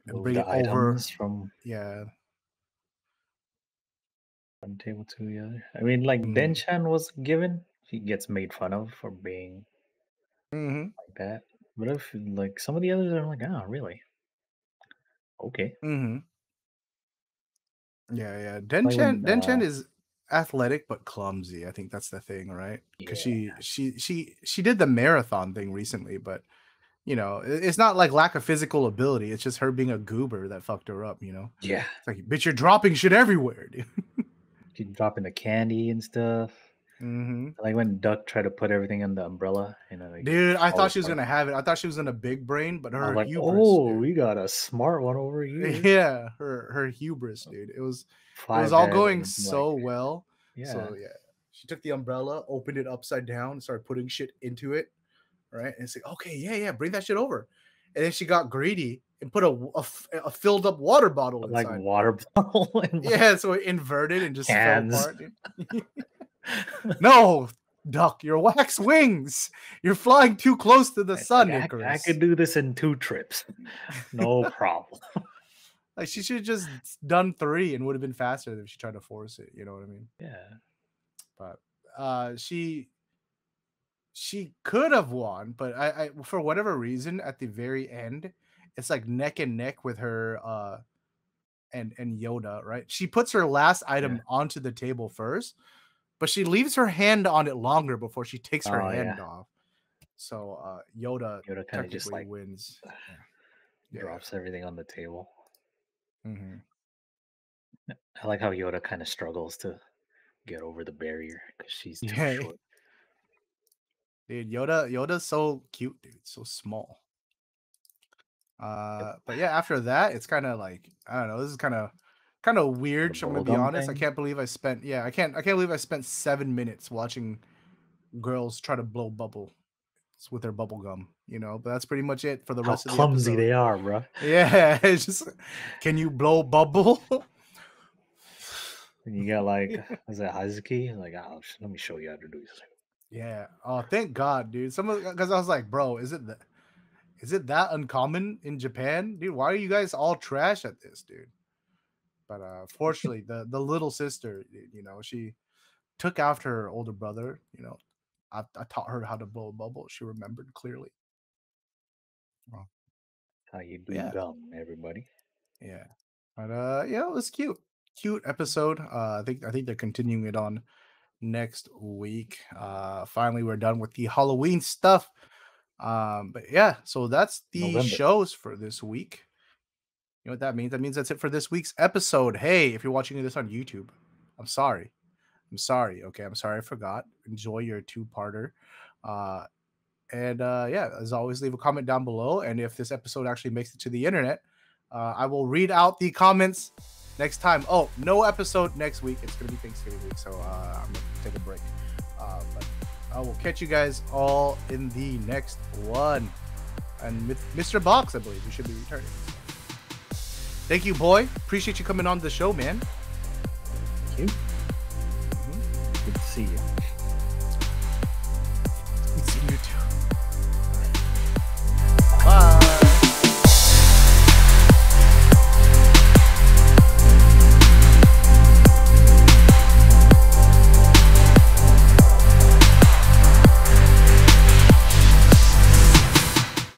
and move bring the it over. items from Yeah. one table to the other. I mean, like Mm. Denchan was given, he gets made fun of for being Mhm. like that. But if like some of the others are like, oh, really? Okay. Mhm. Yeah, yeah. Like when, Denchen is athletic but clumsy. I think that's the thing, right? Because yeah, she did the marathon thing recently, but it's not like lack of physical ability. It's just her being a goober that fucked her up. yeah, It's like, bitch, you're dropping shit everywhere, dude. she dropping the candy and stuff. Hmm. Like when Duck tried to put everything in the umbrella, like it Dude, I fall thought she was apart. gonna have it. I thought she was in a big brain, but I was her like, hubris, oh, dude. we got a smart one over here. Yeah, her hubris, dude. It was Five all head, going and like, so well. yeah, So yeah, she took the umbrella, opened it upside down, and started putting shit into it. Right, and it's like, okay, yeah, yeah, bring that shit over. And then she got greedy and put a filled up water bottle like inside. water bottle and like Yeah, so it inverted and just fell cans. apart. Dude. No, Duck, your wax wings. You're flying too close to the It's sun, like I Icarus. could do this in 2 trips, no problem. Like she should have just done 3 and would have been faster if she tried to force it. You know what I mean? Yeah, But she could have won, but I for whatever reason at the very end, it's like neck and neck with her and Yoda, right? She puts her last yeah. item onto the table first, but she leaves her hand on it longer before she takes her Oh yeah, hand off. So Yoda Yoda kind of just technically like wins. Yeah. Yeah. drops everything on the table. Hmm. I like how Yoda kind of struggles to get over the barrier because she's too Yeah. short. Dude, Yoda's so cute, dude. So small. Yep. But yeah, after that, it's kind of like, I don't know. This is kind of Oh, the weird. So I'm gonna be bubblegum honest. I thing. can't believe I spent I can't believe I spent 7 minutes watching girls try to blow bubbles with their bubble gum. But that's pretty much it for the How rest of the clumsy episode. they are, bruh. Yeah, it's just, can you blow bubble? And you got like, is that Hazuki? Like, oh, let me show you how to do this. Yeah. Oh, thank God, dude. Because I was like, bro, is it that uncommon in Japan, dude? Why are you guys all trash at this, dude? But fortunately, the little sister, she took after her older brother. I taught her how to blow a bubble. She remembered clearly. Well, How you but do yeah, gum, everybody. yeah. But yeah, it was cute. Cute episode. I think they're continuing it on next week. Finally, we're done with the Halloween stuff. But yeah, so that's the November. shows for this week. You know what that means? That means that's it for this week's episode. Hey, if you're watching this on YouTube, I'm sorry. I'm sorry. Okay, I'm sorry I forgot. Enjoy your two-parter. Yeah, as always, leave a comment down below. And if this episode actually makes it to the internet, I will read out the comments next time. Oh, no episode next week. It's gonna be Thanksgiving week, so I'm gonna take a break. But I will catch you guys all in the next one. And with Mr. Box, I believe we should be returning. Thank you, boy. Appreciate you coming on the show, man. Thank you.